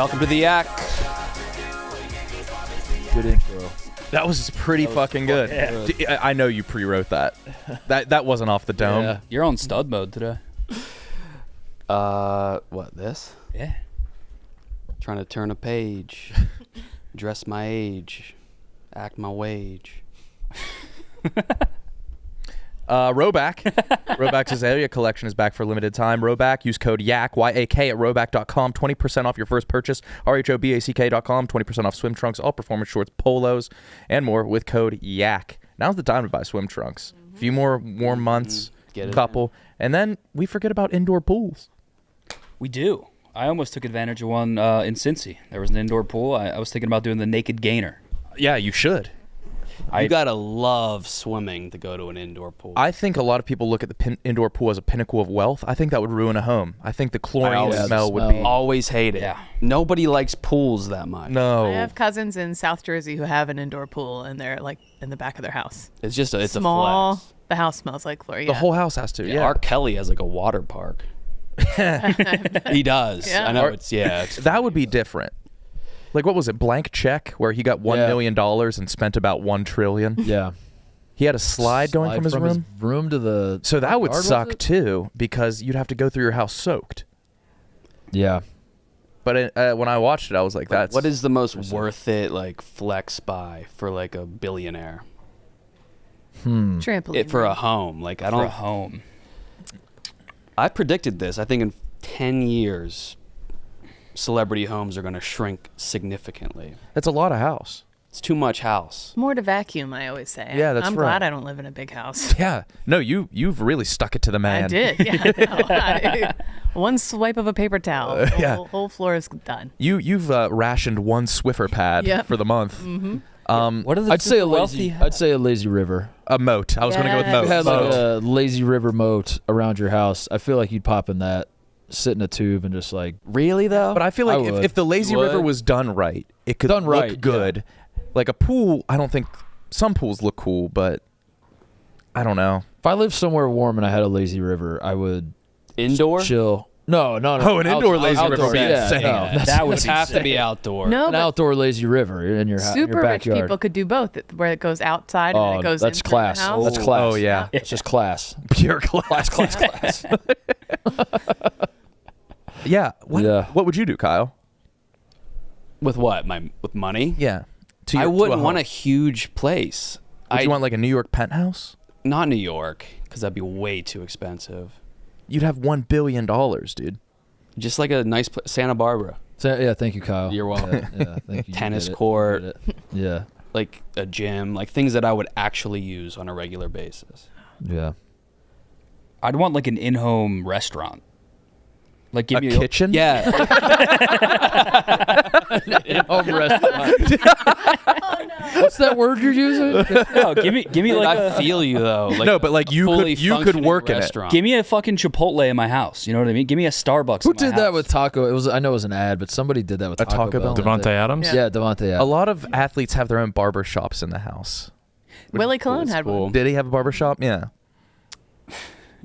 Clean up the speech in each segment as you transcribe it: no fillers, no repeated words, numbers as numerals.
Welcome to the Yak. Good intro. That was pretty fucking good. Yeah. I know you pre-wrote that. That wasn't off the dome. Yeah. You're on stud mode today. What, this? Yeah. Trying to turn a page, dress my age, act my wage. Roback. Roback's Azalea collection is back for a limited time. Roback, use code YAK, Y-A-K, at roback.com. 20% off your first purchase. RHOBACK.com. 20% off swim trunks, all performance shorts, polos, and more with code YAK. Now's the time to buy swim trunks. A few more warm months, couple, and then we forget about indoor pools. We do. I almost took advantage of one in Cincy. There was an indoor pool. I was thinking about doing the naked gainer. Yeah, you should. You gotta love swimming to go to an indoor pool. I think a lot of people look at the indoor pool as a pinnacle of wealth. I think that would ruin a home. I think the chlorine smell would be... Always hate it. Yeah. Nobody likes pools that much. No. I have cousins in South Jersey who have an indoor pool, and they're like in the back of their house. It's just it's Small. a flex. The house smells like chlorine. The whole house has to, yeah. R. Kelly has like a water park. He does. Yeah. I know it's That would be different. Like, what was it, Blank Check, where he got $1 million and spent about $1 trillion? Yeah. He had a slide going from his room to the... So that would yard, suck, too, because you'd have to go through your house soaked. Yeah. But when I watched it, I was like, that's... What is the most worth it, like, flex buy for, like, a billionaire? Trampoline. For a home. Like, I For don't... a home. I predicted this. I think in 10 years, celebrity homes are going to shrink significantly. That's a lot of house. It's too much house. More to vacuum, I always say. Yeah, that's I'm right. glad I don't live in a big house. Yeah. No, you've really stuck it to the man. I did. Yeah. No, one swipe of a paper towel. Yeah. Whole floor is done. You've rationed one Swiffer pad for the month. Mm-hmm. What are the I'd say a wealthy? lazy river. A moat. I was going to go with Yes. moat. If you had Moat. like a lazy river moat around your house, I feel like you'd pop in that, sit in a tube, and just like... Really, though? But I feel like I would. if the lazy You river would? was done right, it could Done look right, good. Like a pool, I don't think... Some pools look cool, but I don't know. If I lived somewhere warm and I had a lazy river, I would... Indoor? Chill. No. Oh, an indoor lazy river would be insane. No, That would Would have to be outdoor. No, an but outdoor lazy river in your super your rich backyard. people could do both, where it goes outside and then it goes that's in through class. the house. That's class. Oh, yeah. It's just class. Pure class. Class. Yeah. Yeah. What would you do, Kyle? With what? With money? Yeah. I wouldn't home. want a huge place. Would you want like a New York penthouse? Not New York, because that'd be way too expensive. You'd have $1 billion, dude. Just like a nice Santa Barbara. So, yeah, thank you, Kyle. You're welcome. Yeah, thank you. Tennis You did it. court. You did it. Yeah. Like a gym, like things that I would actually use on a regular basis. Yeah. I'd want like an in-home restaurant. Like give A me kitchen? Yeah. Home restaurant. What's that word you're using? No, give me like I feel you though. Like No, but like you fully could functioning work in it. restaurant. give me a fucking Chipotle in my house. You know what I mean? Give me a Starbucks. Who in my did that house. with Taco? It was I know it was an ad, but somebody did that with A Taco Bell? didn't Devontae they? Adams? Yeah, Devontae A Adams. lot of athletes have their own barber shops in the house. Willie Colon had cool. one. Did he have a barber shop? Yeah.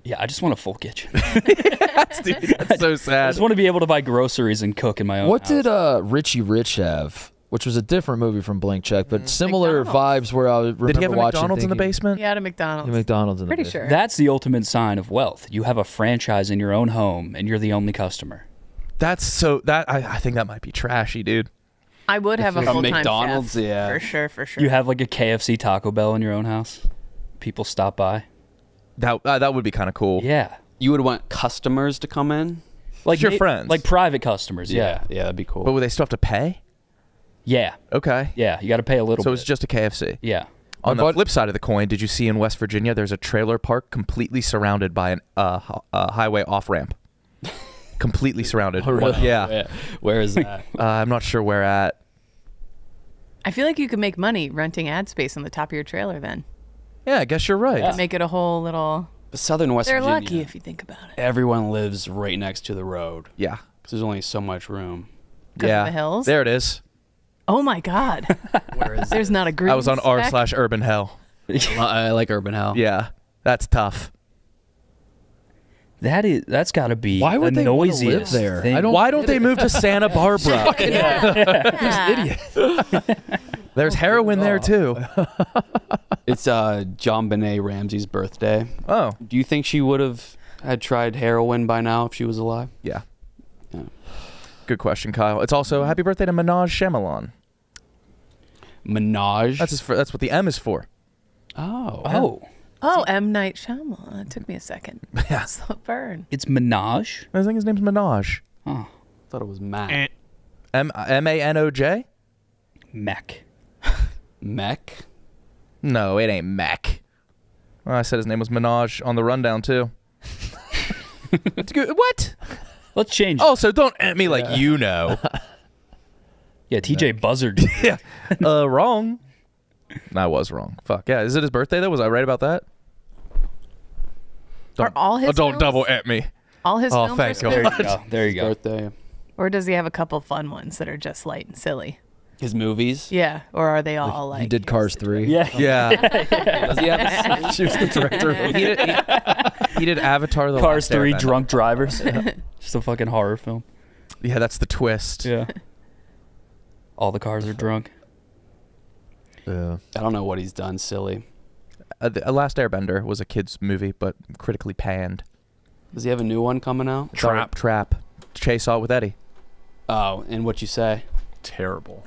Yeah, I just want a full kitchen. That's so I sad. just want to be able to buy groceries and cook in my own What house. did Richie Rich have? Which was a different movie from Blank Check, but similar McDonald's. vibes where I remember Did he have a watching McDonald's in the thinking- basement? He had a McDonald's. McDonald's in the Pretty basement. sure. That's the ultimate sign of wealth. You have a franchise in your own home, and you're the only customer. That's so that I think that might be trashy, dude. I would have a From full-time McDonald's, chef. yeah. For sure. You have like a KFC Taco Bell in your own house. People stop by. That would be kind of cool. Yeah. You would want customers to come in? Like your friends. Like private customers. Yeah. Yeah, that'd be cool. But would they still have to pay? Yeah. Okay. Yeah. You got to pay a little So bit. it's just a KFC. Yeah. On My the bud- flip side of the coin, did you see in West Virginia there's a trailer park completely surrounded by an highway off ramp? Completely surrounded. Oh, really? Yeah. Where is that? I'm not sure where at. I feel like you could make money renting ad space on the top of your trailer then. Yeah, I guess you're right. Yeah. Make it a whole little... But Southern West They're Virginia. lucky if you think about it. Everyone lives right next to the road. Yeah. 'Cause there's only so much room. 'Cause of Yeah. the hills? There it is. Oh my God. Where is There's not a green I was on speck. r/urban hell. I like Urban Hell. Yeah. That's tough. That's got to be Why would the they wanna noisiest live there? thing. I don't- Why don't they move to Santa Barbara? Yeah. There's heroin there too. It's John Benet Ramsey's birthday. Oh, Do you think she would have had tried heroin by now if she was alive? yeah. Yeah. Good question, Kyle. It's also happy birthday to Minaj Shyamalan. Minaj. That's what the M is for. Oh, Oh, M. Night Shyamalan. It took me a second. Yeah. Slow burn. it's Minaj. I think his name's Minaj. Oh, thought it was Mac. Manoj? Mech. Mech? No, it ain't Mac. Well, I said his name was Minaj on the rundown too. It's good. What? Let's change. Also, don't at me like you know. Yeah, TJ buzzard. Yeah. Wrong. I was wrong. Fuck. Yeah. Is it his birthday though? Was I right about that? Are all his don't films- double at me. All his Oh, films thank are There spin-offs? you go. There you go. Birthday. Or does he have a couple fun ones that are just light and silly? His movies? Yeah. Or are they all like... He did Cars 3. Yeah. Yeah. Does he have She was the director. he did Avatar: The Cars Last 3 Airbender. drunk drivers. Just a fucking horror film. Yeah, that's the twist. Yeah. All the cars are drunk. Yeah. I don't know what he's done silly. The Last Airbender was a kids movie, but critically panned. Does he have a new one coming out? Trap. Chase saw it with Eddie. Oh, and what you say? Terrible.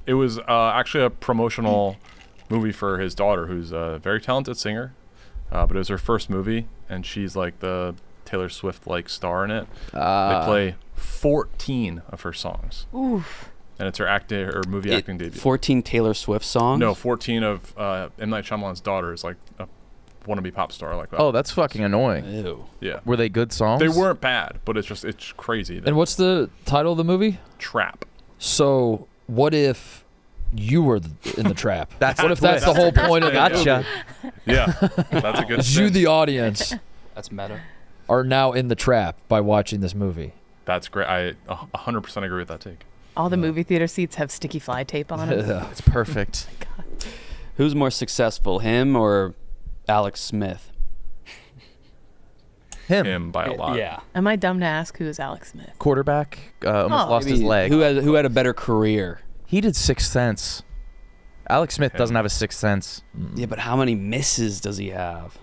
It was actually a promotional movie for his daughter, who's a very talented singer, but it was her first movie, and she's like the Taylor Swift-like star in it. They play 14 of her songs, Oof. and it's her movie acting debut. 14 Taylor Swift songs? No, 14 of M. Night Shyamalan's daughter is like a wannabe pop star like that. Oh, that's fucking annoying. Ew. yeah. Were they good songs? They weren't bad, but it's crazy. And what's the title of the movie? Trap. So, what if you were in the trap? That's What if that's the whole point of the Gotcha. Yeah, that's a good. You, spin. the audience, That's meta. are now in the trap by watching this movie. That's great. I 100% agree with that take. All the movie theater seats have sticky fly tape on them. It's perfect. Who's more successful, him or Alex Smith? Him. By a lot. Yeah. Am I dumb to ask who is Alex Smith? Quarterback almost Oh. lost his leg. Who had a better career? He did Sixth Sense. Alex Smith doesn't have a Sixth Sense. Yeah, but how many misses does he have?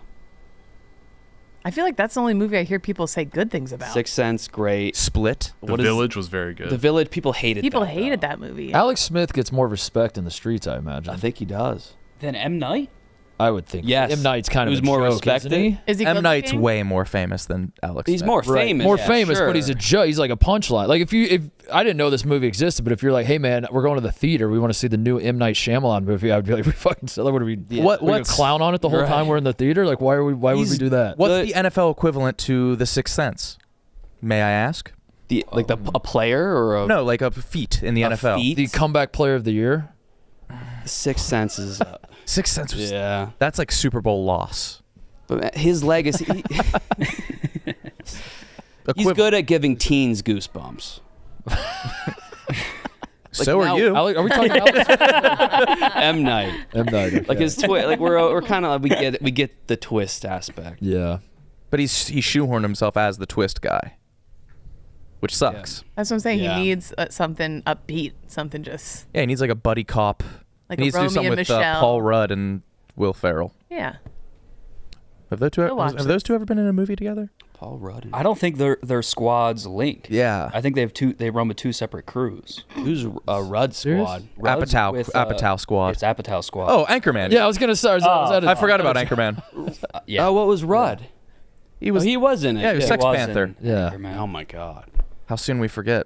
I feel like that's the only movie I hear people say good things about. Sixth Sense, great. Split. The What is- Village was very good. The Village, people hated People that, hated though. that movie. Alex Smith gets more respect in the streets, I imagine. I think he does. Then M. Night? I would think. Yes. M. Night's kind of Who's a more joke, respected? isn't he? Is he M. good Night's looking? way more famous than Alex He's Smith. more Right. famous. More yeah, famous, sure. but he's a joke. He's like a punchline. Like if I didn't know this movie existed, but if you're like, hey man, we're going to the theater, we want to see the new M. Night Shyamalan movie, I'd be like, we fucking what are we? Yeah. What- Are we gonna what's- clown on it the whole Right. time we're in the theater? Like why would we do that? What's the NFL equivalent to the Sixth Sense? May I ask? A player or a No, like a feat in the a NFL. feat? The comeback player of the year? Sixth Sense is Sixth Sense was yeah. that's like Super Bowl loss. But his legacy, he's Equivalent. good at giving teens goosebumps. So now- are you. Are we talking Alex? M Night, M. Night. like okay. his like we're kind of we get the twist aspect. Yeah. But he shoehorned himself as the twist guy, which sucks. That's what I'm saying. Yeah. He needs something upbeat, something just Yeah, he needs like a buddy cop. like he a needs to do Romeo something and with Michelle. Paul Rudd and Will Ferrell. Yeah. Have those two? Go watch Have those two ever been in a movie together? Paul Rudd. I don't think their squads link. Yeah. I think they run with two separate crews. Who's Rudd Serious? squad? Rudd's Apatow with, Apatow squad. It's Apatow squad. Oh, Anchorman. Yeah, I was gonna start. I forgot about Anchorman. yeah. Oh, what was Rudd? He was. He was in it. Yeah, he was It Sex was Panther. in Yeah. Anchorman. Oh my god. How soon we forget?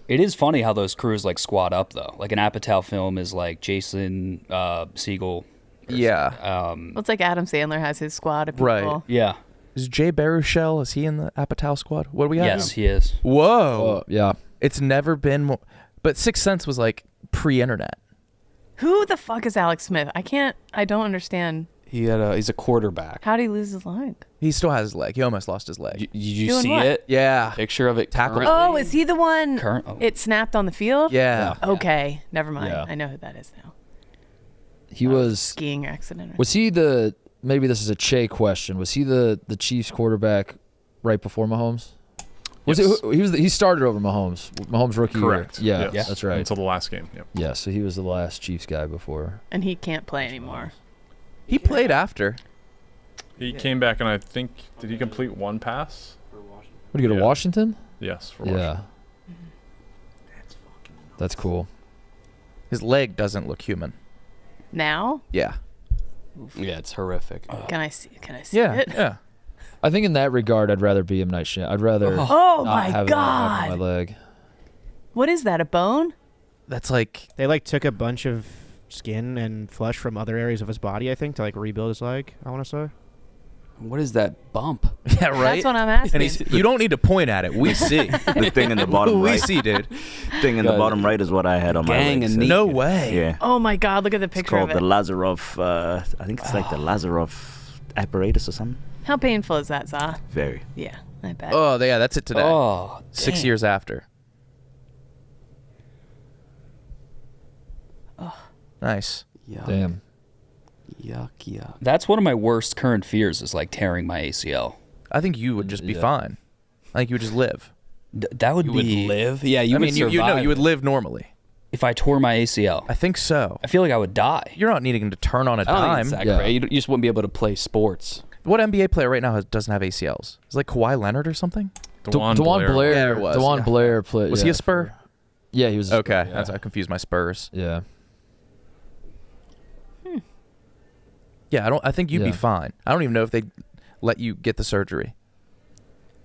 It is funny how those crews like squad up though. Like an Apatow film is like Jason Segel. Yeah. Well, it's like Adam Sandler has his squad of people. Right. Yeah. Is Jay Baruchel? Is he in the Apatow squad? What do we have? Yes, he is. Whoa. Yeah. It's never been more. But Sixth Sense was like pre-internet. Who the fuck is Alex Smith? I don't understand. He's a quarterback. How'd he lose his leg? He still has his leg. He almost lost his leg. Did you Doing see what? it? Yeah. Picture of it. Tackle. currently? Oh, is he the one? Current. Oh. It snapped on the field? Yeah. Okay. Never mind. Yeah. I know who that is now. He was. Skiing accident. Was he the? Maybe this is a Che question. Was he the Chiefs quarterback right before Mahomes? Yes. He started over Mahomes. Mahomes rookie Correct. year. Yeah, Yes. that's right. Until the last game. Yep. Yeah, so he was the last Chiefs guy before. And he can't play anymore. He played after. He came back, and I think, did he complete one pass? What did he go to Yeah. Washington? Yes, for Yeah. Washington. That's cool. His leg doesn't look human. Now? Yeah. Yeah, it's horrific. Can I see Yeah. it? Yeah. I think in that regard, I'd rather be M. Night Shyamalan. I'd rather Oh not my have it on my god. leg. What is that? A bone? That's like They like took a bunch of skin and flesh from other areas of his body, I think, to like rebuild his leg. I want to say. What is that bump? yeah, right. That's what I'm asking. And he's, you don't need to point at it. We see. The thing in the bottom we right. see, dude. Thing in the bottom right is what I had on my Gang legs. and knee. No way. Yeah. Oh my god, look at the It's picture called of the it. Lazarov. I think it's like the Lazarov apparatus or something. How painful is that, Za? Very. Yeah, I bet. Oh, yeah, that's it today. Oh, 6 dang. years after. Nice. Yuck. Damn. Yuck. That's one of my worst current fears is like tearing my ACL. I think you would just be Yeah. fine. I think you would just live. That would You would be live? Yeah, you I would mean, survive. you know, you would live normally. if I tore my ACL. I think so. I feel like I would die. You're not needing to turn on a I don't think dime. it's that Yeah. great. You just wouldn't be able to play sports. What NBA player right now doesn't have ACLs? Is it like Kawhi Leonard or something? DeJuan DeJuan Blair. Yeah, it was, DeJuan yeah. Blair played. Was he a Spur? Yeah, he was. A Okay, Spur, yeah. that's I confused my Spurs. Yeah. Yeah, I think you'd be Yeah. fine. I don't even know if they let you get the surgery.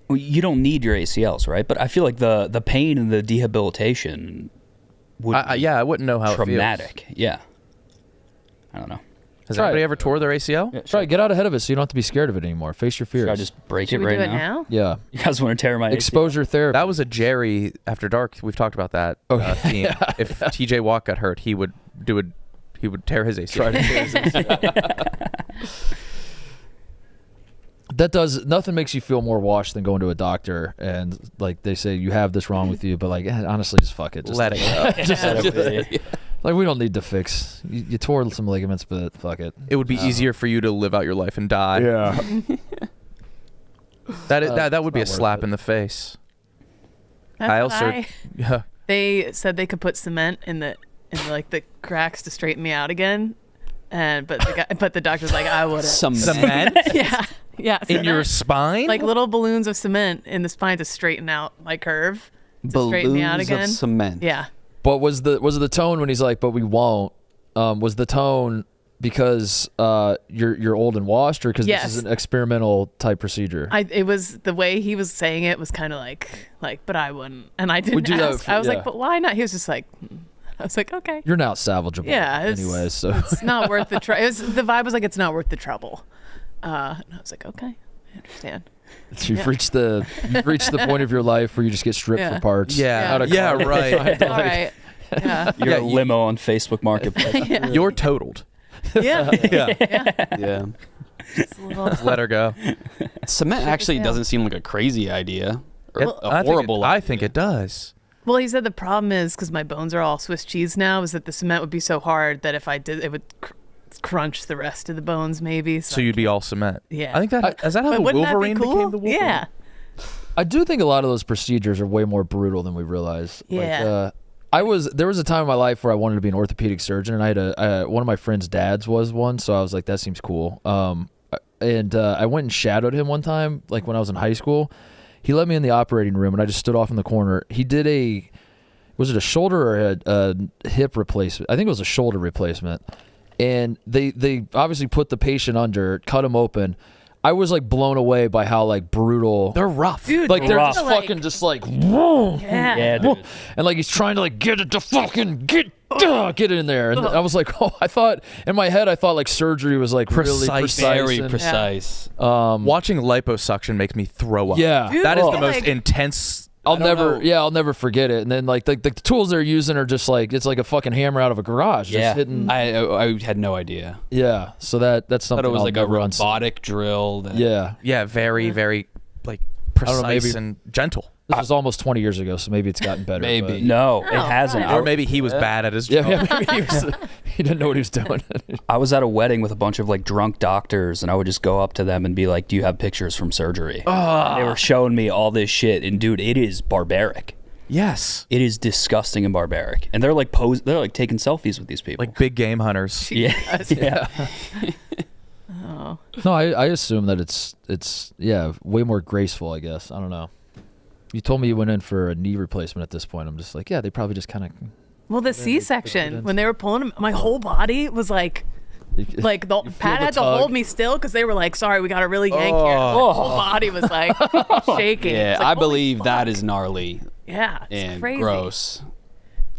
Well, you don't need your ACLs, right? But I feel like the pain and the rehabilitation would be Yeah, I wouldn't know how traumatic. Yeah. I don't know. it feels. Has Try anybody it. ever tore their ACL? Yeah, Try get out ahead of it so you don't have to be scared of it anymore. Face your fears. Should I just break Should it we right do it now? now? Yeah. You guys want to tear my ACL? Exposure therapy. That was a Jerry After Dark. We've talked about that theme. If TJ Watt got hurt, he would tear his ACL. Try to tear his ACL. That does nothing makes you feel more washed than going to a doctor and like they say you have this wrong with you, but like honestly, just fuck it. Just Let it go. just like we don't need to fix. You tore some ligaments, but fuck it. It would be easier for you to live out your life and die. Yeah. That would be a not worth slap it. in the face. That's I what also- Yeah. They said they could put cement in the like the cracks to straighten me out again, but the doctor's like I wouldn't. Cement yeah, in your cement. spine? Like little balloons of cement in the spine to straighten out my curve. To straighten me out Balloons again. of cement. Yeah. But was the tone when he's like, but we won't? Was the tone because you're old and washed, or because Yes. this is an experimental type procedure? It was the way he was saying it was kind of like, but I wouldn't, and I didn't Would you ask. I was yeah. like, but why not? He was just like, I was like, okay, You're now salvageable. yeah, Anyways, so it's not worth the trouble. The vibe was like, it's not worth the trouble, and I was like, okay, I understand. you've reached the point of your life where you just get stripped Yeah. for parts. Yeah. Out of Yeah, car. right. All right, yeah, You're Yeah, a limo on Facebook Marketplace. yeah, You're totaled. yeah. Yeah. It's a little- Let her go. Cement actually down. doesn't seem like a crazy idea. Or It- a horrible I idea. think it does. Well, he said the problem is because my bones are all Swiss cheese now, is that the cement would be so hard that if I did, it would crunch the rest of the bones, maybe. So you'd be all cement. Yeah. I think is that how But the wouldn't that be Wolverine cool? became the Wolverine? Yeah. I do think a lot of those procedures are way more brutal than we realize. Yeah. There was a time in my life where I wanted to be an orthopedic surgeon, and I had one of my friend's dads was one, so I was like, that seems cool. And I went and shadowed him one time, like when I was in high school. He let me in the operating room, and I just stood off in the corner. He did was it a shoulder or a hip replacement? I think it was a shoulder replacement. And they obviously put the patient under, cut him open. I was like blown away by how like brutal. They're rough. Dude, Like they're rough. just like- fucking just like, Yeah. Yeah, dude. and like he's trying to like get it to fucking get it in there. And I was like, I thought in my head, I thought like surgery was like really Precise. precise. Very and- precise. Watching liposuction makes me throw up. Yeah. Dude, That is the like- most intense. I'll never forget it. And then like the tools they're using are just like it's like a fucking hammer out of a garage. Just Yeah. hitting. I had no idea. Yeah. So that's I something thought it was I'll like a never unsee. robotic drill. That Yeah. Yeah, very, very like precise and gentle. This was almost 20 years ago, so maybe it's gotten better. Maybe. No, it hasn't. Or maybe he was bad at his job. Yeah, maybe he didn't know what he was doing. I was at a wedding with a bunch of like drunk doctors, and I would just go up to them and be like, "Do you have pictures from surgery?" And they were showing me all this shit, and dude, it is barbaric. Yes. It is disgusting and barbaric, and they're like they're like taking selfies with these people, Like big game hunters. yeah. Oh. No, I assume that it's way more graceful, I guess. I don't know. You told me you went in for a knee replacement at this point. I'm just like, yeah, they probably just kind of. Well, the C-section, when they were pulling him, my whole body was like Pat had to hold me still because they were like, sorry, we got to really yank here. My whole body was like shaking. Yeah, It's like, I holy believe fuck. that is gnarly Yeah, it's and crazy. gross.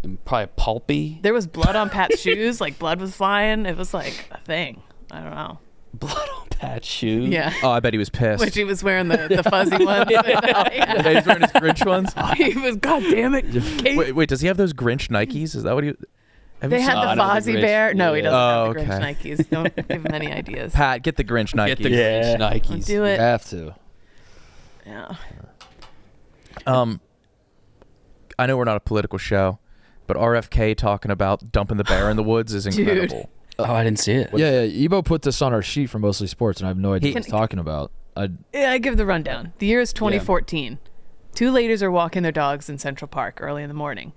And probably pulpy. There was blood on Pat's shoes. Like blood was flying. It was like a thing. I don't know. Blood on Pat's shoes. Yeah. Oh, I bet he was pissed. Which he was wearing the fuzzy ones. Yeah, he's wearing his Grinch ones. He was, God damn it. Kate. Wait, does he have those Grinch Nikes? Is that what he? Have They you had seen- the I know the Fozzie Grinch. Bear. No, he Yeah. doesn't have the Oh, Grinch Nikes. Don't give him any ideas. Pat, get the Grinch Nikes. Get the Yeah. Grinch Nikes. Do You it. have to. Yeah. I know we're not a political show, but RFK talking about dumping the bear in the woods is Dude. incredible. Oh, I didn't see it. Yeah, Ebo put this on our sheet for Mostly Sports, and I have no idea what he's talking about. Yeah, I give the rundown. The year is 2014. Two ladies are walking their dogs in Central Park early in the morning.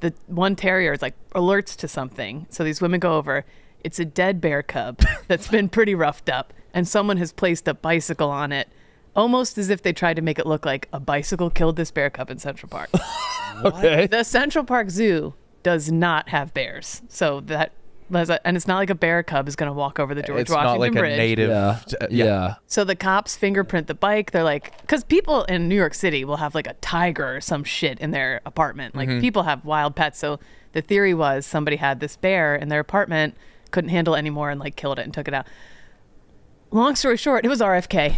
The one terrier is like alerts to something. So these women go over. It's a dead bear cub that's been pretty roughed up, and someone has placed a bicycle on it, almost as if they tried to make it look like a bicycle killed this bear cub in Central Park. Okay. The Central Park Zoo does not have bears. So that, and it's not like a bear cub is going to walk over the George It's Washington not like Bridge. a native. Yeah. So the cops fingerprint the bike. They're like, because people in New York City will have like a tiger or some shit in their apartment. Like people have wild pets. So the theory was somebody had this bear in their apartment, couldn't handle it anymore, and like killed it and took it out. Long story short, it was RFK.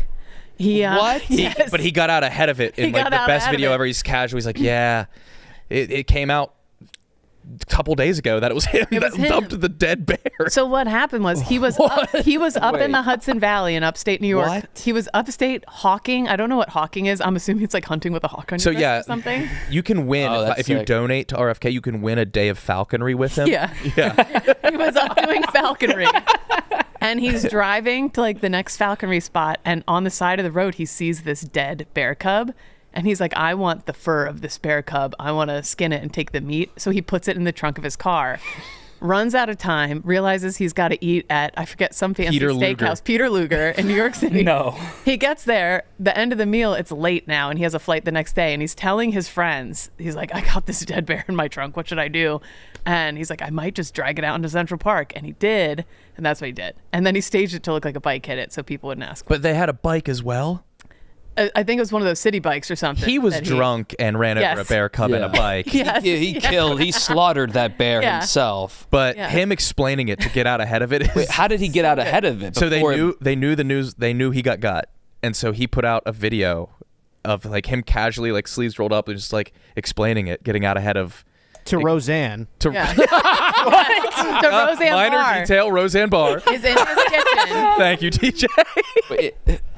What? Yes. But he got out ahead of it in like got the out best ahead of video it. ever. He's casual. He's like, yeah, it came out a couple days ago that it was him It that was him. dumped the dead bear. So what happened was he was up in the Hudson Valley in upstate New York. What? He was upstate hawking. I don't know what hawking is. I'm assuming it's like hunting with a hawk on So your wrist yeah, or something. you can win Oh, that's if you sick. donate to RFK. You can win a day of falconry with him. Yeah. Yeah. He was up doing falconry. And he's driving to like the next falconry spot, and on the side of the road he sees this dead bear cub, and he's like, I want the fur of this bear cub. I want to skin it and take the meat. So he puts it in the trunk of his car. Runs out of time, realizes he's got to eat at, I forget, some fancy Peter Luger. steakhouse, Peter Luger in New York City. No. He gets there, the end of the meal, it's late now, and he has a flight the next day, and he's telling his friends, he's like, I got this dead bear in my trunk, what should I do? And he's like, I might just drag it out into Central Park. And he did, and that's what he did. And then he staged it to look like a bike hit it, so people wouldn't ask. But they had a bike as well. I think it was one of those city bikes or something. He was that drunk and ran over a Yes. bear cub in a Yeah. bike. Yes. He slaughtered that bear Yeah. himself. But Yeah. him explaining it to get out ahead of it is Wait, how did he get out ahead of it? so they before- knew the news. They knew he got, and so he put out a video of like him casually, like sleeves rolled up, and just like explaining it, getting out ahead of. To Roseanne. To Yeah. What? The Roseanne minor Bar detail, Roseanne Barr. is in his kitchen. Thank you, TJ. Wait,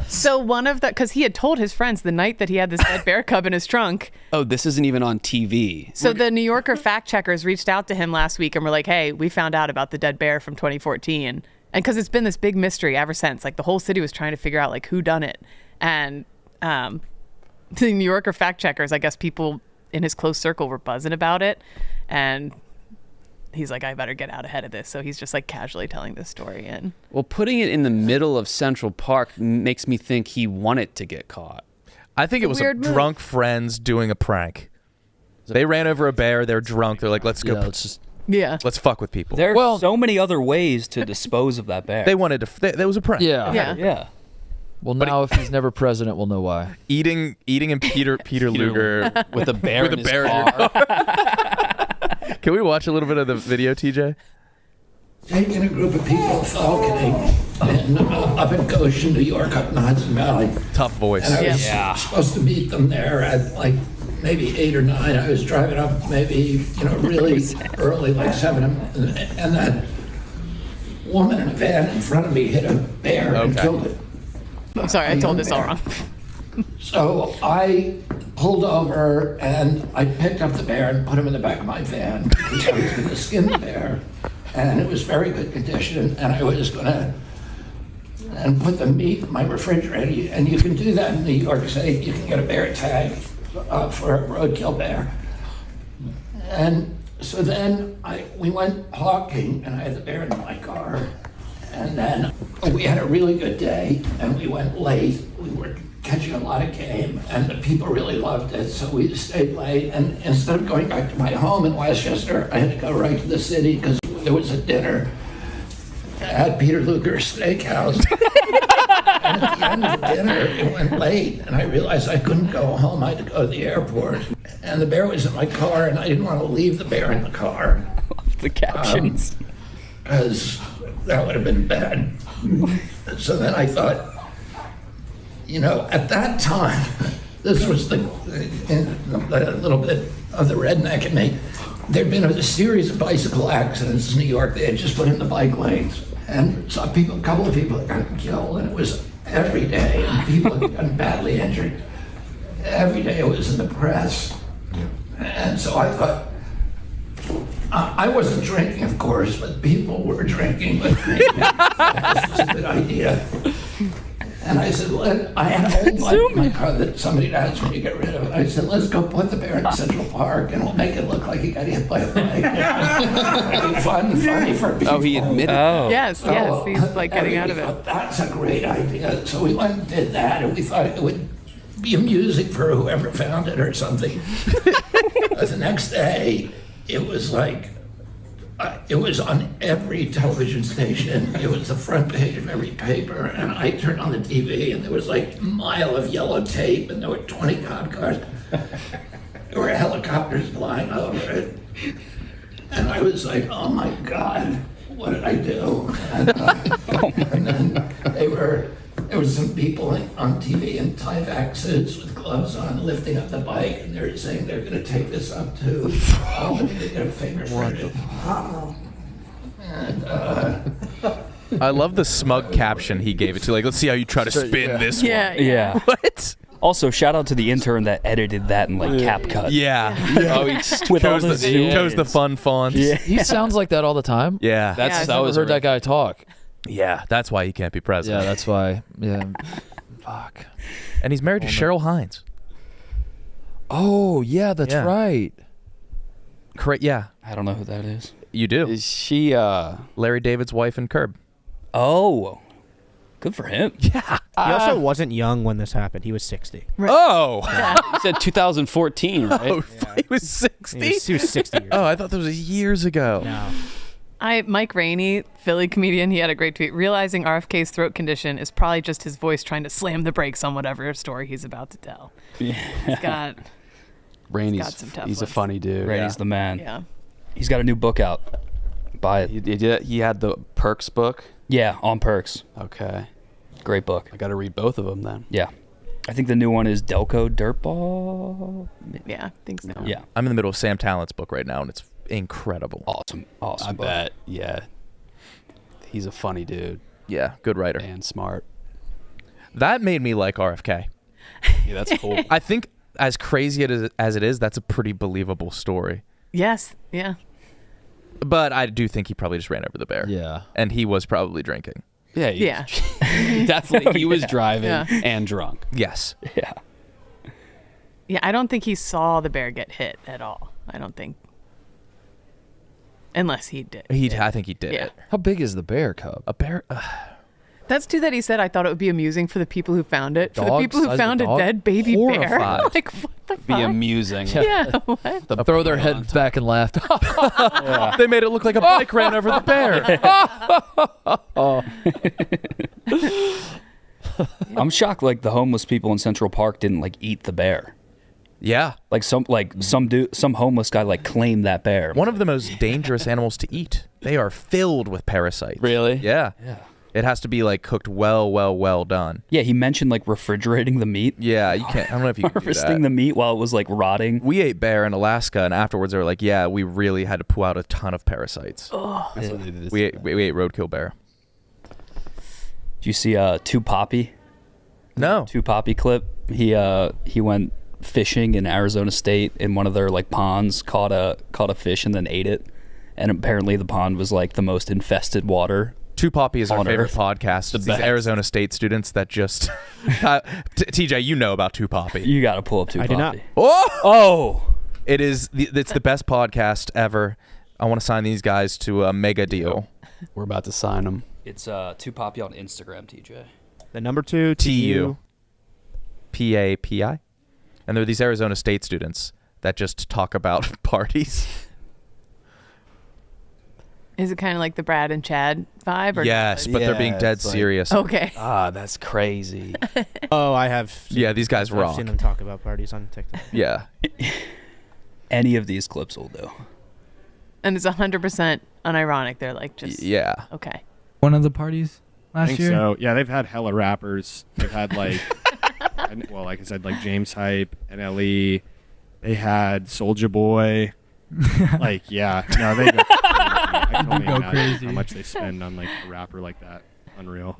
So one of the, because he had told his friends the night that he had this dead bear cub in his trunk. oh, this isn't even on TV. So the New Yorker fact checkers reached out to him last week and were like, hey, we found out about the dead bear from 2014. And because it's been this big mystery ever since, like the whole city was trying to figure out like who done it. And the New Yorker fact checkers, I guess people in his close circle were buzzing about it. And he's like, I better get out ahead of this. So he's just like casually telling this story. And Well, putting it in the middle of Central Park makes me think he wanted to get caught. I think it was weird move. drunk friends doing a prank. They ran over a bear. They're drunk. They're like, let's go. Yeah, it's just yeah. Let's fuck with people. There are so many other ways to dispose of that bear. They wanted to. That was a prank. yeah. Yeah. Yeah. Well, now if he's never president, we'll know why. Eating in Peter Luger. with a bear With in a his bear in your car. Can we watch a little bit of the video, TJ? Taking a group of people falconing up in Goshen, New York, up in the Hudson Valley. Tough voice. And I was supposed to meet them there at like maybe 8 or 9. I was driving up maybe, really early, like 7. And that woman in a van in front of me hit a bear and Okay. killed it. I'm sorry, I told this all wrong. So I pulled over and I picked up the bear and put him in the back of my van because I was going to skin the bear. And it was very good condition, and I was going to put the meat in my refrigerator. And you can do that in New York State. You can get a bear tag for a roadkill bear. And so then we went hawking, and I had the bear in my car. And then we had a really good day, and we went late. We were catching a lot of game, and the people really loved it, so we stayed late. And instead of going back to my home in Westchester, I had to go right to the city because there was a dinner at Peter Luger's Steakhouse. And at the end of the dinner, it went late, and I realized I couldn't go home. I had to go to the airport. And the bear was in my car, and I didn't want to leave the bear in the car. The captions. Because that would have been bad. So then I thought, at that time, this was a little bit of the redneck in me. There'd been a series of bicycle accidents in New York. They had just put in the bike lanes, and saw a couple of people had gotten killed, and it was every day, and people had gotten badly injured. Every day it was in the press. And so I thought, I wasn't drinking, of course, but people were drinking with me. This was a good idea. And I said, I had an old bike in my car that somebody had asked me to get rid of it. I said, let's go put the bear in Central Park and we'll make it look like he got hit by a bike. It'll be funny for people. Oh, he admitted. Oh. Yes, he's like getting out of it. Thought, that's a great idea. So we went and did that, and we thought it would be amusing for whoever found it or something. The next day, it was like, it was on every television station. It was the front page of every paper. And I turned on the TV, and there was like a mile of yellow tape, and there were 20 cop cars. There were helicopters flying over it. And I was like, oh my God, what did I do? And then there was some people on TV in Tyvek suits with gloves on lifting up the bike, and they were saying they're going to take this up to Albany to get a fingerprint. And I love the smug caption he gave it to. Like, let's see how you try to spin this one. Yeah. What? Also, shout out to the intern that edited that in like CapCut. Yeah. Oh, he With all chose the the fun fonts. Yeah. He sounds like that all the time. Yeah. That's Yeah, that was Heard that guy talk. Yeah, that's why he can't be president. Yeah, that's why. Yeah. Fuck. And he's married to Cheryl Hines. Oh, yeah, that's Yeah. right. Correct. Yeah, I don't know who that is. you do. Is she? Larry David's wife and Curb. Oh, good for him. Yeah. He also wasn't young when this happened. He was 60. Oh. You said 2014, right? Oh, he was 60? He was 60 years Oh, I thought that was years ago. No. Mike Rainey, Philly comedian, he had a great tweet. Realizing RFK's throat condition is probably just his voice trying to slam the brakes on whatever story he's about to tell. He's got Rainey's got some tough he's a ones. funny dude. Rainey's the man. Yeah. He's got a new book out. Buy it. He had the Perks book. Yeah, on Perks. Okay, Great book. I got to read both of them then. Yeah. I think the new one is Delco Dirtball. Yeah, I think so. Yeah. I'm in the middle of Sam Tallent's book right now, and it's incredible. Awesome. Awesome. I book. bet. Yeah, he's a funny dude Yeah, good writer. and smart. That made me like RFK. Yeah, that's cool. I think as crazy as it is, that's a pretty believable story. Yes. Yeah. But I do think he probably just ran over the bear. Yeah. And he was probably drinking. Yeah, Yeah. definitely. He was Yeah. driving Yeah. and drunk. Yes. Yeah. Yeah, I don't think he saw the bear get hit at all. I don't think. Unless he did. I think he did Yeah. it. How big is the bear cub? A bear? That's too that he said I thought it would be amusing for the people who found it. For the Dog people size who of found a dog? dead baby bear. Horrified. Like, what the Be fuck? amusing. Yeah, what? The Throw their bear head back and laugh. They made it look like a bike ran over the bear. I'm shocked like the homeless people in Central Park didn't like eat the bear. Yeah. Like some homeless guy like claimed that bear. One of the most dangerous animals to eat. They are filled with parasites. Really? Yeah. Yeah. It has to be like cooked well done. Yeah, he mentioned like refrigerating the meat. Yeah, you can't. I don't know if you can do Harvesting that. the meat while it was like rotting. We ate bear in Alaska, and afterwards they were like, "Yeah, we really had to pull out a ton of parasites." That's what they did. We ate roadkill bear. Did you see Two Poppy? No. Two Poppy clip. He went fishing in Arizona State in one of their like ponds, caught a fish and then ate it. And apparently the pond was like the most infested water. Two Poppy is our on favorite Earth. podcast. It's these best. Arizona State students that just TJ, you know about Two Poppy. You got to pull up Two I Poppy. do not. Oh, it's the best podcast ever. I want to sign these guys to a mega deal. We're about to sign them. It's Two Poppy on Instagram, TJ. The number 2 TU PAPI, and they're these Arizona State students that just talk about parties. Is it kind of like the Brad and Chad vibe? Or Yes, but they're being Yeah, dead it's like- serious. Okay. Ah, that's crazy. Oh, I have. Yeah, these guys I've rock. seen them talk about parties on TikTok. Yeah. Any of these clips will do. And it's 100% unironic. They're like just Yeah. okay. One of the parties I last think year. so. Yeah, they've had hella rappers. They've had like, well, like I said, like James Hype, NLE. They had Soulja Boy. Like, yeah, no, they go crazy. I can only Go imagine crazy. how much they spend on like a rapper like that. Unreal.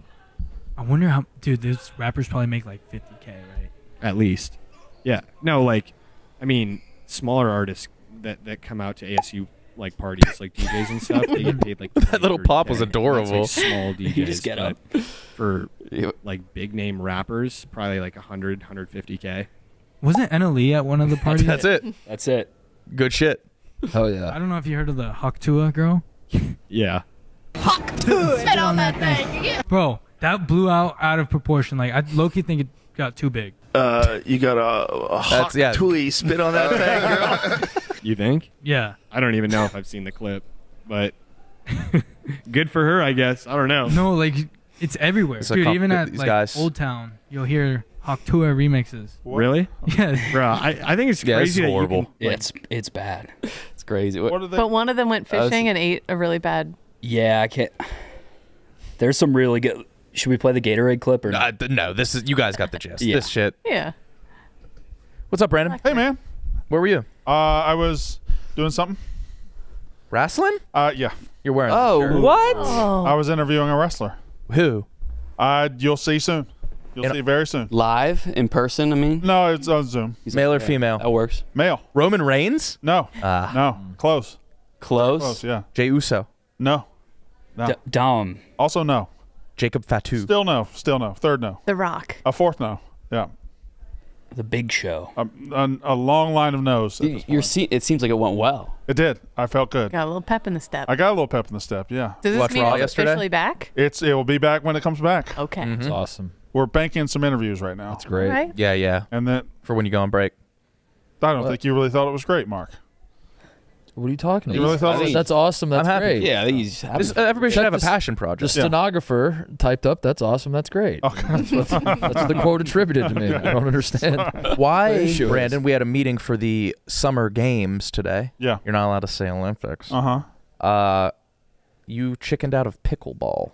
I wonder how, dude. Those rappers probably make like 50K, right? At least. Yeah. No, like, I mean, smaller artists that come out to ASU like parties, like DJs and stuff, they get paid like That little 30K. pop was That's, adorable. like, small DJs. You just get but up. For Yep. like big name rappers, probably like 100, 150K. Wasn't NLE at one of the parties? That's it. That's it. Good shit. Oh I yeah. don't know if you heard of the Haktua girl. Yeah. Spit on that thing. Bro, that blew out of proportion. Like I low-key think it got too big. You got a hot yeah. tui spit on that thing, girl. You think? Yeah. I don't even know if I've seen the clip, but good for her, I guess. I don't know. No, like it's everywhere, It's a dude. comp- Even at these like guys. Old Town, you'll hear Haktua remixes. Really? Yeah. Bro, I think it's Yeah, it's crazy that you horrible. can, Yeah, like, it's bad. It's crazy. What are they? But one of them went fishing and ate a really bad. Yeah, I can't. There's some really good. Should we play the Gatorade clip or not? No, this is you guys got the gist. Yeah. This shit. Yeah. What's up, Brandon? Hey, man. Where were you? I was doing something. Wrestling? Yeah. You're wearing. Oh, the shirt. what? I was interviewing a wrestler. Who? You'll see soon. You'll And- see very soon. Live in person? I mean, No, it's on Zoom. Male or female? that works. Male. Roman Reigns? No. Ah. No. Close. Close. Close. Yeah. Jey Uso? No. No. Dom. Also no. Jacob Fatu? Still no. Still no. Third no. The Rock. A fourth no. Yeah. The Big Show. A long line of no's. at this Your point. it seems like it went well. It did. I felt good. Got a little pep in the step. I got a little pep in the step. Yeah. Does this Watch mean Raw it's yesterday? officially back? It will be back when it comes back. Okay. Mm-hmm. It's awesome. We're banking some interviews right now. That's great. All right. Yeah, yeah. And then For when you go on break. I don't think you really thought it was great, Mark. What are you talking You about? really thought it was That's awesome. That's I'm happy. great. Yeah, he's happy. Everybody should Check have a this- passion The project. stenographer typed up. That's awesome. That's great. That's the quote attributed to me. I don't understand. Why, Ratios. Brandon? We had a meeting for the summer games today. Yeah. You're not allowed to say Olympics. Uh-huh. You chickened out of pickleball.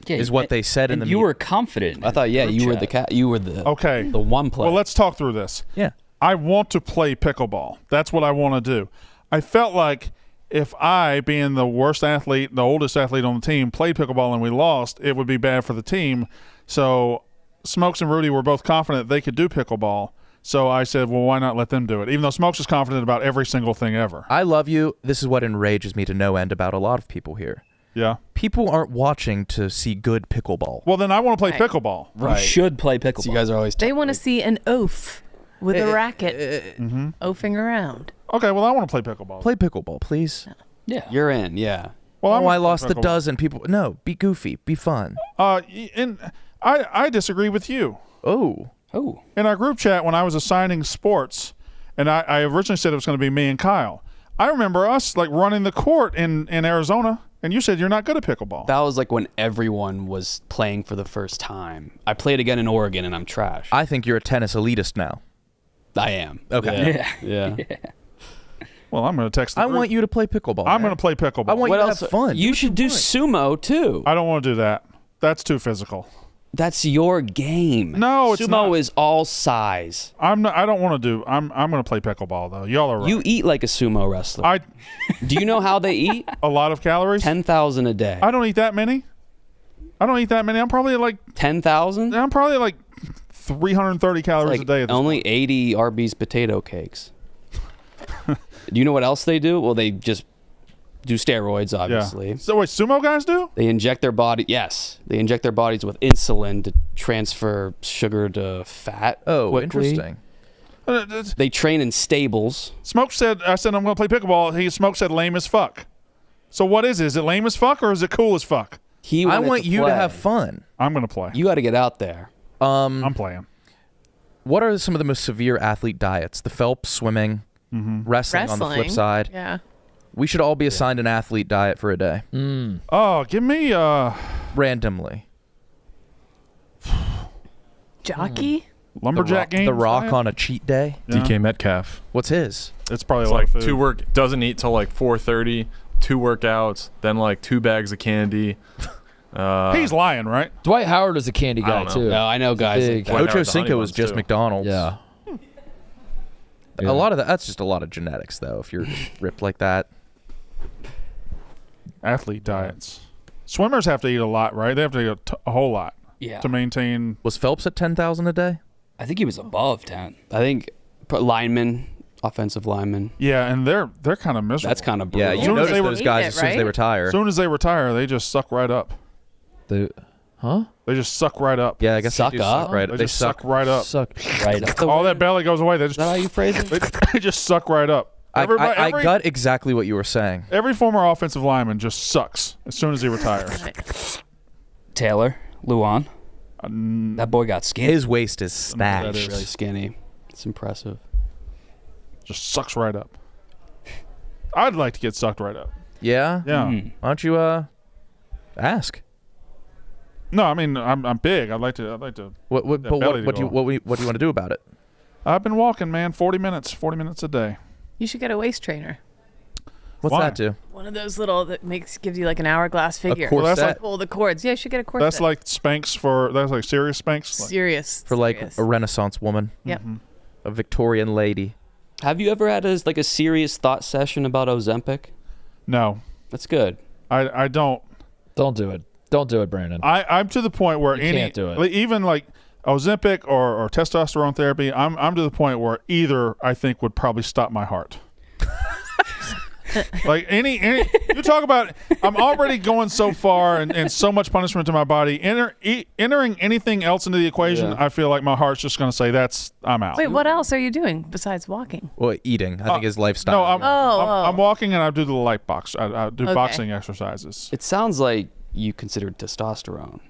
Yeah, Is what they said in and the you meeting. were confident. I thought, yeah, Group you were chat. the cat. You were the Okay. the one player. Well, let's talk through this. Yeah. I want to play pickleball. That's what I want to do. I felt like if I, being the worst athlete, the oldest athlete on the team, played pickleball and we lost, it would be bad for the team. So Smokes and Rudy were both confident they could do pickleball. So I said, well, why not let them do it? Even though Smokes is confident about every single thing ever. I love you. This is what enrages me to no end about a lot of people here. Yeah. People aren't watching to see good pickleball. Well, then I want to play Right. pickleball. You should play pickleball. So you guys are always. They want to see an oaf with a racket Mm-hmm. oafing around. Okay, well, I want to play pickleball. Play pickleball, please. Yeah. You're in. Yeah. Well, Oh, I'm I gonna lost play the pickleball. dozen people. No, be goofy. Be fun. And I disagree with you. Oh. Oh. In our group chat when I was assigning sports, and I originally said it was going to be me and Kyle. I remember us like running the court in Arizona, and you said you're not good at pickleball. That was like when everyone was playing for the first time. I played again in Oregon, and I'm trash. I think you're a tennis elitist now. I am. Okay. Yeah. Well, I'm going to text the I group. want you to play pickleball. I'm man. going to play pickleball. I want What you to else? have fun. You should do sumo too. I don't want to do that. That's too physical. That's your game. No, it's sumo not. is all size. I'm not. I don't want to do. I'm going to play pickleball though. Y'all are right. You eat like a sumo wrestler. I Do you know how they eat? a lot of calories. 10,000 a day. I don't eat that many. I'm probably like 10,000? 30 330 calories Like a day. At this only point. 80 Arby's potato cakes. Do you know what else they do? Well, they just do steroids, obviously. Yeah. So wait, sumo guys do? They inject their body. Yes, they inject their bodies with insulin to transfer sugar to fat. Oh, quickly. interesting. They train in stables. Smoke said, I said I'm going to play pickleball. Smoke said lame as fuck. So what is it? Is it lame as fuck or is it cool as fuck? I want you to have fun. I'm going to play. You got to get out there. I'm playing. What are some of the most severe athlete diets? The Phelps swimming, wrestling on the flip side. Yeah. We should all be assigned an athlete diet for a day. Oh, give me randomly. Jockey? Lumberjack games. The Rock on a cheat day. Yeah. DK Metcalf. What's his? It's probably It's a lot like of food. doesn't eat till like 4:30. 2 workouts, then like 2 bags of candy. He's lying, right? Dwight Howard is a candy I guy don't know. too. No, I know guys. Big. Like that. Ocho Cinco was just too. McDonald's. Yeah. A lot of that's just a lot of genetics, though. If you're ripped like that. Athlete diets. Swimmers have to eat a lot, right? They have to eat a whole lot. Yeah. To maintain. Was Phelps at 10,000 a day? I think he was above 10. I think linemen, offensive linemen. Yeah, and they're kind of miserable. That's kind of Yeah, brutal. you notice they those guys as soon as they retire. As soon as they retire, they just suck right up. They just suck right up. Yeah, I guess Suck they do up? suck right. They just suck right up. Suck. Right up. All that belly goes away. They just. Is that how you phrase it? They just suck right up. I Every got exactly what you were saying. every former offensive lineman just sucks as soon as he retires. Taylor, Luan. That boy got skinny. His waist is That snatched. is- Really skinny. It's impressive. Just sucks right up. I'd like to get sucked right up. Yeah. Yeah. Why don't you ask? No, I mean I'm big. I'd like to. What that but belly what to do you go what do you want to do about it? I've been walking, man. 40 minutes a day. You should get a waist trainer. What's Why? that do? One of those little that gives you like an hourglass figure. corset? Well, that's like- Pull the cords. Yeah, you should get a corset. That's like Spanx that's like serious Spanx. Like, serious. For like serious. a Renaissance woman, Yep. a Victorian lady. Have you ever had a serious thought session about Ozempic? no, That's good. I don't. Don't do it. Don't do it, Brandon. I'm to the point where You any can't do it. like, even like Ozempic or testosterone therapy, I'm to the point where either I think would probably stop my heart. Like any you talk about, I'm already going so far and so much punishment to my body. Entering anything else into the equation, Yeah. I feel like my heart's just going to say I'm out. Wait, what else are you doing besides walking? Well, eating. I think his lifestyle. No, I'm Oh. walking and I do the light box. I do Okay. boxing exercises. It sounds like you considered testosterone,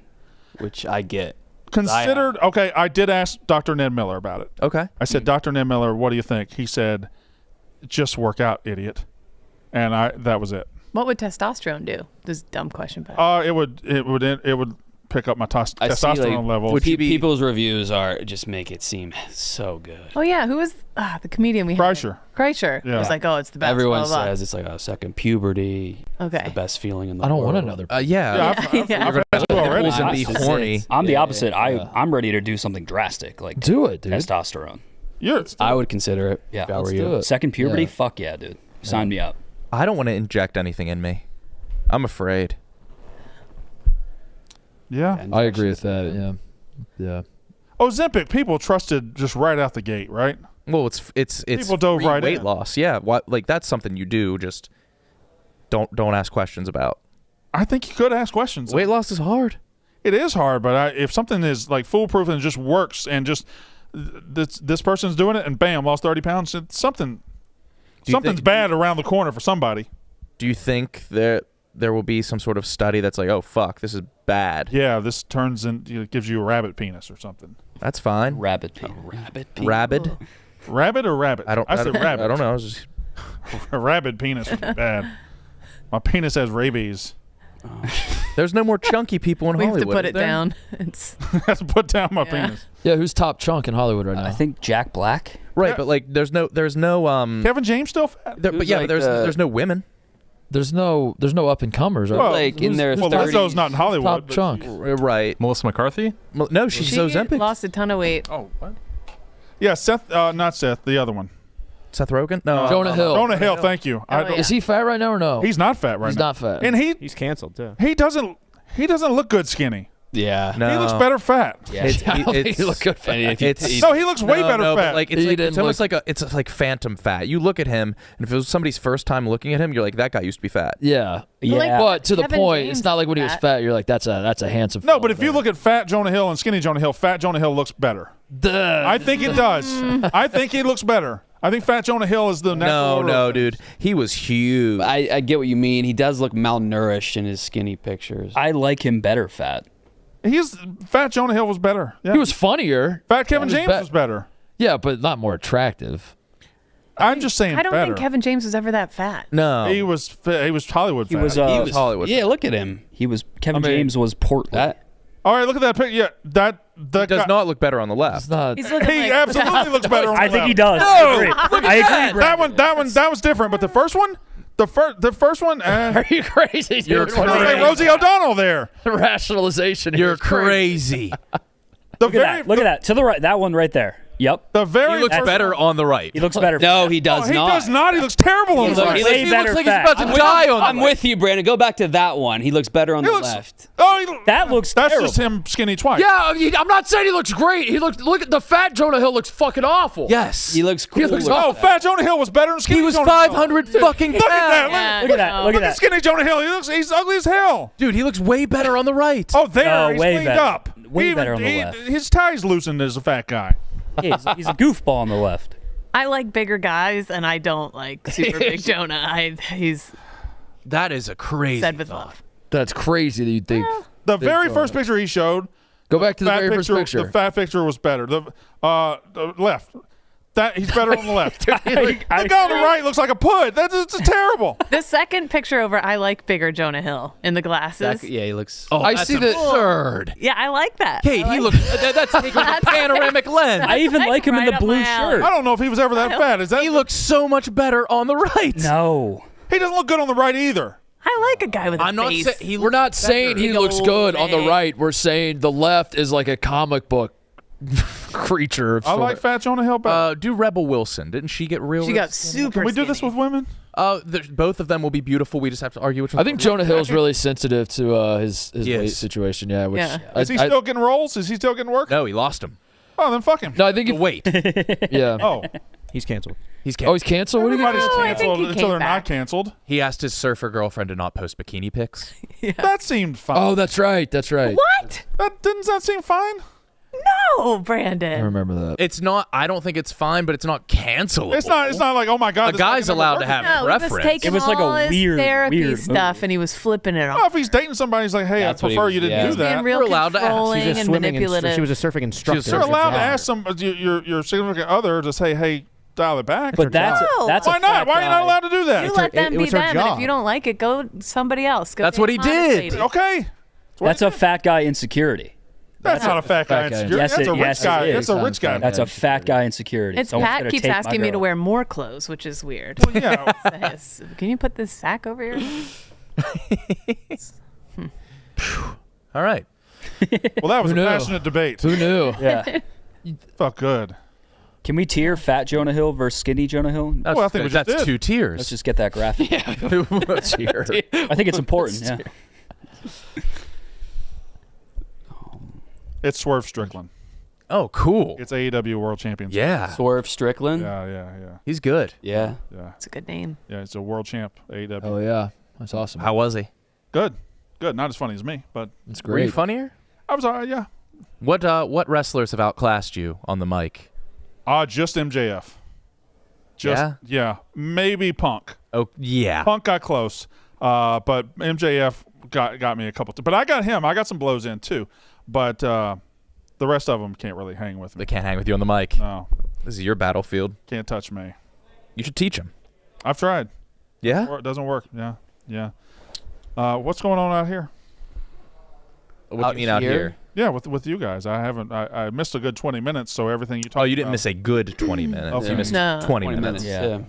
which I get. Considered okay. I did ask Dr. Ned Miller about it. Okay. I said, Dr. Ned Miller, what do you think? He said, just work out, idiot. And that was it. What would testosterone do? This is a dumb question, but It would pick up my I see, testosterone like, levels. people's reviews just make it seem so good. oh yeah, who was the comedian we had? Kreischer. Kreischer. Yeah. It was like, oh, it's the best. Everyone blah, blah, blah. says it's like a second puberty. Okay. It's the best feeling in the I don't world. want another. Yeah. I've had you already. Nipples and be horny. I'm the opposite. I'm ready to do something drastic, like Do it, dude. testosterone. I would consider it. Yeah, if I were let's you. do it. Second puberty? Yeah. Fuck yeah, dude. Sign me up. I don't want to inject anything in me. I'm afraid. Yeah. I agree with that. Yeah. Ozempic, people trusted just right out the gate, right? Well, it's People dove free right weight in. loss. Yeah, like that's something you do. Just don't ask questions about. I think you could ask questions. Weight loss is hard. It is hard, but if something is like foolproof and just works and just this person's doing it and bam, lost 30 pounds, it's something's bad around the corner for somebody. Do you think that there will be some sort of study that's like, oh fuck, this is bad? Yeah, this turns gives you a rabbit penis or something. That's fine. Rabbit penis. Rabbit penis. Rabid? Rabbit or rabbit? I said rabbit. I don't know. I was just A rabid penis would be bad. My penis has rabies. There's no more chunky people in we have Hollywood. to put is it there? down. It's I have to put down my penis. Yeah, who's top chunk in Hollywood right now? I think Jack Black. Right, Yeah. but like there's no Kevin James still fat? but yeah, like but there's no women. There's no up and comers, right? Well, like in their Well, 30s. Lizzo's not in Hollywood. top but chunk. Right. Melissa McCarthy? Well, no, she's she Ozempic. lost a ton of weight. Oh, what? Yeah, Seth, not Seth, the other one. Seth Rogen? No. Jonah Hill. Jonah Hill, thank you. Oh, yeah. Is he fat right now or no? He's not fat right He's now. not fat. And He's canceled too. he doesn't look good skinny. Yeah. No. He looks better fat. Yeah. He look good fat. No, he looks way better fat. But like it's almost like it's like phantom fat. You look at him, and if it was somebody's first time looking at him, you're like, that guy used to be fat. Yeah. Yeah. But to the Kevin point, James it's not like when he was fat. You're like, that's a handsome. No, fella but if you there. look at fat Jonah Hill and skinny Jonah Hill, fat Jonah Hill looks better. I think it does. I think he looks better. I think fat Jonah Hill is the natural. No, dude. He was huge. I get what you mean. He does look malnourished in his skinny pictures. I like him better fat. Fat Jonah Hill was better. Yeah. he was funnier. Fat Kevin He was James was better. Yeah, but not more attractive. I'm just saying I don't better. think Kevin James was ever that fat. No. He was Hollywood He fat. was, he was Hollywood. Yeah, look at him. Kevin James was portly. All right, look at that picture. Yeah, that He does not look better on the left. It's not. He's looking He like absolutely looks better on the I think left. he does. No, I agree. I agree. That was different, but the first one, the first one, Are you crazy? You're dude? looks like Rosie O'Donnell there. Rationalization. You're is crazy. Look at that. To the right. That one right there. Yep. The very He looks first better one. on the right. He looks better. No, he does He not. does not. He looks terrible on the looks right. way better looks like fat. he's about to die on the I'm with you, Brandon. Go back to that one. He looks better on the left. That looks That's terrible. just him skinny twice. Yeah, I'm not saying he looks great. Look at the fat Jonah Hill looks fucking awful. Yes. He looks cool. Oh, fat Jonah Hill was better than skinny He was Jonah Hill. 500 fucking Look at that. Yeah, Look at that. no. Look at Look at that. skinny Jonah Hill. He's ugly as hell. Dude, he looks way better on the right. Oh, there. No, he's way cleaned better. up. Way better on the left. His tie's loosened as a fat guy. Yeah, he's a goofball on the left. I like bigger guys, and I don't like super big Jonah. He's That is a crazy said with thought. love. That's crazy that you think. The very first picture he showed. Go back to the fat very first picture. The fat picture was better. The left. He's better on the left. The guy on the right looks like a pud. That's terrible. The second picture over, I like bigger Jonah Hill in the glasses. Yeah, he looks. Oh, I that's see that. absurd. Yeah, I like that. Kate, he looks. That's taking a panoramic lens. I even like him in the right up blue my alley. shirt. I don't know if he was ever that fat. Is that? He looks so much better on the right. No. He doesn't look good on the right either. I like a guy with a I'm not face. saying We're not saying he Big looks old good on the man. right. We're saying the left is like a comic book creature. Of I like sort. fat Jonah Hill better. Do Rebel Wilson. Didn't she get real? She got super Can we do this skinny. with women? Both of them will be beautiful. We just have to argue which one. I think Jonah Hill's really sensitive to his Yes. weight situation. Yeah. Which Yeah. Is he still getting roles? Is he still getting work? No, he lost him. Oh, then fuck him. No, I think The weight. Yeah. Oh, He's canceled. He's Oh, he's canceled. What do you everybody's No, I think canceled he until came they're not back. canceled. He asked his surfer girlfriend to not post bikini pics. That seemed fine. Oh, that's right. That's right. What? Didn't that seem fine? No, I Brandon. remember that. It's not. I don't think it's fine, but it's not cancelable. It's not. It's not like, oh my god. A this guy guy's can never allowed work to have again. No, he was preference. taking It was like a all his weird therapy move. stuff, and he was flipping it Oh, off. if he's dating somebody, he's like, hey, That's I what he prefer was- you didn't yeah. do Being that. real You're allowed to ask. controlling She's a and swimming manipulative. she was a surfing instructor. You're allowed to Yeah. ask your significant other to say, hey, dial it back. But that's No. that's why a not? fat Why are you guy. not allowed to do that? You let them it be was her them, and job. if you don't like it, go somebody else. Go That's date what he an honest did. lady. Okay. That's a fat guy insecurity. That's not a fat guy. guy. insecurity. Yes, That's a it- rich yes, it guy. is. That's a rich guy. That's a fat guy insecurity. It's Someone's Pat gonna keeps take my asking me to girl. wear more clothes, which is weird. Yeah. Says, can you put this sack over here? All right. Well, that was Who a knew? passionate debate. Who knew? Yeah. Felt good. Can we tier fat Jonah Hill versus skinny Jonah Hill? That's, Well, I think we just that's did. 2 tiers. Let's just get that graphic. Let's hear. I think it's important. Yeah. It's Swerve Strickland. Oh, cool. It's AEW World Champion. Yeah. Swerve Strickland. Yeah. He's good. Yeah. It's a good name. Yeah, it's a world champ, AEW. Oh yeah, that's awesome. How was he? Good. Not as funny as me, but That's Were you great. funnier? I was all right, yeah. What wrestlers have outclassed you on the mic? Just MJF. Yeah, maybe Punk. Oh, yeah. Punk got close, but MJF got me a couple. But I got him. I got some blows in too, but the rest of them can't really hang with me. They can't hang with you on the mic. No, This is your battlefield. can't touch me. You should teach them. I've tried. Yeah? It doesn't work. Yeah. What's going on out here? What do you mean out here? Yeah, with you guys. I missed a good 20 minutes, so everything you talked about. Oh, you didn't miss a good 20 minutes. Okay. You missed No. 20 minutes. Yeah.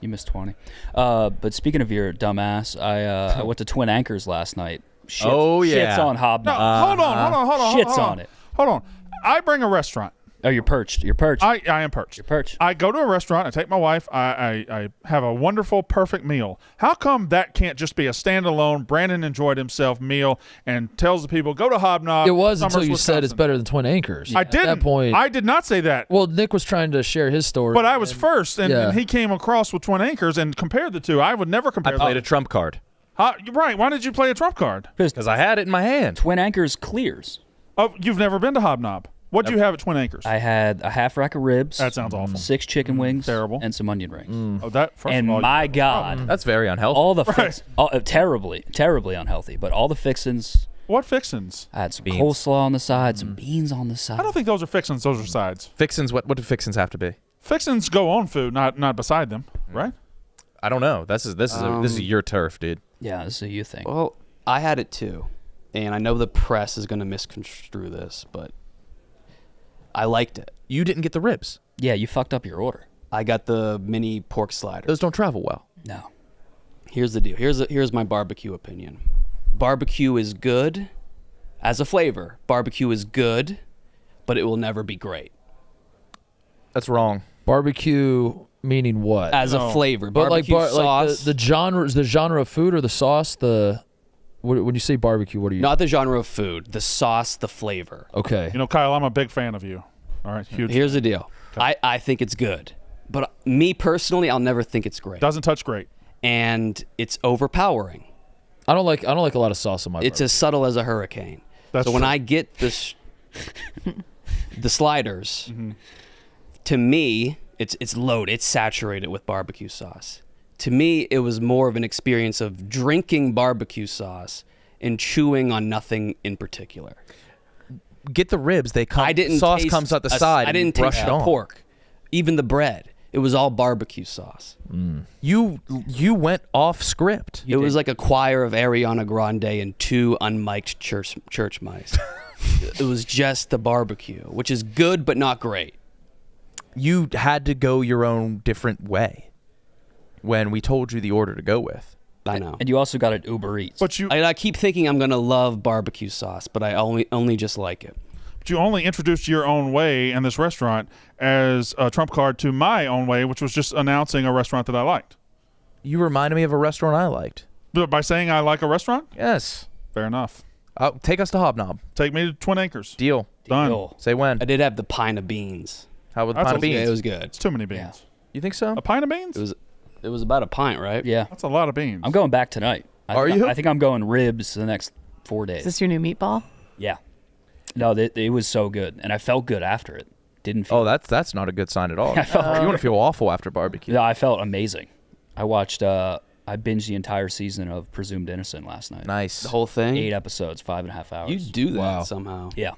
You missed 20. But speaking of your dumbass, I went to Twin Anchors last night. Oh, yeah. Shits on No, Hobnob. hold on. Shits hold on it. Hold on. I bring a restaurant. Oh, you're perched. You're perched. I am perched. You're perched. I go to a restaurant. I take my wife. I have a wonderful, perfect meal. How come that can't just be a standalone, Brandon enjoyed himself meal and tells the people, go to Hobnob? It was Summers, until you Wisconsin. said it's better than Twin Anchors. I didn't. At that point, I did not say that. well, Nick was trying to share his story. But I was first, and, Yeah. and he came across with Twin Anchors and compared the two. I would never I compare played a them. trump card You're right. Why did you play a trump card? because I had it in my hand. Twin Anchors clears. Oh, you've never been to Hobnob. What'd you have at Twin Anchors? I had a half rack of ribs. That sounds awful. 6 chicken wings. Terrible. And some onion rings. Oh, that first And of all, my God, That's very unhealthy. all the terribly unhealthy. But all the fixins. what fixins? I had some Beans. coleslaw on the side, some beans on the side. I don't think those are fixins. Those are sides. Fixins. What do fixins have to be? Fixins go on food, not beside them, right? I don't know. This is your turf, dude. Yeah, this is a you thing. Well, I had it too, and I know the press is going to misconstrue this, but I liked it. You didn't get the ribs. Yeah, you fucked up your order. I got the mini pork slider. Those don't travel well. No. Here's the deal. Here's my barbecue opinion. Barbecue is good as a flavor. Barbecue is good, but it will never be great That's wrong. barbecue meaning what? as a flavor. But Barbecue like sauce. the genre of food or the sauce. When you say barbecue, what are you? Not the genre of food. The sauce, the flavor. Okay. You know, Kyle, I'm a big fan of you. All right, huge. Here's the deal. I think it's good, but me personally, I'll never think it's great. Doesn't touch great. And it's overpowering. I don't like a lot of sauce on my. It's as subtle as a hurricane. That's so when true. I get this, the sliders, Mm-hmm. to me, it's loaded. It's saturated with barbecue sauce. To me, it was more of an experience of drinking barbecue sauce and chewing on nothing in particular. Get the ribs. They come. I didn't sauce taste comes out the side. I didn't brush taste it the on. pork, even the bread. It was all barbecue sauce. You went off script. It was like a choir of Ariana Grande and 2 unmiked church mice. It was just the barbecue, which is good but not great. You had to go your own different way when we told you the order to go with. I know. And you also got it Uber Eats. But you I keep thinking I'm gonna love barbecue sauce, but I only just like it. only introduced your own way in this restaurant as a trump card to my own way, which was just announcing a restaurant that I liked. You reminded me of a restaurant I liked. But by saying I like a restaurant, Yes. fair enough. Take us to Hobnob. Take me to Twin Anchors. Deal. Done. Deal. Say when. I did have the pint of beans. How with the That's pint a- of beans? Yeah, it was good. It's too many beans. Yeah. You think so? A pint of beans? It was about a pint, right? Yeah. That's a lot of beans. I'm going back tonight. Are you? I think I'm going ribs the next 4 Is days. this your new meatball? Yeah. No, it was so good. And I felt good after it. Didn't feel... Oh, that's not a good sign at all. I felt you want to feel awful after barbecue. Yeah, I felt amazing. I watched... I binged the entire season of Presumed Innocent last night. Nice. The whole thing. 8 episodes, 5.5 hours. You do that Wow. somehow. Yeah.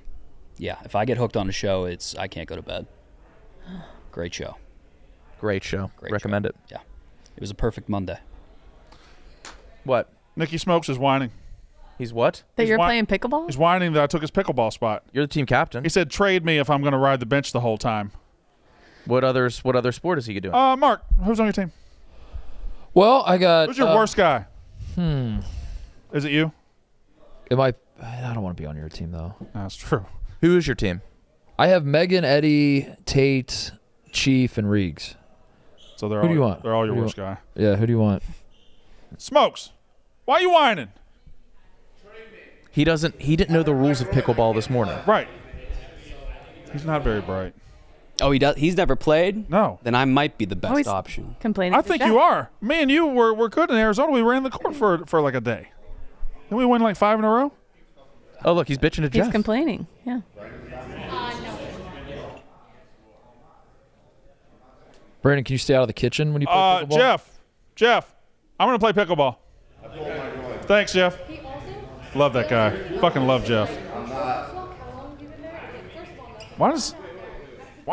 Yeah. If I get hooked on a show, I can't go to bed. Great show. Great show. Great Recommend show. it. Yeah. It was a perfect Monday. What? Nicky Smokes is whining. He's what? That He's you're whi- playing pickleball? He's whining that I took his pickleball spot. You're the team captain. He said, trade me if I'm going to ride the bench the whole time. What other sport is he doing? Mark, who's on your team? Well, I got. Who's your worst guy? Is it you? I don't want to be on your team though. That's true. Who is your team? I have Megan, Eddie, Tate, Chief, and Reegs. So they're Who all, do you want? They're all your Who do you worst guy. Yeah, who do you want? Smokes, why are you whining? He didn't know the rules of pickleball this morning. Right. He's not very bright. Oh, he does. He's never played. No. Then I might be the best Always option. Complaining. I to think Jeff. you are. Me and you were good in Arizona. We ran the court for like a day. Didn't we win like 5 in a row? Oh, look, he's bitching to He's Jeff. complaining. Yeah. Brandon, can you stay out of the kitchen when you play pickleball? Jeff, I'm gonna play pickleball. Thanks, Jeff. Love that guy. Fucking love Jeff. Why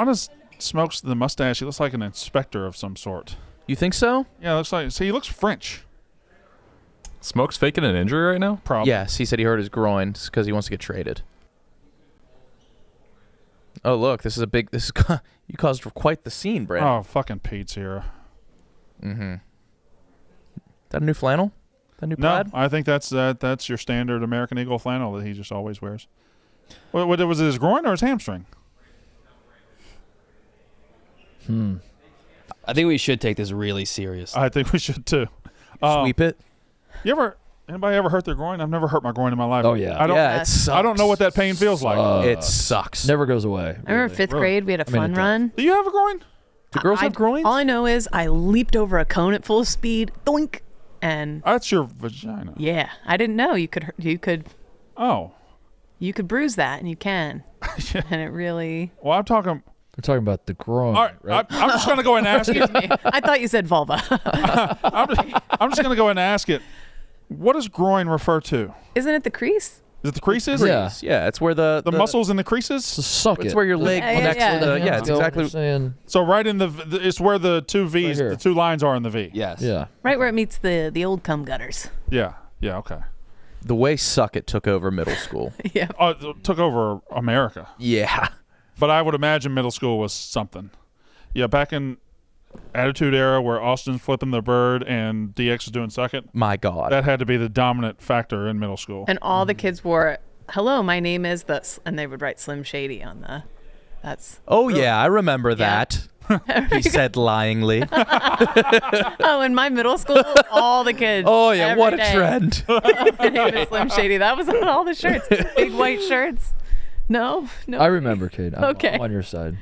does Smokes the mustache? He looks like an inspector of some sort. You think so? Yeah, looks like. See, he looks French. Smoke's faking an injury right now? Probably. Yes, he said he hurt his groin because he wants to get traded. Oh, look, you caused quite the scene, Brad. Oh, fucking Pete's here. Mm-hmm. That a new flannel? That new No, plaid? I think that's your standard American Eagle flannel that he just always wears. What was it, his groin or his hamstring? I think we should take this really serious. I think we should too. Sweep it. Anybody ever hurt their groin? I've never hurt my groin in my life. Oh, yeah. I don't. Yeah, it sucks. I don't know what that pain feels like. It sucks. Never goes away. I remember fifth grade, we had a fun run. Do you have a groin? Do girls have groins? All I know is I leaped over a cone at full speed, doink, and That's your vagina. yeah, I didn't know you could Oh. bruise that, and you can, and it really. Well, I'm talking. We're talking about the groin. All right. I'm just going to go ahead and ask it. Excuse me. I thought you said vulva. I'm just going to go ahead and ask it. What does groin refer to? Isn't it the crease? Is it the creases? Yeah, it's where the muscles in the creases. So suck it. It's where your leg Yeah, connects yeah, to the. yeah. Yeah, it's exactly. Saying, So right in it's where the two V's, Right here. the two lines are in the V. Yes. yeah. Right where it meets the old cum gutters. Yeah. Yeah. Okay. The way Suck It took over middle school. Yeah. It took over America, Yeah. but I would imagine middle school was something. Yeah, back in Attitude Era where Austin's flipping the bird and DX is doing Suck It. My God. That had to be the dominant factor in middle school. And all the kids wore, "Hello, my name is this," and they would write Slim Shady on the. That's. Oh yeah, I remember that. He said lyingly. Oh, in my middle school, all the kids. Oh yeah, every what a day, trend. My name is Slim Shady. That was on all the shirts. Big white shirts. No. I remember, Kate. Okay. I'm on your side.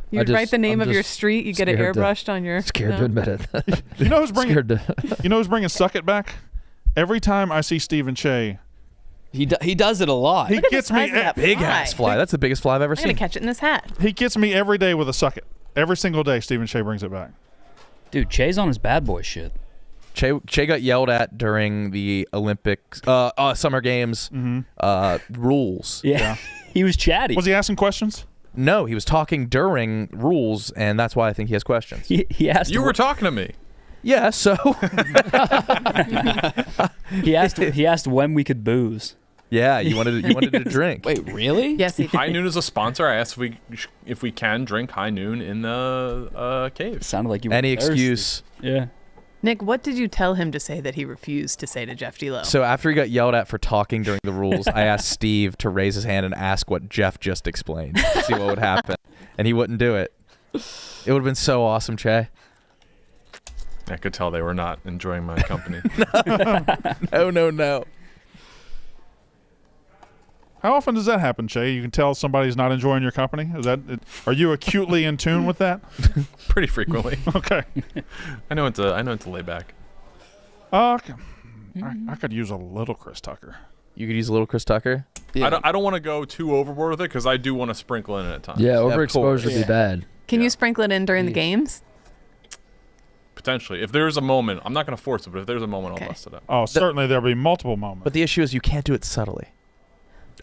You'd write the name I'm of your just street. You get it scared to- airbrushed on your. Scared no. to admit it. You know who's bringing? Scared to. You know who's bringing Suck It back? Every time I see Stephen Che, He does it a lot. he Look at the gets me size of that Big fly. ass fly. That's the biggest fly I've ever I'm gonna seen. catch it in this hat. He gets me every day with a Suck It. Every single day, Stephen Che brings it back. Dude, Che's on his bad boy shit. Che got yelled at during the Olympics, Summer Games rules. Yeah. He was chatty. Was he asking questions? No, he was talking during rules, and that's why I think he has questions. He asked. You were talking to me. Yeah, so He asked when we could booze. yeah, you wanted to drink. Wait, really? Yes, he did. High Noon is a sponsor. I asked if we can drink High Noon in the cave. Sounded like you were Any thirsty. excuse. Yeah. Nick, what did you tell him to say that he refused to say to Jeff D'Lo? So after he got yelled at for talking during the rules, I asked Steve to raise his hand and ask what Jeff just explained, to see what would happen, and he wouldn't do it. It would have been so awesome, Che. I could tell they were not enjoying my company. No. How often does that happen, Che? You can tell somebody's not enjoying your company. Are you acutely in tune with that? Pretty frequently. Okay. I know when to lay back. Okay. I could use a little Chris Tucker. You could use a little Chris Tucker. Yeah. I don't want to go too overboard with it because I do want to sprinkle in at times. Yeah, Of overexposure course. would be bad. Can you sprinkle it in during the games? Potentially. If there's a moment, I'm not going to force it, but if there's a moment, Okay. I'll bust it up. Oh, certainly there'll be multiple moments. But the issue is you can't do it subtly.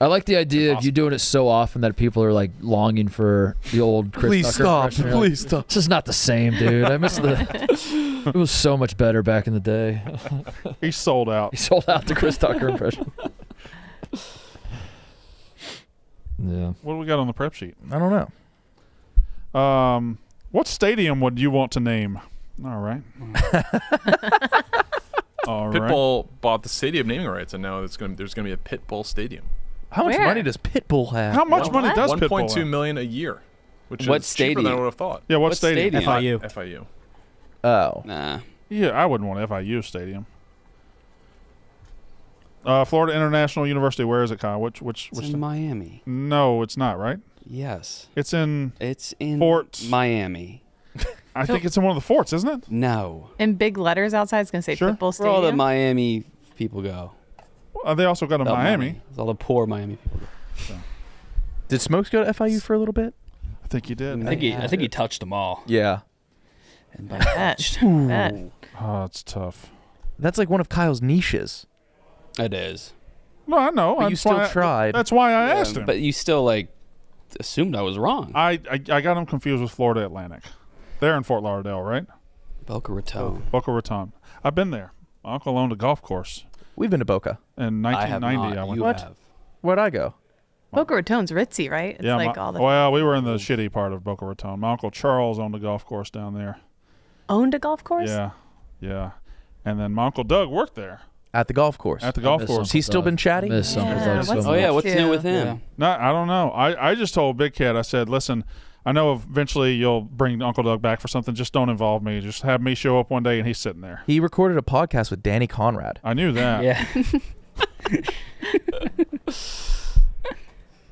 I like the idea of you doing it so often that people are like longing for the old Chris Please Tucker stop. impression. You're like, Please stop. This is not the same, dude. I miss it was so much better back in the day. He's sold out. He sold out the Chris Tucker impression. Yeah. What do we got on the prep sheet? I don't know. What stadium would you want to name? All right. All right. Pitbull bought the stadium naming rights, and now there's going to be a Pitbull stadium. How much Where? money does Pitbull have? How much money What? does Pitbull 1.2 have? million a year, which What is cheaper than I stadium? would have thought. Yeah, what What stadium? stadium? FIU. FIU. Oh. Nah. Yeah, I wouldn't want FIU stadium. Florida International University. Where is it, Kyle? Which It's in Miami. No, it's not, right? Yes. It's in It's in Fort- Miami. I think it's in one of the forts, isn't it? No. In big letters outside, it's going to say Sure. Pitbull Where all the Stadium. Miami people go. They also got a All Miami. money. All the poor Miami people go. Did Smokes go to FIU for a little bit? I think he did. I think he touched them all. Yeah. And by Bet. Oh, it's tough. That's like one of Kyle's niches. It is. No, I know. But you That's still why tried. That's why I asked him. But you still like assumed I was wrong. I got him confused with Florida Atlantic. They're in Fort Lauderdale, right? Boca Raton. Boca Raton. I've been there. My uncle owned a golf course We've been to Boca. in I have 1990. not. I went. You What? have. Where'd I go? Boca Raton's ritzy, right? It's like all the well, we were in the shitty part of Boca Raton. My uncle Charles owned a golf course down there. owned a golf course. Yeah. And then my uncle Doug worked there At the golf course. at the golf miss course. Has he still been chatty? Miss Yeah, Summer Dog what's so Oh yeah, much. what's new with him? No, I don't know. I just told Big Cat, I said, listen, I know eventually you'll bring Uncle Doug back for something. Just don't involve me. Just have me show up one day and he's sitting there. He recorded a podcast with Danny Conrad. I knew that. Yeah.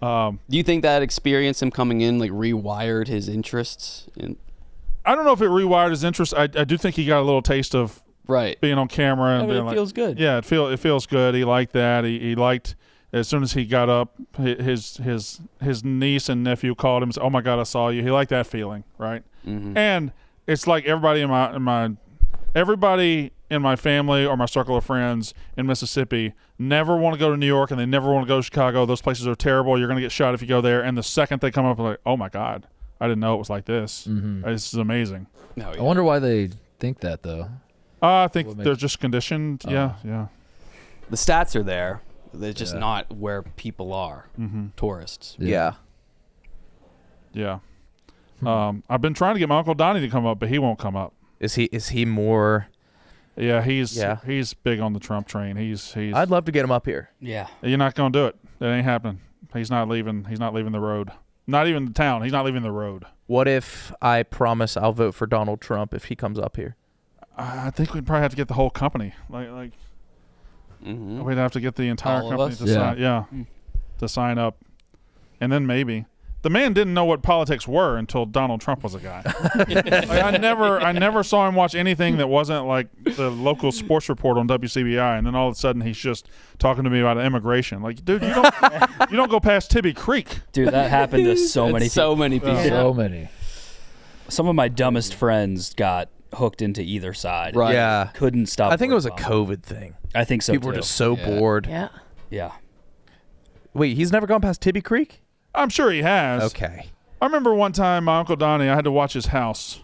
Do you think that experience, him coming in, like rewired his interests? I don't know if it rewired his interest. I do think he got a little taste of being on camera. And it being feels good. Yeah, it feels good. He liked that. He liked, as soon as he got up, his niece and nephew called him and said, "Oh my God, I saw you." He liked that feeling, right? Mm-hmm. And it's like everybody in my family or my circle of friends in Mississippi never want to go to New York and they never want to go to Chicago. Those places are terrible. You're going to get shot if you go there. And the second they come up, like, "Oh my God, I didn't know it was like this. This is amazing." Oh, yeah. I wonder why they think that though. I think they're just conditioned. Yeah. The stats are there. They're just not where people are. Tourists. Yeah. I've been trying to get my Uncle Donnie to come up, but he won't come up. Is he more? Yeah, he's big on the Trump train. He's. I'd love to get him up here. Yeah. You're not gonna do it. That ain't happening. He's not leaving. He's not leaving the road. Not even the town. He's not leaving the road. What if I promise I'll vote for Donald Trump if he comes up here? I think we'd probably have to get the whole company. Like we'd have to get the entire All of company us? to sign. To sign up, and then maybe. The man didn't know what politics were until Donald Trump was a guy. I never saw him watch anything that wasn't like the local sports report on WCBI, and then all of a sudden he's just talking to me about immigration. Like, dude, you don't go past Tibby Creek. Dude, that happened to so many people. So many people. So many. Some of my dumbest friends got hooked into either side. Right. Yeah. Couldn't stop. I think it was a COVID thing. I think so. People were just so bored. Yeah. Yeah. Wait, he's never gone past Tibby Creek? I'm sure he has. Okay. I remember one time my Uncle Donnie, I had to watch his house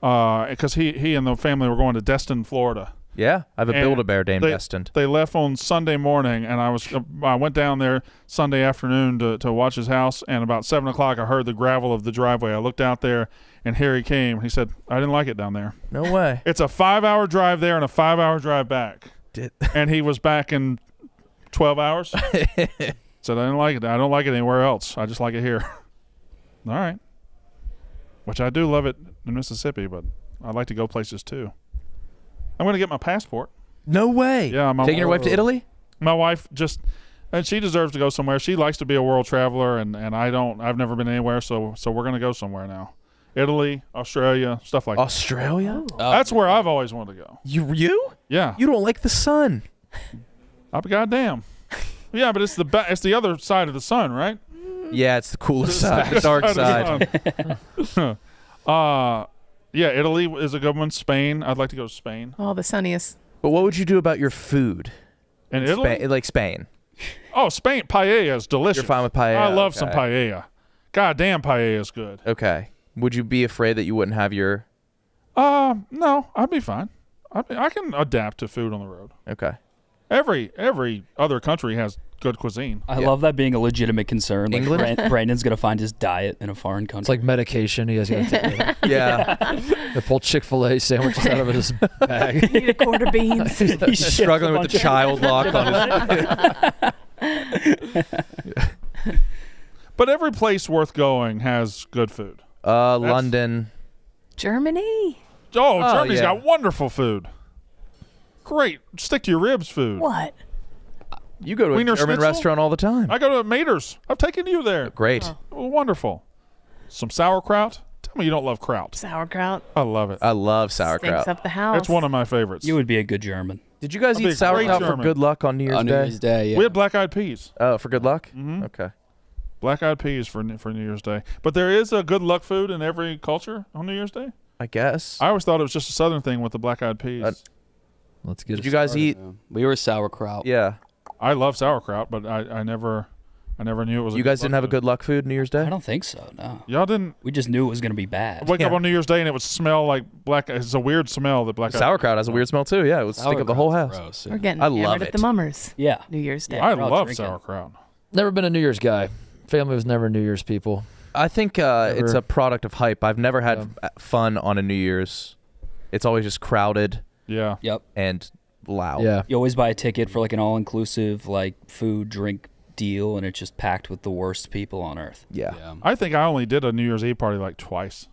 because he and the family were going to Destin, Florida. Yeah, I have a And Build-A-Bear named Destin. They left on Sunday morning, and I went down there Sunday afternoon to watch his house, and about 7 o'clock I heard the gravel of the driveway. I looked out there, and here he came. He said, "I didn't like it down there." No way. It's a 5-hour drive there and a 5-hour drive back. And he was back in 12 hours. Said, "I didn't like it. I don't like it anywhere else. I just like it here." All right. Which I do love it in Mississippi, but I'd like to go places too. I'm going to get my passport. No way. Yeah, taking your wife to Italy? My wife and she deserves to go somewhere. She likes to be a world traveler, and I don't. I've never been anywhere, so we're going to go somewhere now. Italy, Australia, stuff like Australia? that. That's where I've always wanted to go. You? Yeah. You don't like the sun. I'll be goddamn. Yeah, but it's the other side of the sun, right? Yeah, it's the coolest side, the dark side. Yeah, Italy is a good one. Spain, I'd like to go to Spain. Oh, the sunniest. But what would you do about your food? In Italy? Like Spain. Oh, Spain, paella is delicious. You're fine with paella? I love some paella. Goddamn, paella is good. Okay. Would you be afraid that you wouldn't have your... No, I'd be fine. I can adapt to food on the road. Okay. Every other country has good cuisine. I love that being a legitimate concern. Like England? Brandon's gonna find his diet in a foreign country. It's like medication. He has got to take it. Yeah. They pull Chick-fil-A sandwiches out of his bag. Need a quarter beans. He's struggling with the child lock on his... But every place worth going has good food. London. Germany. Oh, Germany's yeah. got wonderful food. Great. Stick to your ribs food. What? You go to Wiener a German Schnitzel? restaurant all the time. I go to Mater's. I've taken you there. Great. Oh, wonderful. Some sauerkraut. Tell me you don't love kraut. Sauerkraut. I love it. I love Stinks sauerkraut. up the house. It's one of my favorites. You would be a good German. Did you guys I'll be eat a sauerkraut great for German. good luck on New Year's On New Day? Year's Day, yeah. We had black-eyed peas. Oh, for good luck? Mhm. Okay. Black-eyed peas for New Year's Day. But there is a good luck food in every culture on New Year's Day. I guess. I always thought it was just a Southern thing with the black-eyed peas. Let's get Did it you guys started. eat? We were sauerkraut. Yeah. I love sauerkraut, but I never knew it was. You guys didn't have a good luck food New Year's Day? I don't think so. No. Y'all didn't. We just knew it was gonna be bad. Wake up on New Year's Day and it would smell like black. It's a weird smell that black. Sauerkraut has a weird smell too. Yeah, it would stink up the whole house. Gross, We're getting I hammered love at it. the Mummers. Yeah. New Year's Day. I We're all love drinking. sauerkraut. Never been a New Year's guy. Family was never New Year's people. I think it's a product of hype. I've never had fun on a New Year's. It's always just crowded Yep. and loud. Yeah. You always buy a ticket for like an all-inclusive like food, drink deal, and it's just packed with the worst people on earth. Yeah. I think I only did a New Year's Eve party like twice.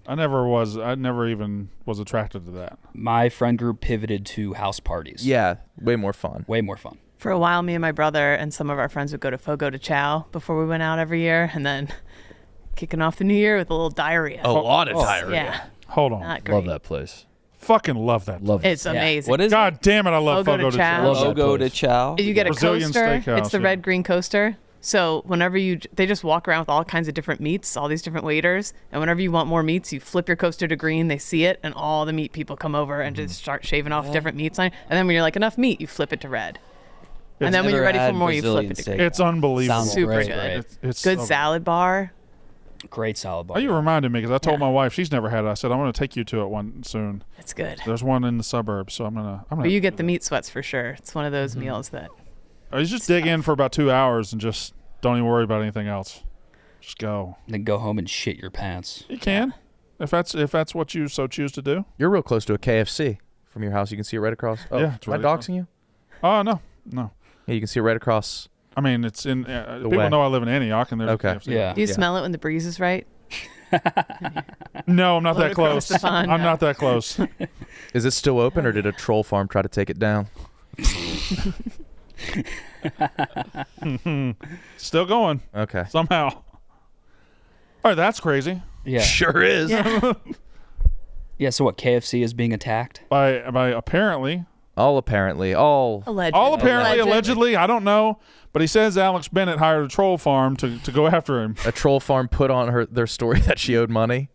I never even was attracted to that. My friend group pivoted to house parties. Yeah, way more fun. Way more fun. For a while, me and my brother and some of our friends would go to Fogo de Chao before we went out every year, and then kicking off the new year with a little diarrhea. A lot of diarrhea. Yeah. Hold on. Not great. Love that place. Fucking love that. Love It's amazing. What is God damn it, I love Fogo de Fogo de Chao. Chao. Love that Fogo de place. Chao? You get a Brazilian coaster. steakhouse, It's the yeah. red-green coaster. So whenever they just walk around with all kinds of different meats, all these different waiters, and whenever you want more meats, you flip your coaster to green, they see it, and all the meat people come over and just start shaving off different meats on it. And then when you're like, enough meat, you flip it to red. And then when you're ready for more, you flip it to green. It's unbelievable. Sounds Super great. good. It's Good so salad bar. Great salad bar. Oh, you reminded me because I told my wife she's never had it. I said I'm going to take you to it one soon. It's good. There's one in the suburbs, so I'm gonna. But you get the meat sweats for sure. It's one of those meals that. You just dig in for about 2 hours and just don't even worry about anything else. Just go. Then go home and shit your pants. You can, if that's what you so choose to do. You're real close to a KFC from your house. You can see it right across. Oh, Yeah, it's am I really doxing you? Oh no. Yeah, you can see it right across. I mean, it's in. People way. know I live in Antioch, and there's Okay. a KFC. Yeah. Do you smell it when the breeze is right? No, I'm not Float that across close. the pond, I'm no. not that close. Is it still open, or did a troll farm try to take it down? Still going Okay. somehow. All right, that's crazy. Yeah. Sure is. Yeah. Yeah, so what, KFC is being attacked? By apparently. All apparently. All. Allegedly. All apparently, allegedly, I don't know, but he says Alex Bennett hired a troll farm to go after him. A troll farm put on their story that she owed money.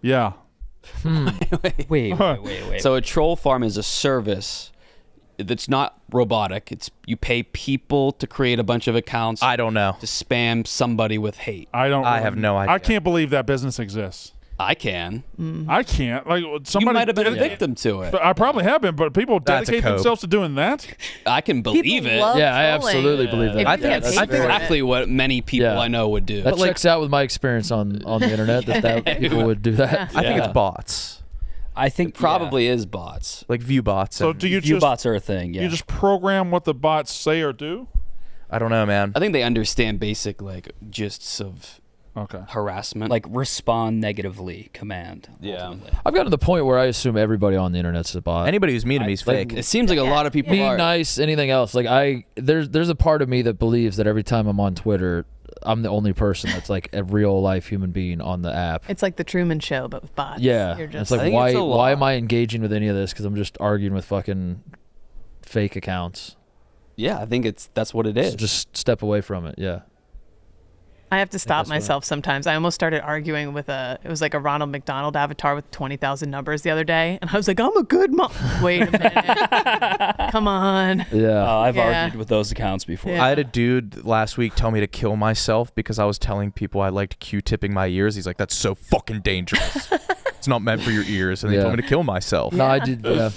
Yeah. Wait. So a troll farm is a service that's not robotic. It's you pay people to create a bunch of accounts I don't know. to spam somebody with hate. I have no idea. I can't believe that business exists. I can. I can't. Like You somebody might have been a dedicated- victim to it. But I probably have been, but people That's a dedicate cope. themselves to doing that. I can believe People it. love Yeah, I trolling. absolutely believe that. If I you think get that's paid for it. Exactly what many people Yeah. I know would do. That checks out with my experience on the internet that people would do that. I think Yeah. it's bots, I think Probably is bots. like view bots. So and- do you view just bots are a thing. Yeah. you just program what the bots say or do? I don't know, man. I think they understand basic like gists of Okay. harassment. like respond negatively command. Yeah. ultimately. I've gotten to the point where I assume everybody on the internet's a bot. Anybody who's mean to me is like- fake. it seems like a lot of people Be are. nice, anything else. Like there's a part of me that believes that every time I'm on Twitter, I'm the only person that's like a real life human being on the app. It's like the Truman Show, but with bots. Yeah, You're it's just like I think why it's a lot. am I engaging with any of this? Because I'm just arguing with fucking fake accounts. Yeah, I think that's what it is. So just step away from it. Yeah. I have to stop that's what myself sometimes. I almost started arguing with it was like a Ronald McDonald avatar with 20,000 numbers the other day. And I was like, I'm a good mom. Wait a minute. Come on. Yeah. I've Yeah. argued with those accounts before. Yeah. I had a dude last week tell me to kill myself because I was telling people I liked Q-tipping my ears. He's like, that's so fucking dangerous. It's not meant for your ears. And he Yeah. told me to kill myself. No, I did. Yeah.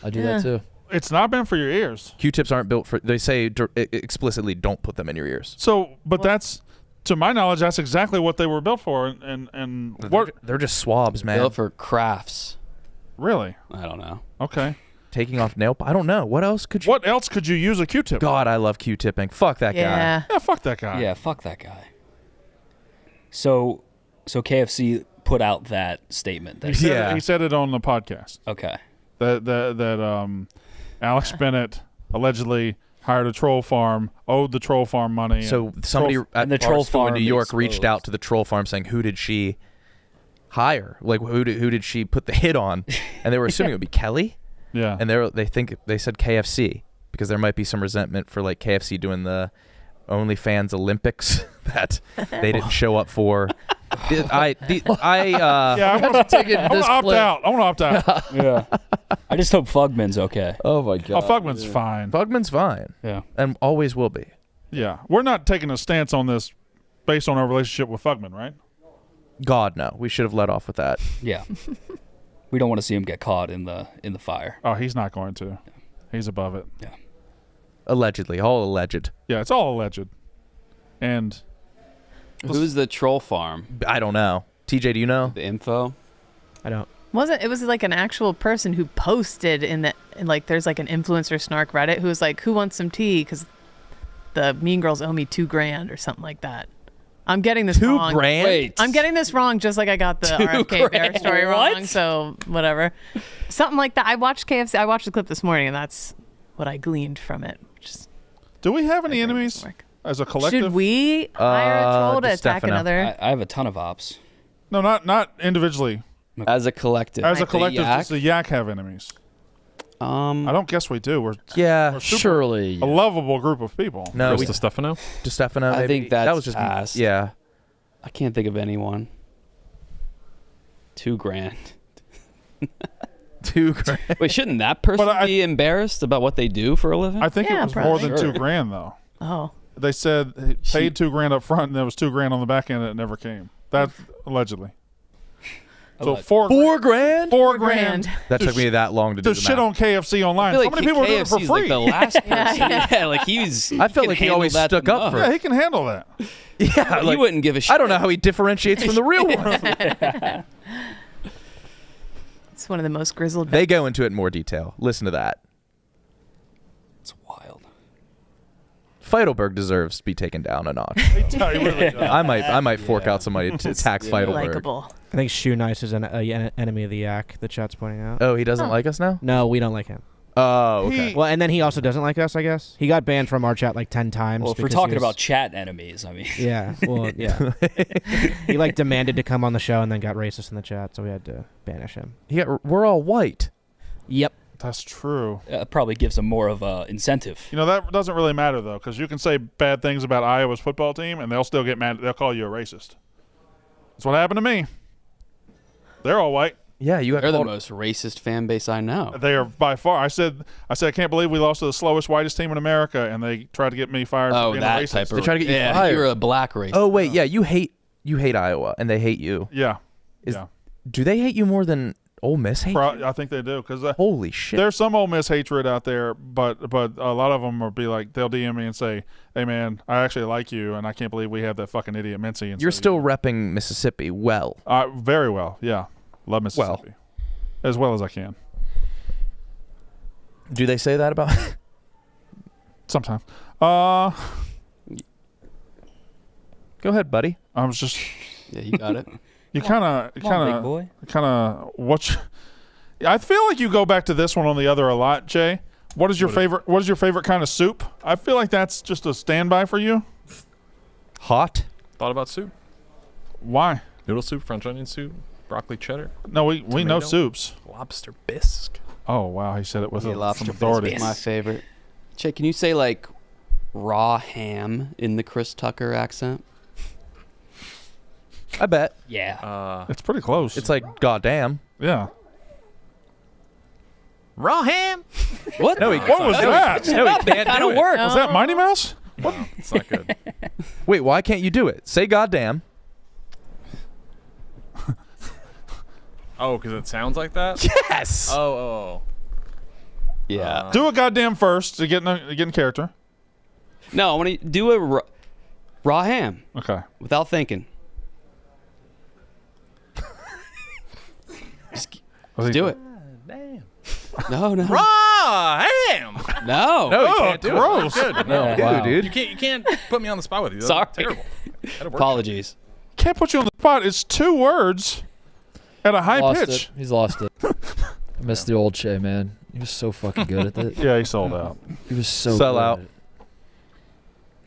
I do Yeah. that too. It's not been for your ears. Q-tips aren't built for. They say explicitly don't put them in your ears. So, but that's, to my knowledge, that's exactly what they were built for. And what? They're just swabs, man. Built for crafts. Really? I don't know. Okay. Taking off nail. I don't know. What else could you? What else could you use a Q-tip? God, I love Q-tipping. Fuck that guy. Yeah. Yeah, fuck that guy. Yeah, fuck that guy. So KFC put out that statement. He said, Yeah. he said it on the podcast Okay. that Alex Bennett allegedly hired a troll farm, owed the troll farm money. So somebody at And the troll Barstool farm in New York reached exposed. out to the troll farm saying, who did she hire? Like, who did she put the hit on? And they were assuming it would be Kelly. yeah. And they said KFC because there might be some resentment for like KFC doing the OnlyFans Olympics that they didn't show up for. yeah, I want to Taking opt this clip. out. I want to opt out. Yeah. I just hope Fugman's okay. Oh my god. Oh, Fugman's fine. Bugman's fine Yeah. and always will be. Yeah, we're not taking a stance on this based on our relationship with Fugman, right? God, no. We should have let off with that. Yeah. We don't want to see him get caught in the fire. Oh, he's not going to. He's above it. Allegedly. All alleged. Yeah, it's all alleged. And Who's the troll farm? I don't know. TJ, do you know? The info? I don't. It was like an actual person who posted in like there's like an influencer snark Reddit who was like, who wants some tea? Because the Mean Girls owe me $2,000 or something like that. I'm getting this wrong. $2,000? Wait. I'm getting this wrong, just like I got the RFK Bear story wrong. What? So whatever, something like that. I watched KFC. I watched the clip this morning, and that's what I gleaned from it. Just Do we have any enemies as a collective? should we hire a troll to attack DeStefano. another? I have a ton of ops. No, not individually. As a collective. As a Right. collective, Yak? does the Yak have enemies? I don't guess we do. We're Yeah. we're super- Surely. a lovable group of people. No, Chris Stefano. DeStefano. I maybe. think that's that was just past. Yeah. I can't think of anyone. $2,000. $2,000. Wait, shouldn't that person But I- be embarrassed about what they do for a living? I think Yeah, it was more probably. than Sure. $2,000 though. Oh, They said he paid $2,000 up front, and there was $2,000 on the back end, and it never came. That allegedly. So $4,000. $4,000 That took me that long to do to the shit math. on KFC online. I feel How many people are doing it for KFC is free? like the last person. Yeah, like he's. I felt like he always stuck up for Yeah, it. he can handle that. Yeah, He like, wouldn't give a shit. I don't know how he differentiates from the real world. it's one of the most grizzled. They go into it in more detail. Listen to that. It's wild. Feidelberg deserves to be taken down a notch. No, he really does. I might fork out somebody to tax Feidelberg. Likeable. I think Shoe Nice is an enemy of the Yak. The chat's pointing out. Oh, he doesn't like us now? No, we don't like him. Oh, okay. He- Well, and then he also doesn't like us, I guess. He got banned from our chat like 10 times. Well, if we're because he talking was- about chat enemies, I mean, Yeah, well, yeah. He like demanded to come on the show and then got racist in the chat, so we had to banish him. We're all white. Yep. That's true. probably gives them more of a incentive. You know, that doesn't really matter, though, because you can say bad things about Iowa's football team, and they'll still get mad. They'll call you a racist. That's what happened to me. They're all white. Yeah, you got They're the called. most racist fan base I know. They are by far. I said, I can't believe we lost to the slowest, whitest team in America, and they tried to get me fired for Oh, being that a racist. type of. They try to get you yeah, fired. You're a black racist. Oh, wait, yeah, you hate Iowa, and they hate you. Yeah. Is- yeah. Do they hate you more than Ole Miss hate you? I think they do, because Holy shit. there's some Ole Miss hatred out there, but a lot of them will be like, they'll DM me and say, "Hey man, I actually like you, and I can't believe we have that fucking idiot Mincy." You're still repping Mississippi well. Very well, yeah. Love Mississippi, as well as I can. Do they say that about? Sometimes. Go ahead, buddy. I was just. Yeah, you got it. You kind of, big boy. I feel like you go back to this one on the other a lot, Jay. What is your favorite kind of soup? I feel like that's just a standby for you. Hot. Thought about soup. Why? Noodle soup, French onion soup, broccoli cheddar, No, we know Tomato. soups. lobster bisque. Oh wow, he said it with Yeah, lobster some authority. bisque is my favorite. Che, can you say like raw ham in the Chris Tucker accent? I bet. Yeah. It's pretty close. It's like goddamn. yeah. Raw ham. What? No, What was that? No, he can't Kind do of it. work. Was that Mighty Mouse? No, it's not good. Wait, why can't you do it? Say goddamn. Oh, because it sounds like that? Yes. Oh. Yeah. Do a goddamn first to get in character. No, I want to do a raw ham Okay. without thinking. Just do it. Damn. No. Raw ham. No. No, you Oh, can't do gross. it. Good. No, Wow. dude. You can't put me on the spot with you. That's Sorry. terrible. That'd work. Apologies. Can't put you on the spot. It's 2 words at a high Lost pitch. it. He's lost it. I miss the old Che, man. He was so fucking good at that. Yeah, he sold out. He was so Sell good out. at it.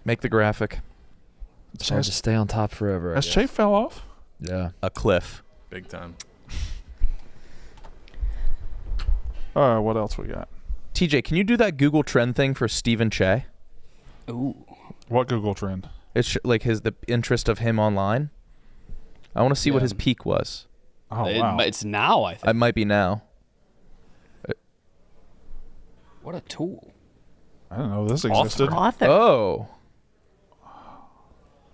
Make the graphic. It's hard to stay on top forever. I Has guess. Che fell off? Yeah. A cliff. Big time. All right, what else we got? TJ, can you do that Google trend thing for Stephen Che? Ooh. What Google trend? It's like the interest of him online. I want to see what his peak was. Oh, wow. It's now, I think. It might be now. What a tool. I didn't know this existed. Author. Oh.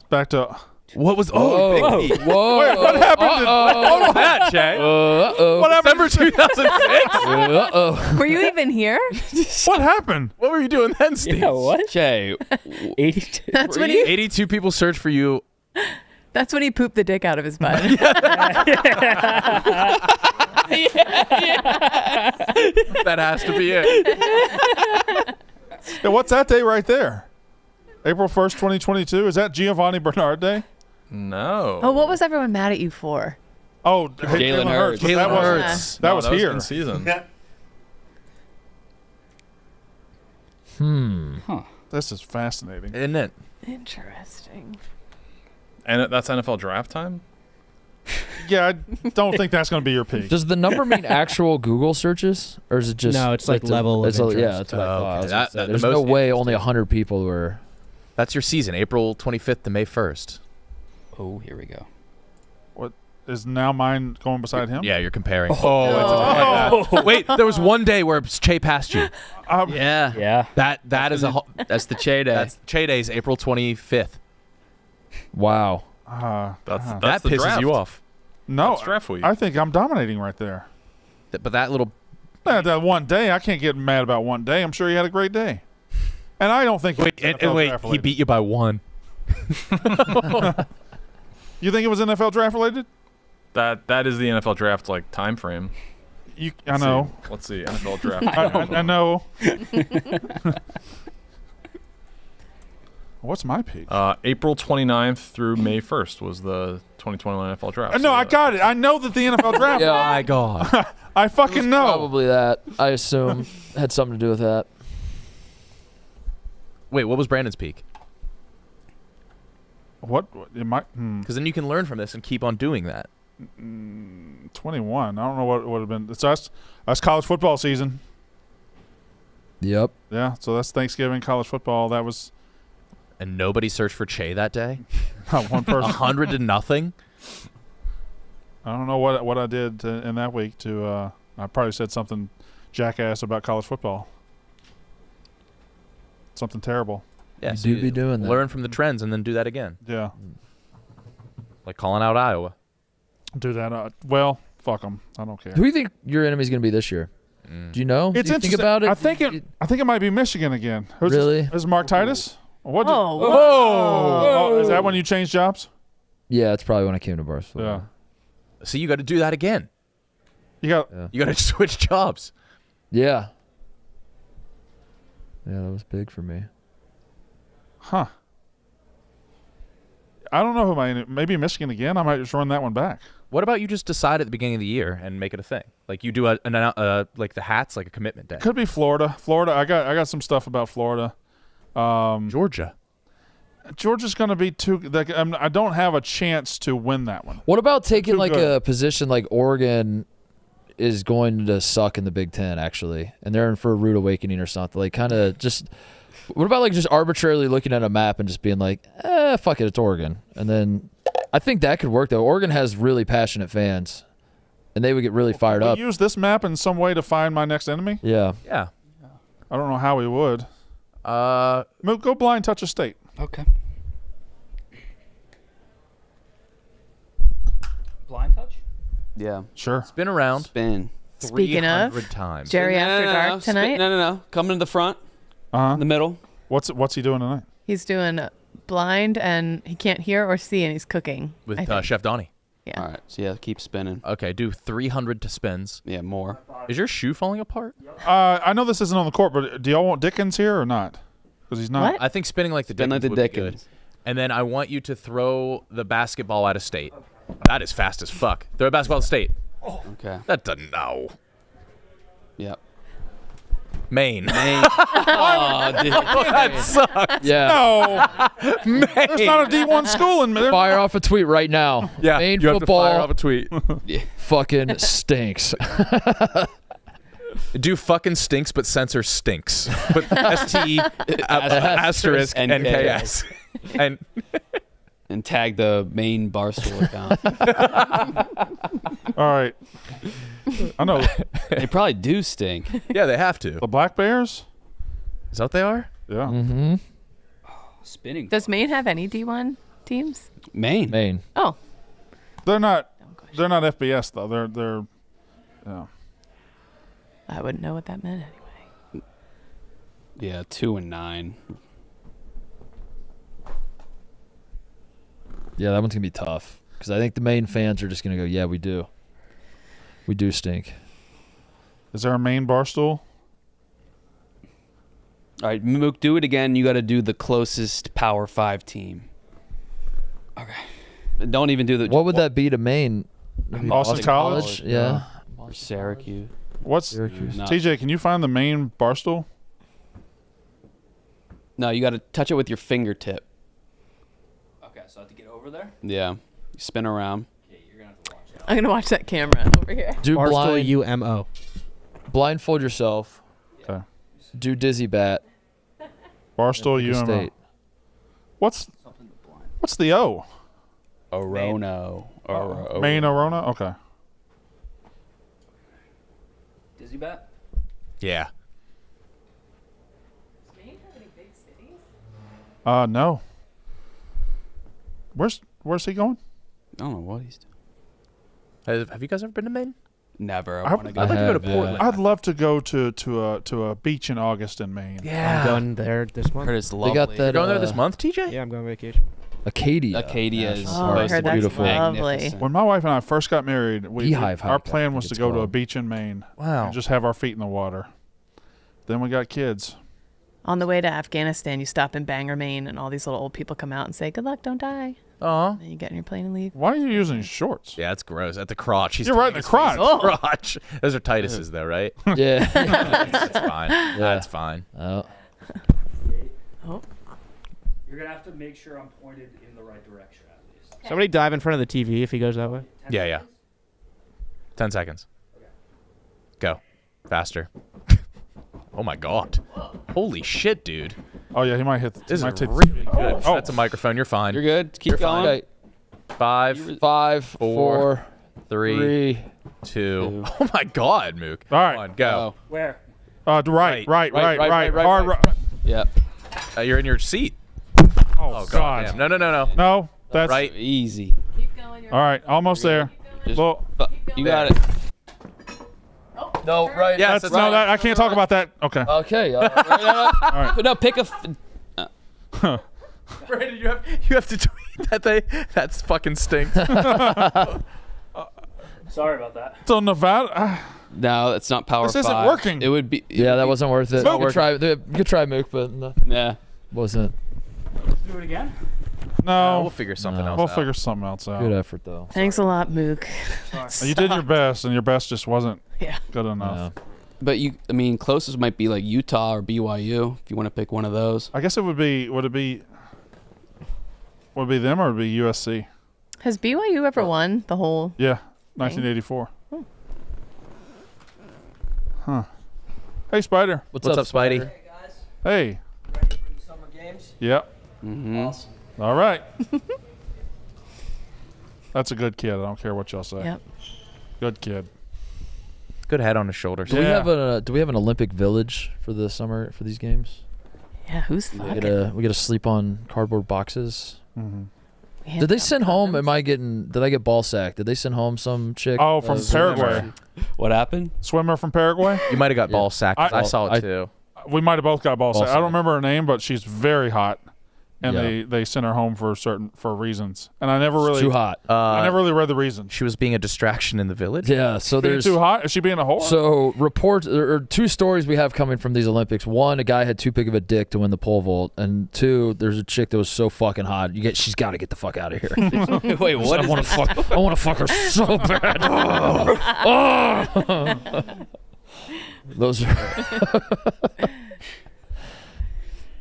Back to... What was... Whoa. big peak. Whoa. Wait, what happened? What was that, Che? Uh-oh. What happened? December 2006? Uh-oh. Were you even here? What happened? What were you doing then, Steve? Yeah, what? Che, 82. That's when he. 82 people searched for you. That's when he pooped the dick out of his butt. That has to be it. Yeah, what's that day right there? April 1st, 2022. Is that Giovanni Bernard Day? No. Oh, what was everyone mad at you for? Oh, Jalen Hurts. But Jalen Hurts. That was here. In season. This is fascinating. Isn't it? Interesting. And that's NFL draft time? Yeah, I don't think that's going to be your peak. Does the number mean actual Google searches, or is it just? No, it's like level of interest. Yeah, that's what I thought. I was gonna That- say, the there's no most way only 100 people were. That's your season, April 25th to May 1st. Oh, here we go. What is now mine going beside him? Yeah, you're comparing. Wait, there was one day where Che passed you. Yeah. Yeah. That is a. That's the Che Day. That's Che Day's April 25th. Wow. That's That the pisses draft. you off. No, That's draft week. I think I'm dominating right there. But that little. That one day, I can't get mad about one day. I'm sure he had a great day. And I don't think. Wait, and wait, he beat you by one. You think it was NFL draft related? That is the NFL draft like time frame. I know. Let's see. NFL draft. I know. What's my peak? April 29th through May 1st was the 2021 NFL draft. No, I got it. I know that the NFL draft. Yeah. My God. I fucking know. Probably that. I assume had something to do with that. Wait, what was Brandon's peak? What? It might. Because then you can learn from this and keep on doing that. 21. I don't know what it would have been. It's us. That's college football season. Yep. Yeah. So that's Thanksgiving college football. That was And nobody searched for Che that day? not one person. 100 to nothing? I don't know what I did in that week to. I probably said something jackass about college football. Something terrible. Yeah, You so do be doing that. learn from the trends and then do that again. Yeah. Like calling out Iowa. Do that. Well, fuck them. I don't care. Who do you think your enemy's going to be this year? Do you know? It's do you interesting. think about it? I think it might be Michigan again. Who's Really? Is Mark Titus? What? Whoa. Oh, is that when you changed jobs? Yeah, it's probably when I came to Barstool. Yeah. So you got to do that again. You got. You got to switch jobs. Yeah. Yeah, that was big for me. Huh. I don't know who maybe Michigan again. I might just run that one back. What about you just decide at the beginning of the year and make it a thing? Like you do like the hats, like a commitment day. Could be Florida. I got some stuff about Florida. Georgia. Georgia's going to be too. I don't have a chance to win that one. What about taking Too like good. a position like Oregon is going to suck in the Big Ten actually, and they're in for a rude awakening or something? Like kind of just. What about like just arbitrarily looking at a map and just being like, fuck it, it's Oregon, and then I think that could work though. Oregon has really passionate fans, and they would get really fired up. Use this map in some way to find my next enemy. Yeah. Yeah. I don't know how we would. Go blind touch a state. Okay. Blind touch? Yeah. Sure. Spin around. Spin. Speaking of, 300 times. Jerry After Dark tonight. No. Coming to the front, Uh-huh. in the middle. What's he doing tonight? He's doing blind and he can't hear or see, and he's cooking. With I think. Chef Donnie. Yeah. All right. So yeah, keep spinning. Okay, do 300 to spins. Yeah, more. Is your shoe falling apart? I know this isn't on the court, but do y'all want Dickens here or not? Because he's not. What? I think spinning like the Spin like Dickens the would be good. Dickens. And then I want you to throw the basketball out of state. That is fast as fuck. Throw a basketball out of state. Okay. That doesn't know. Yep. Maine. Oh, dude. That sucks. Yeah. No, there's not a D1 school in there. Fire off a tweet right now. Yeah, Maine you have to fire football off a tweet. fucking stinks. Do fucking stinks, but censor stinks. Put ST asterisk NKS. And tag the main Barstool account. All right. I know They probably do stink. Yeah, they have to. the Black Bears. Is that what they are? Yeah. Mm-hmm. Spinning. Does Maine have any D1 teams? Maine. Maine. Oh, They're not. They're not FBS though. They're. Yeah. I wouldn't know what that meant anyway. Yeah, 2 and 9. Yeah, that one's gonna be tough because I think the Maine fans are just gonna go, yeah, we do stink. Is there a main Barstool? All right, Mook, do it again. You got to do the closest Power 5 team. Okay. Don't even do the. What would that be to Maine? Boston College? Yeah. Or Syracuse. What's Syracuse. No. TJ? Can you find the main Barstool? No, you got to touch it with your fingertip. Okay, so I have to get over there. Yeah. You spin around. Okay, you're gonna have to watch out. I'm gonna watch that camera over here. Do Barstool UMO. blindfold yourself. Okay. Do dizzy bat. Barstool Pick a UMO. state. What's the O? Orono. Maine Orona? Okay. Dizzy bat? Yeah. Does Maine have any big cities? No. Where's he going? I don't know what he's doing. Have you guys ever been to Maine? Never. I- I want to go. I'd like to go to have, Portland. I'd love to go to a beach in August in Maine. Yeah. I'm going there this month. Heard it's They lovely. got that. You're going there this month, TJ? Yeah, I'm going on vacation. Acadia. Acadia is National Oh, I Park. heard that's Beautiful. lovely. magnificent. When my wife and I first got married, Beehive our hike, I plan think was to it's go to a called. beach in Maine Wow. and just have our feet in the water. Then we got kids. On the way to Afghanistan, you stop in Bangor, Maine, and all these little old people come out and say, "Good luck, don't die." Aw. Then you get in your plane and leave. Why are you using shorts? Yeah, it's gross. At the crotch. He's You're right in the crotch. crotch. Those are Titus's, though, right? Yeah. That's fine. That's fine. Oh. Oh, You're gonna have to make sure I'm pointed in the right direction at least. Somebody dive in front of the TV if he goes that way. 10 Yeah, yeah. seconds? 10 seconds. Go. Faster. Oh, my God. Holy shit, dude. Oh yeah, he might hit. This is might take- really good. Oh. That's a microphone. You're fine. You're good. Keep You're fine. going. Okay. 5, 5, 4, 4, 3, 3. 2. Oh, my God, Mook. All right. Come on, go. Where? Right. Right. Yeah. You're in your seat. Oh, God. Damn. No. No, that's Right. Easy. keep going. All right, almost there. Just- Well, You got it. No, right. Yes, that's no. That I can't talk about that. Okay. Okay. But no, pick a. Brandon, you have to tweet that that's fucking stinks. Sorry about that. So Nevada. No, it's not Power This isn't 5. working. It would be. Yeah, that wasn't worth it. Mook. You could try Mook, but no, Yeah. wasn't. Do it again? No. We'll figure something else We'll out. figure something else out. Good effort though. Thanks a lot, Mook. You did your best, and your best just wasn't Yeah. good enough. Yeah. But closest might be like Utah or BYU if you want to pick one of those. I guess it would be. Would it be them or would it be USC? Has BYU ever won the whole? Yeah, 1984. Huh. Hey, Spider. What's up, Spidey? Hey. Ready for the summer games? Yep. Awesome. All right. That's a good kid. I don't care what y'all say. Yep. Good kid. Good head on his shoulders. Do we have an Olympic village for the summer for these games? Yeah, who's We fucking? get to sleep on cardboard boxes. Mm-hmm. We Did they have send home? condoms? Did I get ball sacked? Did they send home some chick? Oh, from Paraguay. What happened? Swimmer from Paraguay. You might have got Yeah. ball sacked. 'Cause I saw it I- too. We might have both got ball sacked. I sacked. don't remember her name, but she's very hot, and Yeah. they sent her home for reasons. And I never It's really too hot. I never really read the reasons. She was being a distraction in the village. Yeah, so Being there's too hot? Is she being a whore? So reports or two stories we have coming from these Olympics. One, a guy had too big of a dick to win the pole vault, and two, there's a chick that was so fucking hot. She's got to get the fuck out of here. Wait, what? I want to fuck her so bad. Oh. Those are.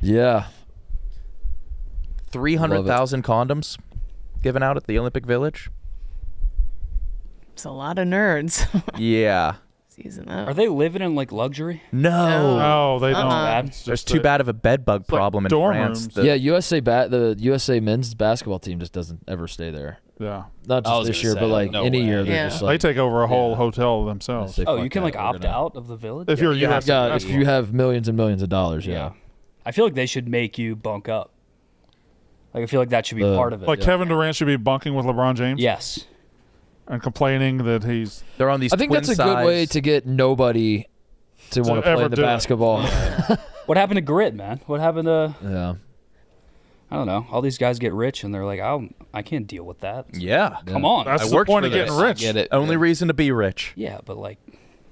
Yeah. 300,000 condoms given out at the Olympic Village. It's a lot of nerds. Yeah. Using that. Are they living in like luxury? No. No, they don't. Bad. It's There's just too bad of a bed bug like problem in dorm France. rooms. that- Yeah, the USA men's basketball team just doesn't ever stay there. Yeah. Not I just was this gonna year, say, but like no any way. year, they're Yeah. just They like. take over a whole Yeah. hotel themselves. Say, Oh, "Fuck you can that, like we're opt gonna-" out of the village? If you're you have US, to. Yeah, if you have millions and millions of dollars, yeah. I feel like they should make you bunk up. Like I feel like that should be The- part of it. like Kevin Durant should be bunking with LeBron James. Yes. And complaining that he's. They're on these. I think that's a good way to get nobody to want to play ever the do it. basketball. What happened to grit, man? What happened to? Yeah. I don't know. All these guys get rich and they're like, I can't deal with that. Yeah. Come on. That's I the worked point for of getting this. rich. Get it? Only reason to be rich. Yeah, but like,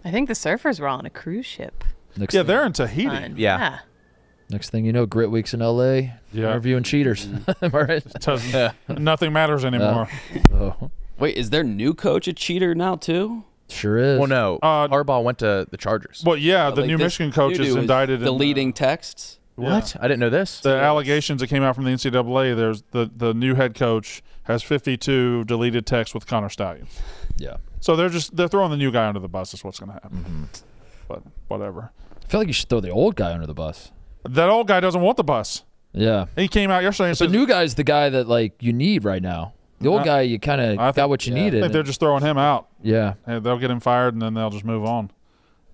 I think the surfers were on a cruise ship. Yeah, they're in Tahiti. Fine. Yeah. Next thing you know, Grit Week's in L.A. Yeah. Interviewing cheaters. Am I right? Nothing matters anymore. Wait, is their new coach a cheater now too? Sure is. Well, no. Harbaugh went to the Chargers. Well, yeah, the Like new this Michigan coach new is dude indicted. deleting texts. What? I didn't know this. The allegations that came out from the NCAA, there's the new head coach has 52 deleted texts with Connor Stallions. Yeah. So they're throwing the new guy under the bus is what's going to happen. But whatever. I feel like you should throw the old guy under the bus. That old guy doesn't want the bus. Yeah. He came out yesterday and The said new guy's the guy that like you need right now. The old guy, you kind of got what you needed. I think they're just throwing him out. Yeah. And they'll get him fired and then they'll just move on.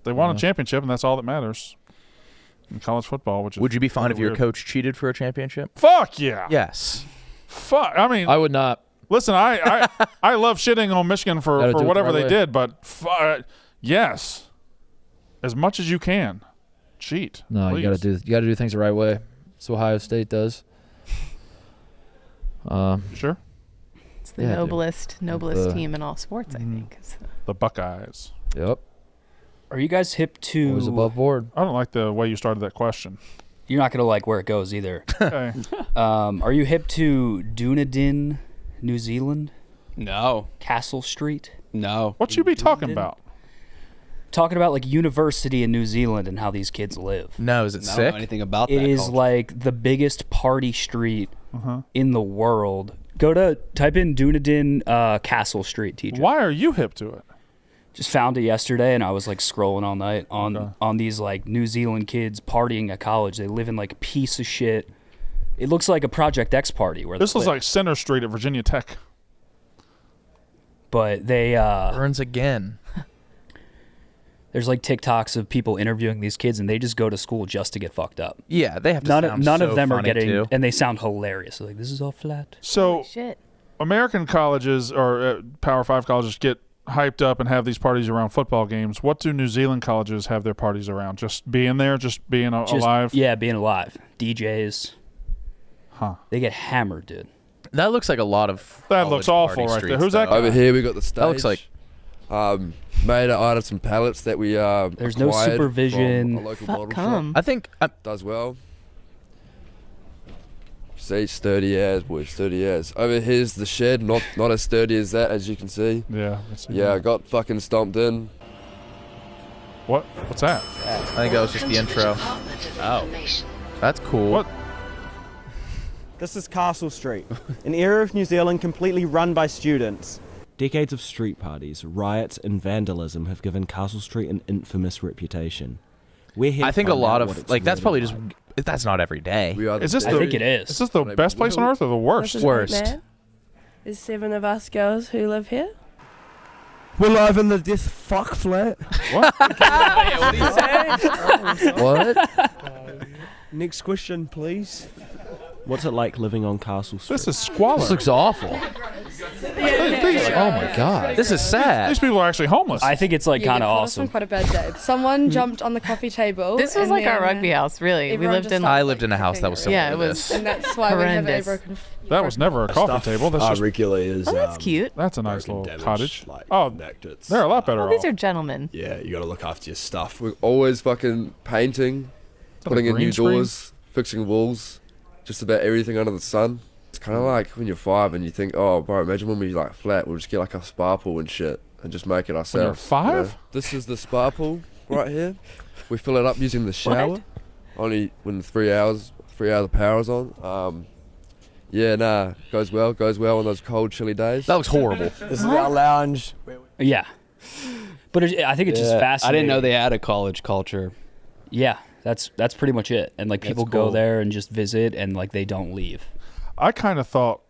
They won a championship and that's all that matters in college football. Which is Would you be fine if your weird. coach cheated for a championship? Fuck yeah. Yes. Fuck. I mean, I would not. Listen, I love shitting on Michigan for Gotta do it whatever the right they way. did, but yes, as much as you can, cheat. No, please. you gotta do things the right way. That's what Ohio State does. Sure. It's the Yeah, dude. noblest team in all sports, I think. The Buckeyes. Yep. Are you guys hip to? Always above board. I don't like the way you started that question. You're not gonna like where it goes either. Okay. Are you hip to Dunedin, New Zealand? No. Castle Street? No. What you be talking about? Talking about like university in New Zealand and how these kids live. No, is it I don't sick? know anything about It that is culture. like the biggest party street in the world. Type in Dunedin Castle Street, TJ. Why are you hip to it? Just found it yesterday, and I was like scrolling all night on these like New Zealand kids partying at college. They live in like a piece of shit. It looks like a Project X party where This they looks live. like Center Street at Virginia Tech. But they Burns again. there's like TikToks of people interviewing these kids, and they just go to school just to get fucked up. Yeah, they have to None sound of so them are funny, getting, too. and they sound hilarious. Like, this is all flat. So Shit. American colleges or Power 5 colleges get hyped up and have these parties around football games. What do New Zealand colleges have their parties around? Just being there, just being alive? Yeah, being alive. DJs. Huh. They get hammered, dude. That looks like a lot of. That looks college awful party right there. streets, Who's that though. guy? Over here we got the stage. That looks like. Made out of some pallets that we There's no acquired supervision. from a local Fuck bottle come. I think. shop. Does well. See, it's 30 years, boys, 30 years. Over here's the shed, not as sturdy as that, as you can see. Yeah. Yeah, I got fucking stomped in. What's that? I think that was just the intro. Oh, that's cool. What? This is Castle Street, an area of New Zealand completely run by students. Decades of street parties, riots, and vandalism have given Castle Street an infamous reputation. We're here I to think a find lot out what of it's that's really probably just. like. That's not every day. We are the Is this I the, think it is. Is this the best place on earth or the worst? Worst. There's 7 of us girls who live here. We're live in the death fuck flat. What? What do you say? What? Next question, please. What's it like living on Castle Street? This is squalor. This looks awful. Oh my god. This is sad. These people are actually homeless. I think it's like kind of awesome. Quite a bad day. Someone jumped on the coffee table. This was and like our then rugby house, really. We everyone lived just in. I lived in a house that was similar Yeah, to it was. this. And that's why we have a Horrendous. broken. That was never a coffee table. That's just regularly is. Oh, that's cute. that's a nice little damaged, cottage. like, Oh, necked. It's, they're a lot better Oh, off. these are gentlemen. Yeah, you got to look after your stuff. We're always fucking painting, that putting a in green new screen? doors, fixing walls, just about everything under the sun. It's kind of like when you're 5 and you think, oh, bro, imagine when we like flat, we'll just get like a spa pool and shit and just make it ourselves. When you're 5? you know? This is the spa pool right here. We fill it up using the shower. Only when 3 hours of power's on. Yeah, nah, goes well on those cold, chilly days. That looks horrible. This is our lounge. Yeah. But I think it's just I fascinating. didn't know they had a college culture. Yeah, that's pretty much it. And like people go there and just visit, and like they don't leave. I kind of thought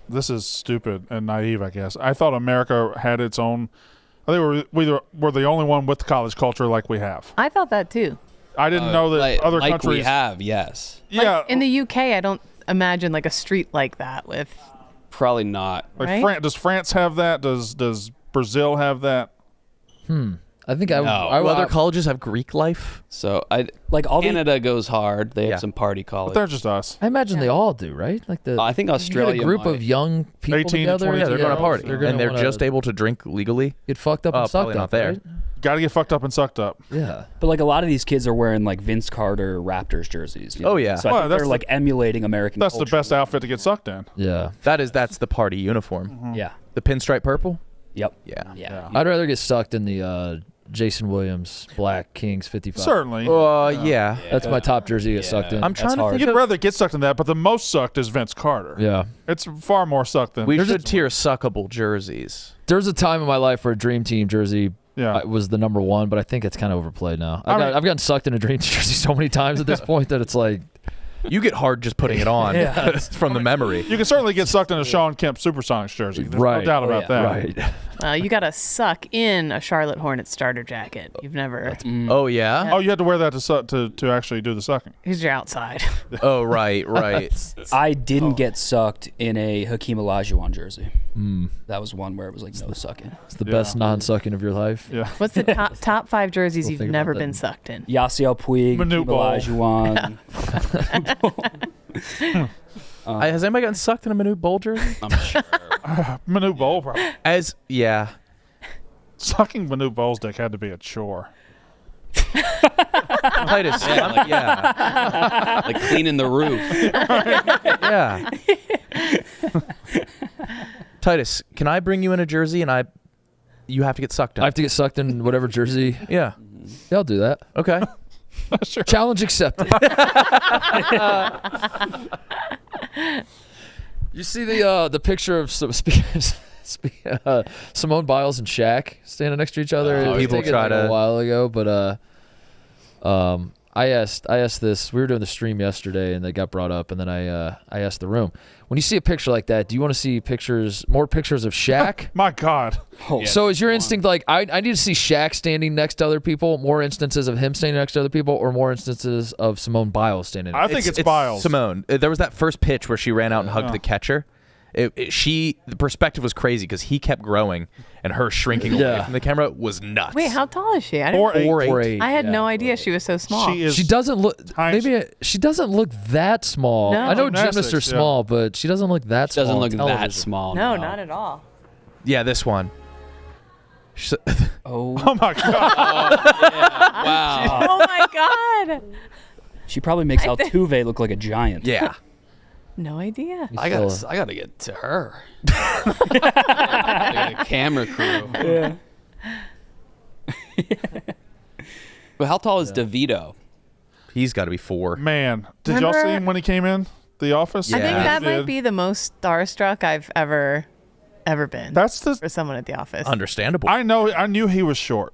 this is stupid and naive. I guess I thought America had its own. I think we're the only one with college culture like we have. I thought that too. I didn't know that other like countries we have. Yes. Yeah, Like, in the UK, I don't imagine like a street like that with. Probably not. like right? Does France have that? Does Brazil have that? I think I Do other colleges have Greek life? So I like all Canada goes hard. They Yeah. have some party But college. they're just us. I imagine they all do, right? Like I think you Australia get a group might. of young people 18 to together. 22. Yeah, they're going to party, They're gonna and they're wanna just able to drink legally. get fucked up Oh, and probably sucked not up. there. Right? Got to get fucked up and sucked up. Yeah. But like a lot of these kids are wearing like Vince Carter Raptors jerseys. You Oh, know? yeah. So I Well, think that's they're the- like emulating American. That's the culture. best outfit to get sucked in. Yeah. That's the party uniform. Yeah. The pinstripe purple. Yep. Yeah. Yeah. I'd rather get sucked in the Jason Williams Black Kings 55. Certainly. Yeah. That's my top jersey to get sucked in. I'm trying to think. You'd rather get sucked in that, but the most sucked is Vince Carter. Yeah. It's far more sucked than. We should tier suckable jerseys. There's a time in my life where a Dream Team jersey Yeah. was the number one, but I think it's kind of overplayed now. I mean- I've gotten sucked in a Dream Team jersey so many times at this point that it's like, You get hard just putting it on from the memory. You can certainly get sucked in a Sean Kemp Supersonics jersey. There's Right. no doubt Oh, about yeah. that. right. You gotta suck in a Charlotte Hornets starter jacket. You've never. Oh yeah. Oh, you had to wear that to actually do the sucking. Because you're outside. Oh right. I didn't get sucked in a Hakeem Olajuwon jersey. Mm. That was one where it was like no sucking. It's the best non-sucking of your life. Yeah. What's the top 5 jerseys We'll you've think never about that. been sucked in? Yasiel Puig, Manute Hakeem Bol. Olajuwon. Has anybody gotten sucked in a Manute Bowl jersey? I'm sure. Manute Bowl, probably. Yeah. Sucking Manute Bowl's dick had to be a chore. Titus. Yeah. Like cleaning the roof. Yeah. Titus, can I bring you in a jersey and you have to get sucked in? I have to get sucked in whatever jersey. Yeah. Yeah, I'll do that. Okay. Sure. Challenge accepted. You see the picture of Simone Biles and Shaq standing next to each other. It was People taken, try like, to a while ago, but I asked this. We were doing the stream yesterday, and they got brought up, and then I asked the room. When you see a picture like that, do you want to see more pictures of Shaq? My God. So is your instinct like I need to see Shaq standing next to other people, more instances of him standing next to other people, or more instances of Simone Biles standing? I think it's Biles. Simone. There was that first pitch where she ran out and hugged the catcher. The perspective was crazy because he kept growing and her shrinking away from the camera was nuts. Wait, how tall is she? I 4'8". I had no idea she was so small. She doesn't look. She doesn't look that small. No. I know Gymnastics, gymnasts are small, but she doesn't look that small. Doesn't on look that television. small. No, not at all. Yeah, this one. Oh my God. Wow. Oh my God. She probably makes Altuve look like a giant. Yeah. No idea. I gotta get to her. I got a camera crew. Yeah. But how tall is DeVito? He's got to be 4. Man, did y'all see him when he came in the office? I think that Yeah. might be the most starstruck I've ever been. That's for someone at the office. Understandable. I knew he was short.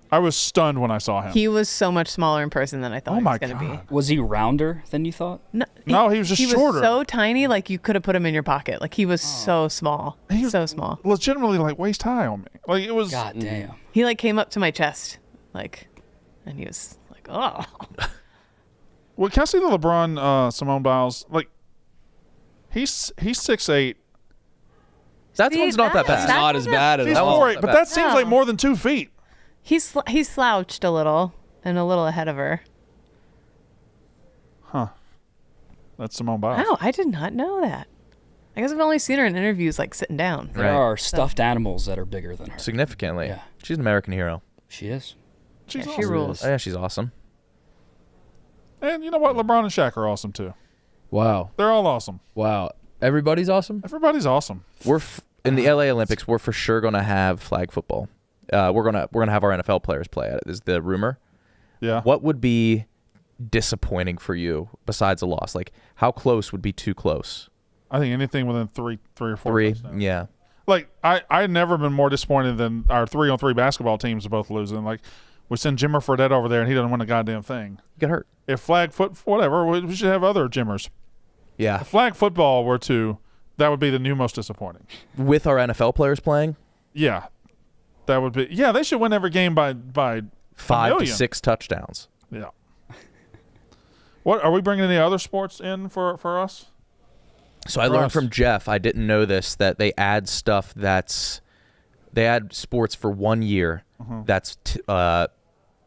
I was stunned when I saw him. He was so much smaller in person than I thought he was going to be. Was he rounder than you thought? No, he was just he shorter. was so tiny, like you could have put him in your pocket. Like he was so small, so small. Legitimately like waist high on me. Like it was. God damn. He like came up to my chest, like, and he was like, oh. Well, can I see the LeBron Simone Biles? Like, he's 6'8". That one's not that bad. That's not as bad as He's that one's 4'8", not but bad. that seems like more than 2 feet. He's slouched a little and a little ahead of her. Huh. That's Simone Biles. Wow, I did not know that. I guess I've only seen her in interviews like sitting down. There are stuffed animals that are bigger than her. Significantly. Yeah. She's an American hero. She is. She rules. Oh, yeah, she's awesome. And you know what? LeBron and Shaq are awesome too. Wow. They're all awesome. Wow. Everybody's awesome? Everybody's awesome. We're in the LA Olympics. We're for sure gonna have flag football. We're gonna have our NFL players play at it. Is the rumor? Yeah. What would be disappointing for you besides a loss? Like how close would be too close? I think anything within three or four. 3. touchdowns. Yeah. Like I've never been more disappointed than our 3-on-3 basketball teams are both losing. Like we send Jimmer Fredette over there and he doesn't win a goddamn thing. Get hurt. If flag foot whatever, we should have other Jimmers. Yeah. If flag football were to, that would be the new most disappointing. With our NFL players playing? Yeah. That would be. Yeah, they should win every game by 5 to 6 touchdowns. Yeah. What are we bringing any other sports in for us? So I learned from Jeff, I didn't know this, that they add stuff they add sports for 1 year,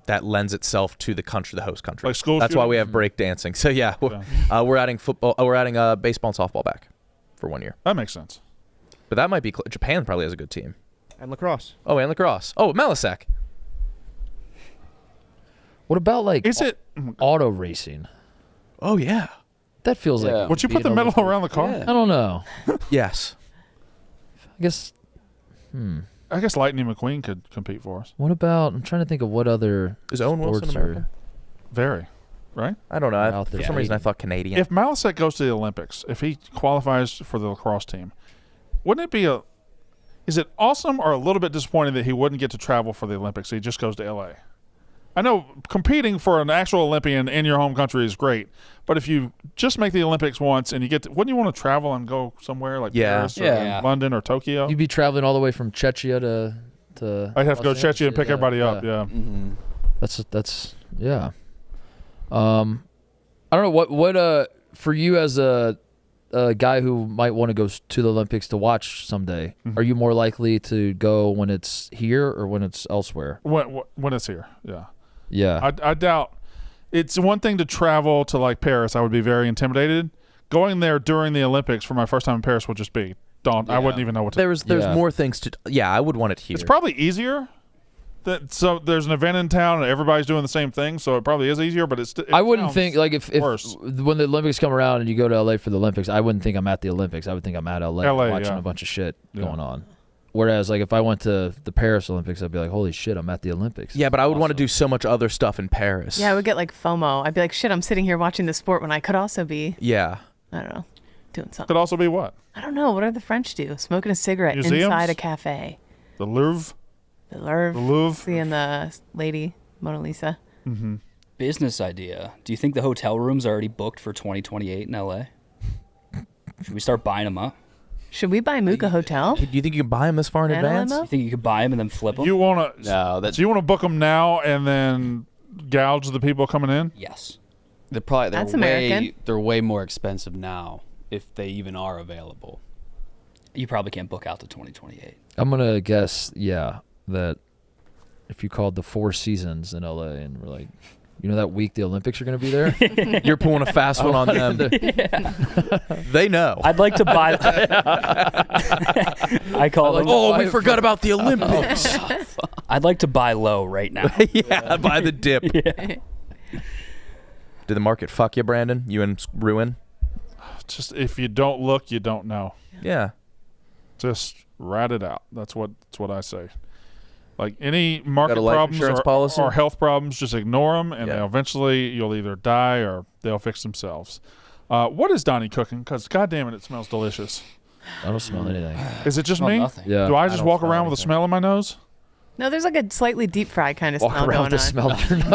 that lends itself to the country, the host country. Like school That's why we shootings? have break dancing. So yeah, we're adding football. We're adding baseball and softball back for 1 year. That makes sense. But that might be Japan probably has a good team. And lacrosse. Oh, and lacrosse. Oh, Melisek. What about like Is it? auto racing? Oh yeah. That feels like Would you put the medal around the car? I don't know. Yes. I guess. I guess Lightning McQueen could compete for us. What about? I'm trying to think of what other Is Owen Wilson sports American? Very. Right? I don't know. Out For there. some reason, I thought Canadian. If Malasek goes to the Olympics, if he qualifies for the lacrosse team, wouldn't it be is it awesome or a little bit disappointing that he wouldn't get to travel for the Olympics? He just goes to L.A. I know competing for an actual Olympian in your home country is great, but if you just make the Olympics once and you get wouldn't you want to travel and go somewhere like Paris or London or Tokyo? You'd be traveling all the way from Czechia to I'd have to go Los to Czechia and Angeles. pick everybody up. Yeah. Mm-hmm. That's yeah. I don't know what for you as a guy who might want to go to the Olympics to watch someday. Are you more likely to go when it's here or when it's elsewhere? When it's here, yeah. Yeah. I doubt. It's one thing to travel to like Paris. I would be very intimidated. Going there during the Olympics for my first time in Paris would just be daunting. I wouldn't even know what to There's more things to. Yeah, I would want it here. It's probably easier. So there's an event in town and everybody's doing the same thing, so it probably is easier. But I wouldn't think like if worse. when the Olympics come around and you go to LA for the Olympics, I wouldn't think I'm at the Olympics. I would think I'm at LA watching a bunch of shit going on. Whereas like if I went to the Paris Olympics, I'd be like, holy shit, I'm at the Olympics. Yeah, but I would want to do so much other stuff in Paris. Yeah, I would get like FOMO. I'd be like, shit, I'm sitting here watching the sport when I could also be. Yeah. I don't know, doing something. Could also be what? I don't know. What do the French do? Smoking a cigarette Museums? inside a cafe. The Louvre. The Louvre. The Louvre. Seeing the lady, Mona Lisa. Mm-hmm. Business idea. Do you think the hotel rooms are already booked for 2028 in LA? Should we start buying them up? Should we buy Mook a hotel? Do you think you can buy them this far in advance? You think you could buy them and then flip them? You want to? No, that's So you want to book them now and then gouge the people coming in? Yes. they're That's American. They're way more expensive now if they even are available. You probably can't book out to 2028. I'm gonna guess, that if you called the Four Seasons in LA and we're like, you know, that week the Olympics are gonna be there, You're pulling a fast one on them. They know. I'd like to buy. I call them. Oh, we forgot about the Olympics. I'd like to buy low right now. Yeah, buy the dip. Did the market fuck you, Brandon? You in ruin? Just if you don't look, you don't know. Yeah. Just rat it out. That's what I say. Like any market Got a life problems insurance policy? or health problems, just ignore them, and Yeah. eventually you'll either die or they'll fix themselves. What is Donnie cooking? Because goddamn it smmells delicious. I don't smell anything. Is it just Smell me? nothing. Yeah. Do I just don't walk smell around with a anything. smell in my nose? No, there's like a slightly deep fried kind of Walk smell around going with the on. smell in your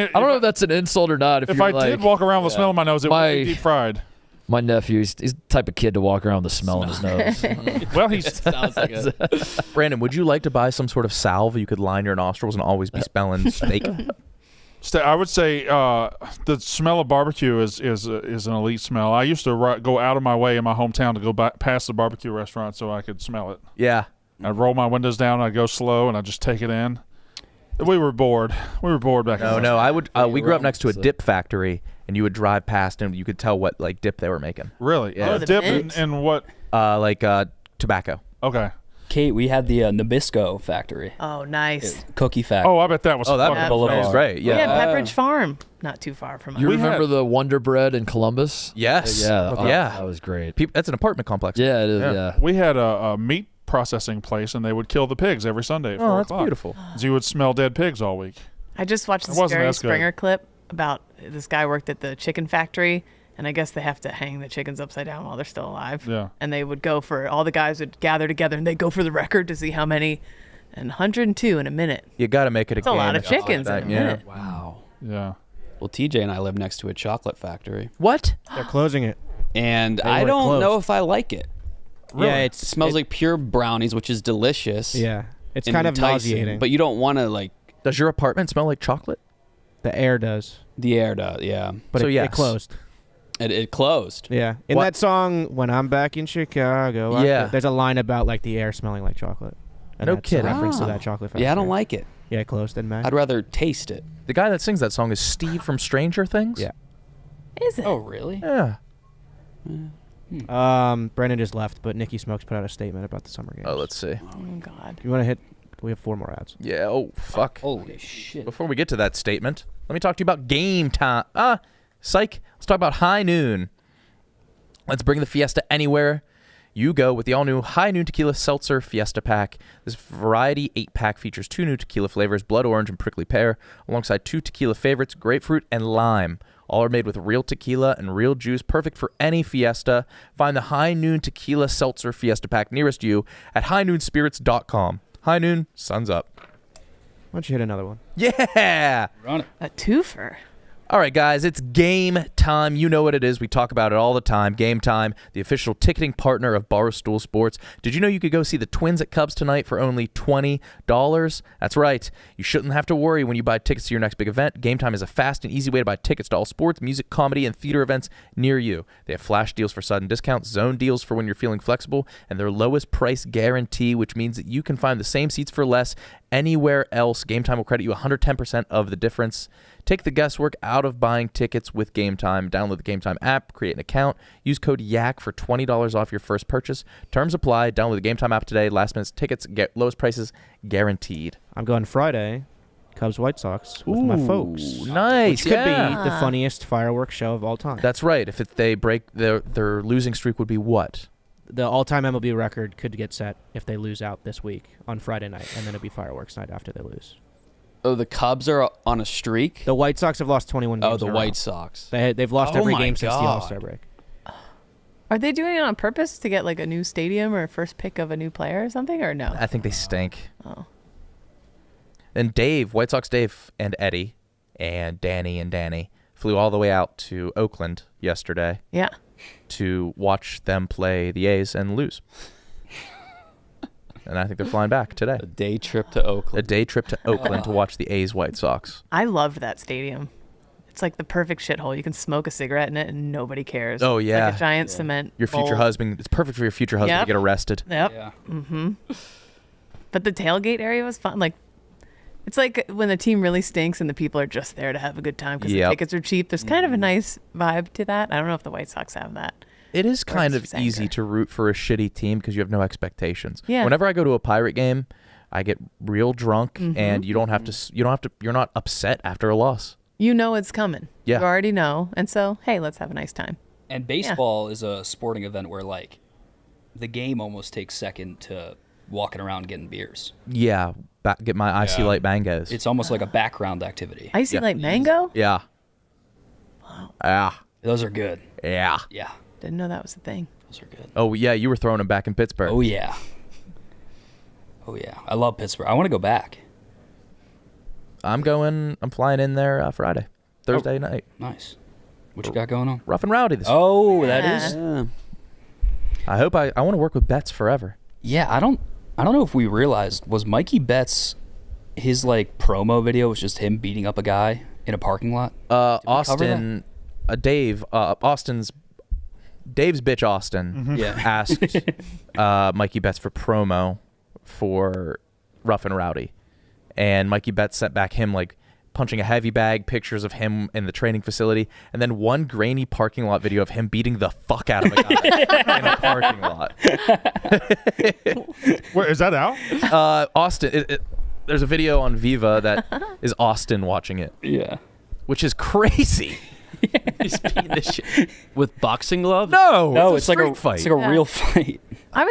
nose. I don't know if that's an insult or not. If you're I like, did walk around with a smell in my nose, it would My- be deep fried. my nephew, he's the type of kid to walk around with a smell in his nose. Well, he's Sounds like a Brandon, would you like to buy some sort of salve you could line your nostrils and always be smelling steak? I would say the smell of barbecue is an elite smell. I used to go out of my way in my hometown to go past the barbecue restaurant so I could smell it. Yeah. I'd roll my windows down, I'd go slow, and I'd just take it in. We were bored. We were bored back then. No, I would. We grew up next to a dip factory, and you would drive past, and you could tell what like dip they were making. Really? Yeah. the Dip mint. and what? Like tobacco. Okay. Kate, we had the Nabisco factory, Oh, nice. cookie factory. Oh, I bet that was Oh, that fucking Boulevard. was great. Yeah, Yeah. Pepperidge Farm, not too far from us. You We remember had- the Wonder Bread in Columbus? Yes. Yeah. Oh, Yeah. That was great. That's an apartment complex. Yeah, it is. Yeah. We had a meat processing place, and they would kill the pigs every Sunday at 4 Oh, that's o'clock. beautiful. So you would smell dead pigs all week. I just watched It this wasn't Jerry as good. Springer clip about this guy worked at the chicken factory, and I guess they have to hang the chickens upside down while they're still alive. Yeah. And they would go for, all the guys would gather together, and they'd go for the record to see how many, and 102 in a minute. You got to make it a That's a game. lot of chickens in a minute. wow. Yeah. Well, TJ and I live next to a chocolate factory, What? They're closing it. and They I want it don't closed. know if I like it. Yeah, It smells like pure brownies, which is delicious. Yeah, it's and kind of enticing, nauseating. but you don't want to like Does your apartment smell like chocolate? the air does. the air does. Yeah, But So it yes. closed. it closed. Yeah. In What- that song, "When I'm Back in Chicago," Yeah. there's a line about like the air smelling like chocolate. And No that's kidding. A reference to Oh. that chocolate factory. Yeah, I don't like it. Yeah, it closed in May. I'd rather taste it. The guy that sings that song is Steve from Stranger Things. Yeah. Is it? Oh, really? Yeah. Brennan just left, but Nikki Smokes put out a statement about the summer games. Oh, let's see. Oh God. You want to hit? We have 4 more ads. Yeah. Oh, fuck. Holy shit. Before we get to that statement, let me talk to you about game time. Psych. Let's talk about High Noon. Let's bring the fiesta anywhere you go with the all-new High Noon Tequila Seltzer Fiesta Pack. This variety 8-pack features 2 new tequila flavors, blood orange and prickly pear, alongside 2 tequila favorites, grapefruit and lime. All are made with real tequila and real juice, perfect for any fiesta. Find the High Noon Tequila Seltzer Fiesta Pack nearest you at highnoonspirits.com. High Noon, sun's up. Why don't you hit another one? Yeah! Run it. A twofer. All right, guys, it's game time. You know what it is. We talk about it all the time. Game Time, the official ticketing partner of Barstool Sports. Did you know you could go see the Twins at Cubs tonight for only $20? That's right. You shouldn't have to worry when you buy tickets to your next big event. Game Time is a fast and easy way to buy tickets to all sports, music, comedy, and theater events near you. They have flash deals for sudden discounts, zone deals for when you're feeling flexible, and their lowest price guarantee, which means that you can find the same seats for less anywhere else. Game Time will credit you 110% of the difference. Take the guesswork out of buying tickets with Game Time. Download the Game Time app, create an account, use code YAK for $20 off your first purchase. Terms apply. Download the Game Time app today. Last minute tickets, get lowest prices guaranteed. I'm going Friday, Cubs White Sox with my folks. Nice. Which could be yeah. the funniest fireworks show of all time. That's right. If they break their losing streak would be what? The all-time MLB record could get set if they lose out this week on Friday night, and then it'll be fireworks night after they lose. Oh, the Cubs are on a streak? The White Sox have lost 21 games. Oh, the in a row. White Sox. They've lost Oh every my game since the God. All-Star break. Are they doing it on purpose to get like a new stadium or a first pick of a new player or something, or no? I think they stink. Oh. And Dave, White Sox Dave and Eddie and Danny flew all the way out to Oakland yesterday. Yeah. To watch them play the A's and lose. And I think they're flying back today. A day trip to Oakland. A day trip to Oakland to watch the A's White Sox. I loved that stadium. It's like the perfect shithole. You can smoke a cigarette in it and nobody cares. Oh, yeah. It's like a giant cement Your future bowl. husband. It's perfect for your future husband Yep. to get arrested. Yep. Yeah. Mm-hmm. But the tailgate area was fun. Like, it's like when the team really stinks and the people are just there to have a good time because the Yep. tickets are cheap. There's kind of a nice vibe to that. I don't know if the White Sox have that. It is Or kind it's of just easy anger. to root for a shitty team because you have no expectations. Yeah. Whenever I go to a Pirate game, I get real drunk, and you don't have to. You're not upset after a loss. You know it's coming. Yeah. You already know. And so, hey, let's have a nice time. And baseball is a sporting event where like the game almost takes second to walking around getting beers. Yeah, get my icy light mangoes. It's almost like a background activity. Icy like mango? Yeah. Wow. Yeah. Those are good. Yeah. Yeah. Didn't know that was a thing. Those are good. Oh yeah, you were throwing them back in Pittsburgh. Oh yeah. Oh yeah. I love Pittsburgh. I want to go back. I'm flying in there Friday, Thursday night. Nice. What you got going on? Rough and Rowdy this. Oh, that is. Yeah. I hope I want to work with Betts forever. Yeah, I don't know if we realized, was Mikey Betts, his like promo video was just him beating up a guy in a parking lot? Austin, Dave's bitch Austin Yeah. asked Mikey Betts for promo for Rough and Rowdy, and Mikey Betts sent back him like punching a heavy bag, pictures of him in the training facility, and then one grainy parking lot video of him beating the fuck out of a guy in a parking lot. Where is that out? Austin, there's a video on Viva that is Austin watching it. Yeah. Which is crazy. He's beating the shit with boxing gloves. No, it's like a fight. It's like a real fight.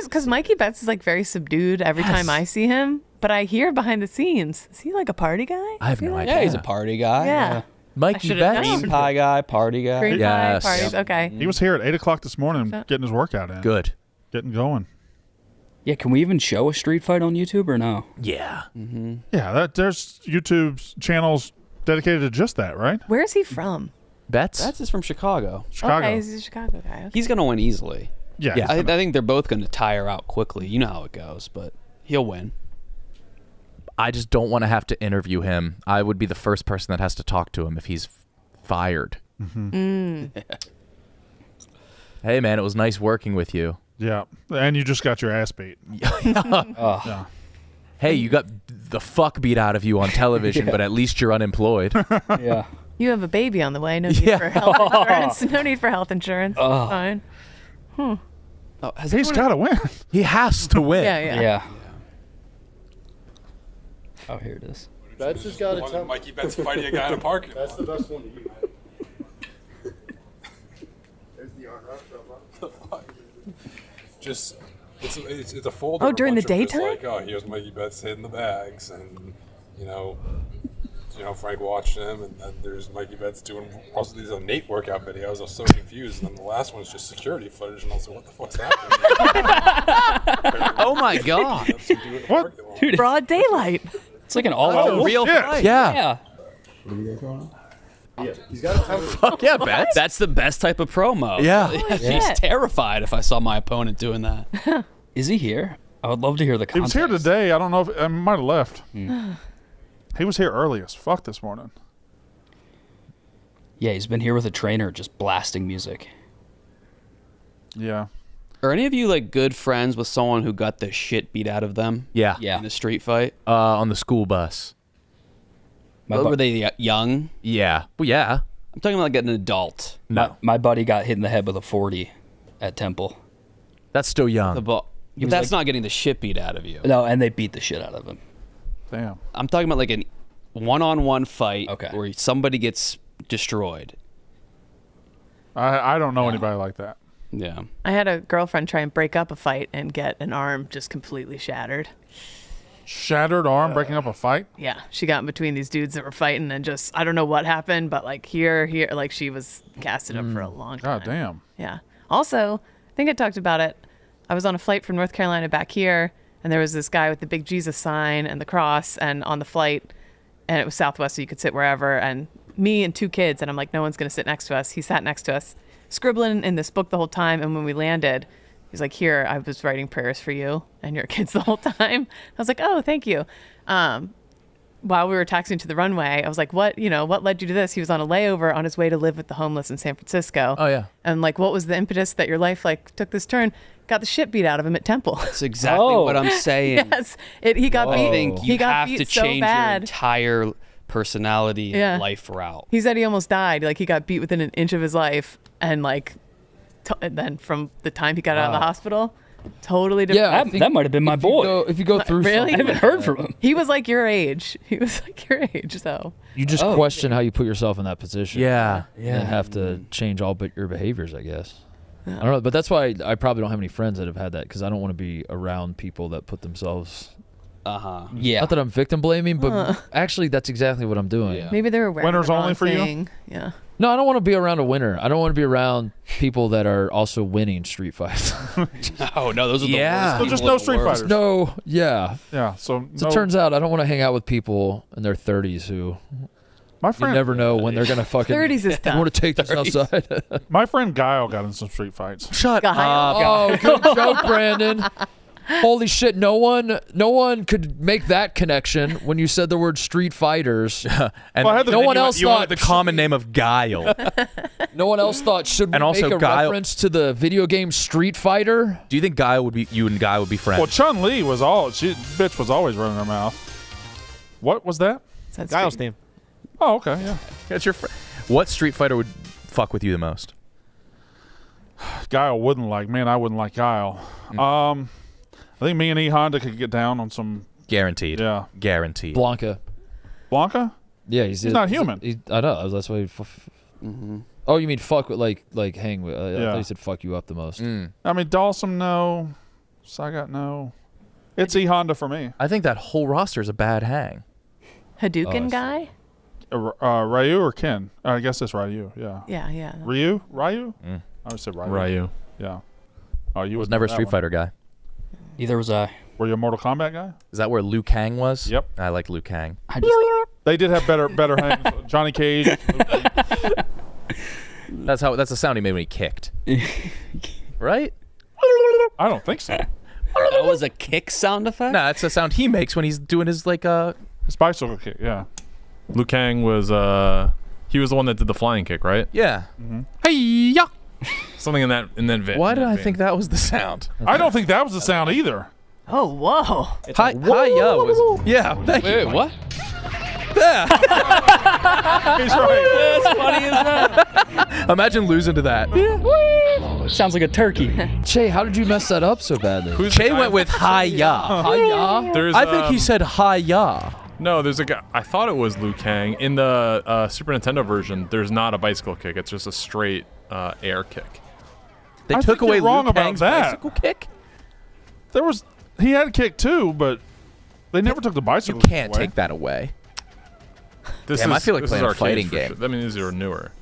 Because Mikey Betts is like very subdued every time I see him, but I hear behind the scenes. Is he like a party guy? I have no idea. Yeah, he's a party guy. Yeah. Mikey should've Betts. known. Green pie guy, party guy. Green Yes. pie parties. Okay. He was here at 8:00 this morning getting his workout in. Good. Getting going. Yeah, can we even show a street fight on YouTube or no? Yeah. Yeah, there's YouTube's channels dedicated to just that, right? Where is he from? Betts? That's just from Chicago. Chicago. Okay, he's a Chicago guy. Okay. He's gonna win easily. Yeah. I think they're both gonna tire out quickly. You know how it goes, but he'll win. I just don't want to have to interview him. I would be the first person that has to talk to him if he's fired. Hey, man, it was nice working with you. Yeah. And you just got your ass beat. Oh. Yeah. Hey, you got the fuck beat out of you on television, but at least you're unemployed. Yeah. You have a baby on the way. No need for health insurance. No need for health insurance. Fine. Oh, He's got to win. He has to win. Yeah. Oh, here it is. Betts has got to tell. Mikey Betts fighting a guy in a park. That's the best one to you, There's the Just, it's a folder. Oh, during the bunch of just daytime? Like, oh, here's Mikey Betts hitting the bags, and Frank watched him, and then there's Mikey Betts doing also these Nate workout videos. I was so confused, and then the last one's just security footage, and I was like, what the fuck's happening? Oh my god! What? Dude, Broad daylight. it's like an all-out real shit. fight. Yeah. He's got to tell. Fuck yeah, Betts. That's the best type of promo. Yeah. He's terrified if I saw my opponent doing that. Is he here? I would love to hear the He was context. here today. I don't know if I might have left. He was here early as fuck this morning. Yeah, he's been here with a trainer just blasting music. Yeah. Are any of you like good friends with someone who got the shit beat out of them? Yeah. In a street fight? On the school bus. Were they young? Yeah. Well, yeah. I'm talking about like an adult. No. My buddy got hit in the head with a 40 at Temple. That's still young. But was that's like- not getting the shit beat out of you. No, and they beat the shit out of him. Damn. I'm talking about like a one-on-one fight Okay. where somebody gets destroyed. I don't know anybody like that. Yeah. I had a girlfriend try and break up a fight and get an arm just completely shattered. Shattered arm breaking up a fight? Yeah, she got in between these dudes that were fighting and just, I don't know what happened, but like here, like she was casted up for a long time. God damn. Yeah. Also, I think I talked about it. I was on a flight from North Carolina back here, and there was this guy with the big Jesus sign and the cross, and on the flight, and it was Southwest, so you could sit wherever, and me and two kids, and I'm like, no one's going to sit next to us. He sat next to us, scribbling in this book the whole time, and when we landed, he's like, here, I was writing prayers for you and your kids the whole time. I was like, oh, thank you. While we were taxiing to the runway, I was like, what led you to this? He was on a layover on his way to live with the homeless in San Francisco. Oh, yeah. And like, what was the impetus that your life like took this turn? Got the shit beat out of him at Temple. That's exactly what I'm saying. Yes. He got beat. I think you he got have beat to so change your bad. entire personality and life route. He said he almost died. Like he got beat within an inch of his life. And like, and then from the time he got out of the hospital, totally different. Yeah, that might have been my boy. If you go through Really? I haven't heard from him. He was like your age. So. You just question how you put yourself in that position. Yeah. And have to change all but your behaviors, I guess. I don't know, but that's why I probably don't have any friends that have had that, because I don't want to be around people that put themselves. Yeah. Not that I'm victim blaming, but actually that's exactly what I'm doing. Yeah. Maybe they were wearing Winners the wrong only for thing. you? Yeah. No, I don't want to be around a winner. I don't want to be around people that are also winning street fights. Oh no, those are the worst. So just people no in the street world. fighters. No, yeah. Yeah. So So it turns out I don't want to hang out with people in their 30s who my you friend never know when they're gonna fucking 30s is tough. want to take this outside. my friend Guile got in some street fights. Shut up. Oh, good joke, Brandon. Holy shit! No one could make that connection when you said the word street fighters. And Well, I had the- no one you- else you thought wanted the common name of Guile. No one else thought should we And also make a Guile- reference to the video game Street Fighter? Do you think you and Guile would be friends? Well, Chun Li was bitch was always running her mouth. What was that? Guile's team. Oh, okay, yeah. That's your friend. What street fighter would fuck with you the most? Guile wouldn't like. Man, I wouldn't like Guile. I think me and E Honda could get down on some. Guaranteed. Yeah. Guaranteed. Blanca. Blanca? Yeah, he's not human. I know. That's why. Oh, you mean fuck with like hang with? I Yeah. thought you said fuck you up the most. I mean, Dawson, no. Sagat, no. It's E Honda for me. I think that whole roster is a bad hang. Hadouken guy? Ryu or Ken? I guess it's Ryu. Yeah. Yeah. Ryu? I would say Ryu. Ryu. Yeah. Oh, you was never a Street Fighter guy. Neither was I. Were you a Mortal Kombat guy? Is that where Liu Kang was? Yep. I like Liu Kang. They did have better hangs. Johnny Cage. That's the sound he made when he kicked. Right? I don't think so. That was a kick sound effect? No, that's the sound he makes when he's doing his like his bicycle kick. Yeah. Liu Kang was he was the one that did the flying kick, right? Yeah. Hey-ya! Something in that vein. Why did I think that was the sound? I don't think that was the sound either. Oh, whoa. Hi-ya was... Yeah. Thank you. Wait, what? Yeah. He's right. That's funny as that. Imagine losing to that. Sounds like a turkey. Che, how did you mess that up so badly? Che went with hi-ya. Hi-ya? I think he said hi-ya. No, there's a guy. I thought it was Liu Kang. In the Super Nintendo version, there's not a bicycle kick. It's just a straight air kick. They I took think away you're wrong Liu about Kang's that. bicycle kick? He had a kick too, but they never took the bicycle. You can't away. take that away. Damn, I feel like this playing is a fighting arcade for game. sure. I mean, these are newer.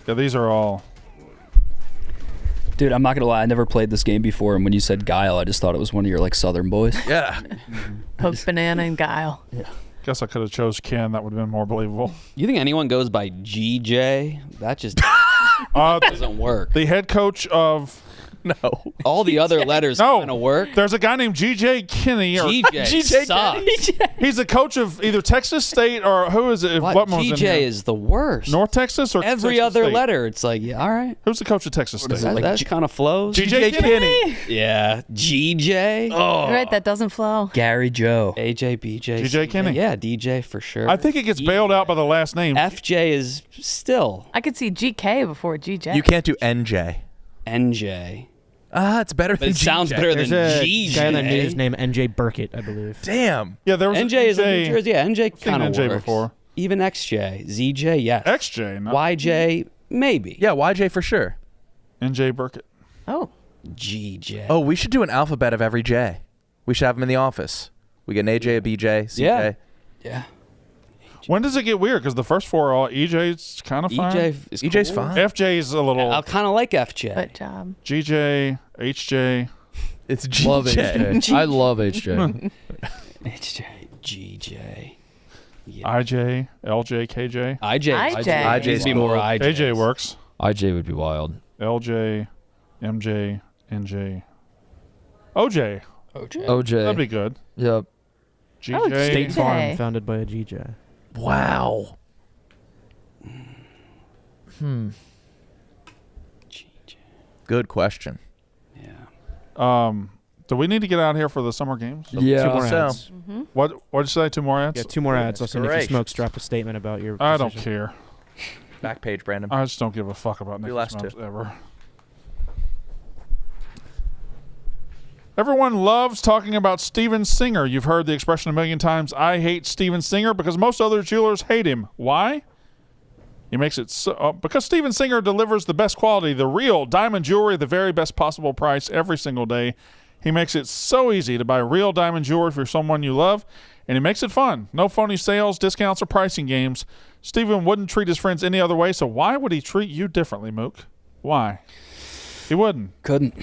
Yeah, these are all. Dude, I'm not gonna lie. I never played this game before, and when you said Guile, I just thought it was one of your like Southern boys. Yeah. Poke Banana and Guile. Yeah. Guess I could have chose Ken. That would have been more believable. You think anyone goes by GJ? That just doesn't work. The head coach of. No. All the other letters kind of work. There's a guy named GJ Kinney. Or GJ sucks. He's the coach of either Texas State or who is it? What? What was in GJ here? is the worst. North Texas or Every Texas other State? letter, it's like, yeah, all right. Who's the coach of Texas State? That kind of flows. GJ Kinney. Yeah, GJ. You're right, that doesn't flow. Gary Joe. AJ, BJ. GJ Kinney. Yeah, DJ for sure. I think it gets bailed out by the last name. FJ is still. I could see GK before GJ. You can't do NJ. NJ. It's better But than it sounds GJ. better than There's a GJ. guy on the news named NJ Burkett, I believe. Damn. Yeah, there was NJ is in NJ New Jersey. Yeah, NJ kind of NJ works. before. Even XJ. ZJ, yes. XJ. Not YJ, maybe. Yeah, YJ for sure. NJ Burkett. Oh. GJ. Oh, we should do an alphabet of every J. We should have them in the office. We get an AJ, a BJ, CJ. Yeah. Yeah. When does it get weird? Because the first four are all EJ's kind of fine. EJ's cool. fine. FJ's a little. I kind of like FJ. Good job. GJ, HJ. It's GJ. Love HJ. I love HJ. HJ. GJ. IJ, LJ, KJ. IJ needs to be more IJ. AJ works. IJ would be wild. LJ, MJ, NJ. OJ. OJ. That'd be good. Yep. GJ. State Farm, founded by a GJ. Wow. Good question. Do we need to get out here for the summer games? Yeah. 2 more So- ads. What'd you say? 2 more ads? Yeah, 2 more ads. I'll send Great. Nicky Smokes dropped a statement about your I don't decision. care. Back page, Brandon. I just don't give a fuck about Nicky last Smokes two. ever. Everyone loves talking about Steven Singer. You've heard the expression a million times, I hate Steven Singer, because most other jewelers hate him. Why? He makes it so because Steven Singer delivers the best quality, the real diamond jewelry at the very best possible price every single day. He makes it so easy to buy real diamond jewelry for someone you love, and he makes it fun. No phony sales, discounts, or pricing games. Steven wouldn't treat his friends any other way, so why would he treat you differently, Mook? Why? He wouldn't. Couldn't.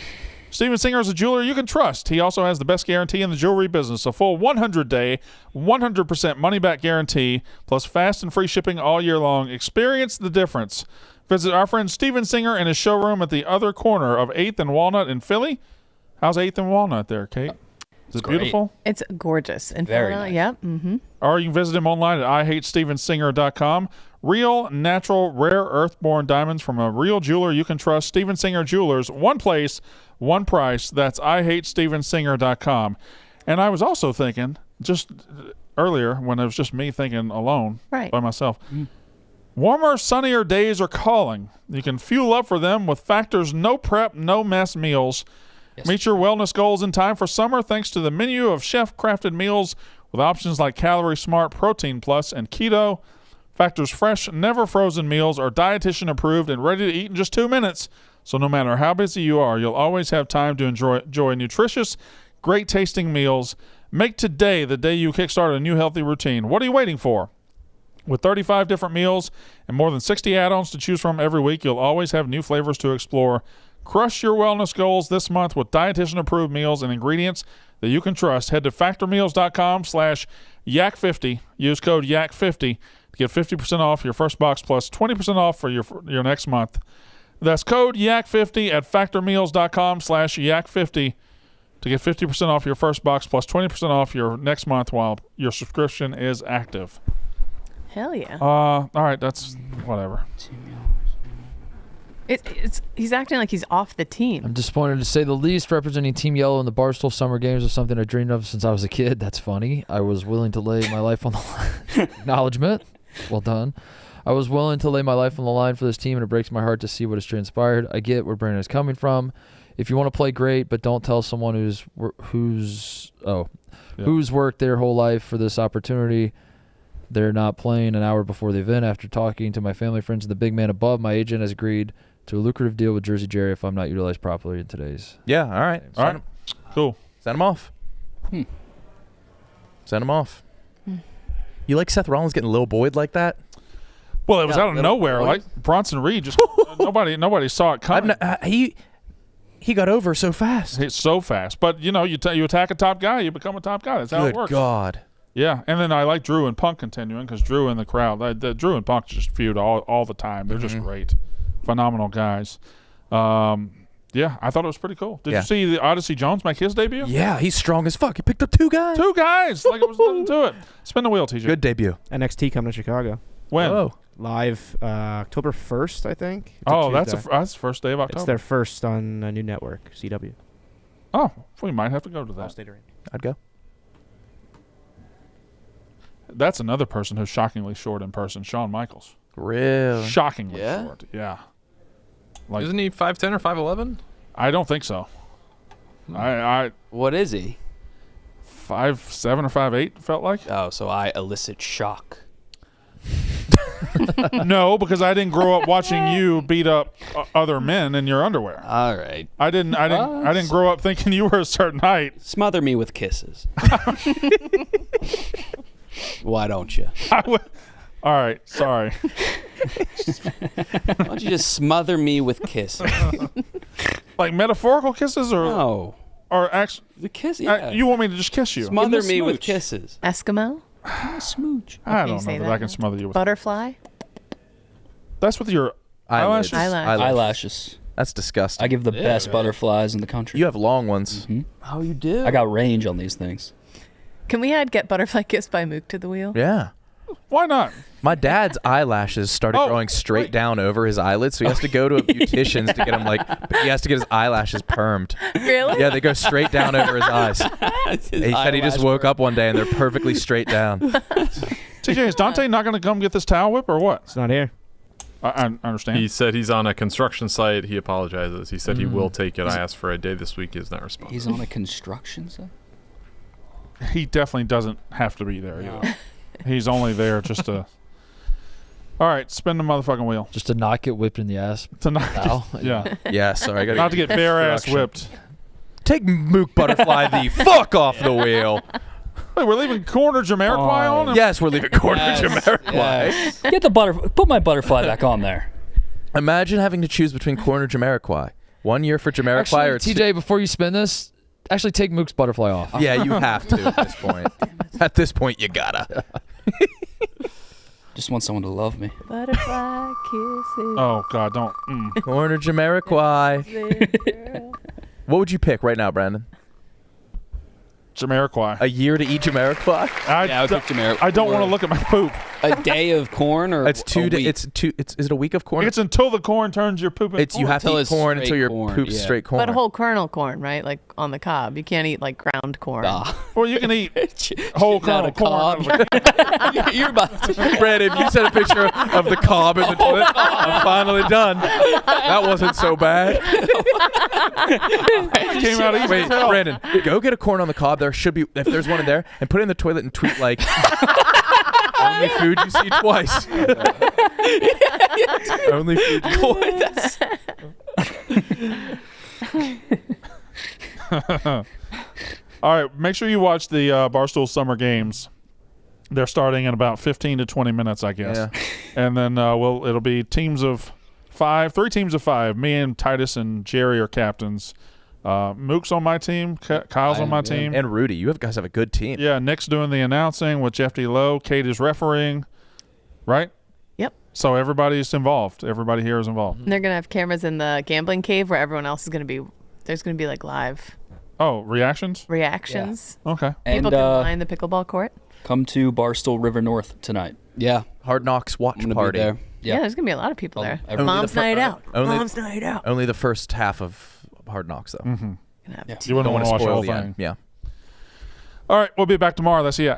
Steven Singer is a jeweler you can trust. He also has the best guarantee in the jewelry business, a full 100-day, 100% money-back guarantee, plus fast and free shipping all year long. Experience the difference. Visit our friend Steven Singer in his showroom at the other corner of 8th and Walnut in Philly. How's 8th and Walnut there, Kate? Is it beautiful? It's gorgeous. And Very nice. Yep. Mm-hmm. Or you can visit him online at IHateStevenSinger.com. Real, natural, rare, earthborn diamonds from a real jeweler you can trust. Steven Singer Jewelers. One place, one price. That's IHateStevenSinger.com. And I was also thinking, just earlier, when it was just me thinking alone by myself, warmer, sunnier days are calling. You can fuel up for them with Factor's no prep, no mess meals. Meet your wellness goals in time for summer thanks to the menu of chef-crafted meals with options like Calorie Smart, Protein Plus, and Keto. Factor's fresh, never frozen meals are dietitian approved and ready to eat in just 2 minutes. So no matter how busy you are, you'll always have time to enjoy nutritious, great tasting meals. Make today the day you kickstart a new healthy routine. What are you waiting for? With 35 different meals and more than 60 add-ons to choose from every week, you'll always have new flavors to explore. Crush your wellness goals this month with dietitian-approved meals and ingredients that you can trust. Head to factormeals.com/yak50. Use code yak50 to get 50% off your first box plus 20% off for your next month. That's code yak50 at factormeals.com/yak50 to get 50% off your first box plus 20% off your next month while your subscription is active. Hell yeah. All right, that's whatever. He's acting like he's off the team. I'm disappointed to say the least. Representing Team Yellow in the Barstool Summer Games was something I dreamed of since I was a kid. That's funny. I was willing to lay my life on the line. Acknowledgement. Well done. I was willing to lay my life on the line for this team, and it breaks my heart to see what has transpired. I get where Brandon is coming from. If you want to play, great, but don't tell someone who's worked their whole life for this opportunity. They're not playing an hour before the event. After talking to my family, friends, and the big man above, my agent has agreed to a lucrative deal with Jersey Jerry if I'm not utilized properly in today's. Yeah, all right. All right. Cool. Send him off. Send him off. You like Seth Rollins getting Lil Boyd like that? Well, it was out of nowhere. Like Bronson Reed, just nobody saw it coming. He got over so fast. It's so fast. But, you attack a top guy, you become a top guy. That's how it works. Good God. Yeah, and then I like Drew and Punk continuing because Drew in the crowd. Drew and Punk just feud all the time. They're just great. Phenomenal guys. Yeah, I thought it was pretty cool. Did you see the Odyssey Jones make his debut? Yeah, he's strong as fuck. He picked up 2 guys. 2 guys. Like it was nothing to it. Spin the wheel, TJ. Good debut. NXT coming to Chicago. When? Oh. Live October 1st, I think. That's the first day of October. It's their first on a new network, CW. Oh, we might have to go to that. I'd go. That's another person who's shockingly short in person, Shawn Michaels. Really? Shockingly short, yeah. Like, isn't he 5'10" or 5'11"? I don't think so. What is he? 5'7" or 5'8", felt like. Oh, so I elicit shock. No, because I didn't grow up watching you beat up other men in your underwear. All right. I didn't grow up thinking you were a certain height. Smother me with kisses. Why don't you? All right, sorry. Why don't you just smother me with kisses? Like metaphorical kisses or no? Or actually the kiss? Yeah. You want me to just kiss you? Smother me with kisses. Eskimo? Smooch. I don't know that I can smother you with butterfly. That's with your eyelashes. Eyelashes. That's disgusting. I give the best butterflies in the country. You have long ones. Oh, you do? I got range on these things. Can we add Get Butterfly Kissed by Mook to the wheel? Yeah. Why not? My dad's eyelashes started growing straight down over his eyelids, so he has to go to a beautician's to get them he has to get his eyelashes permed. Really? Yeah, they go straight down over his eyes. He said he just woke up one day and they're perfectly straight down. TJ, is Dante not going to come get this towel whip or what? It's not here. I understand. He said he's on a construction site. He apologizes. He said he will take it. I asked for a day this week. He has not responded. He's on a construction site? He definitely doesn't have to be there either. He's only there just to... All right, spin the motherfucking wheel. Just to not get whipped in the ass. To not yeah. Yeah, sorry. I gotta not to get bare ass whipped. Take Mook Butterfly the fuck off the wheel. Wait, we're leaving Corner Jamiroquai on? Yes, we're leaving Corner Jamiroquai. Yes. Put my butterfly back on there. Imagine having to choose between Corner Jamiroquai. 1 year for Jamiroquai or TJ, before you spin this, actually take Mook's butterfly off. Yeah, you have to at this point. At this point, you gotta. Just want someone to love me. Butterfly kisses. Oh, God, don't. Corner Jamiroquai. What would you pick right now, Brandon? Jamiroquai. A year to eat Jamiroquai? I would pick Jamiroquai. I don't want to look at my poop. A day of corn or it's 2 days. Is it a week of corn? It's until the corn turns your poop into You have to eat corn until your poop's straight corn. But whole kernel corn, right? Like on the cob. You can't eat like ground corn. Well, you can eat whole kernel corn. You're about to... Brandon, if you sent a picture of the cob in the toilet, I'm finally done. That wasn't so bad. Came out easy. Wait, Brandon, go get a corn on the cob. There should be, if there's one in there, and put it in the toilet and tweet like, only food you see twice. Only food you All right, make sure you watch the Barstool Summer Games. They're starting in about 15 to 20 minutes, I guess. Yeah. And then it'll be teams of 5, 3 teams of 5. Me and Titus and Jerry are captains. Mook's on my team. Kyle's on my team. And Rudy. You guys have a good team. Yeah, Nick's doing the announcing with Jeff D. Lowe. Kate is refereeing. Right? Yep. So everybody's involved. Everybody here is involved. And they're going to have cameras in the gambling cave where everyone else is going to be. There's going to be like live Oh, reactions? reactions. Yeah. Okay. People can line the pickleball court. Come to Barstool River North tonight. Yeah. Hard Knocks watch I'm gonna party. be there. Yeah, there's gonna be a lot of people there. Only Mom's the fir- night out. Only, Mom's night out. Only the first half of Hard Knocks, though. Mm-hmm. Gonna have You wouldn't want to watch the spoil whole the thing. end. Yeah. All right, we'll be back tomorrow. Let's see ya.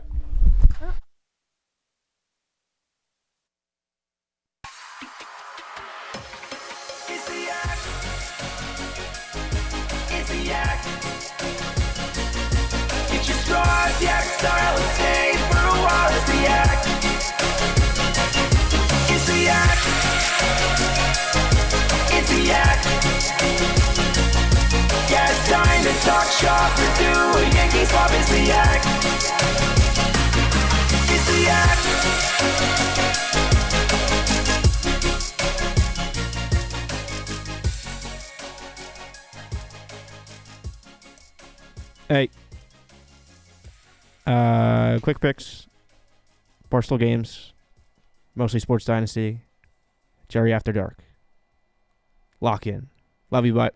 Get your straws, yak style, and stay for a while. It's the yak. It's the yak. It's the yak. Yeah, it's time to talk shop or do a Yankee swap. It's the yak. It's the yak. Hey. Quick picks. Barstool Games. Mostly Sports Dynasty. Jerry After Dark. Lock in. Love you, bye.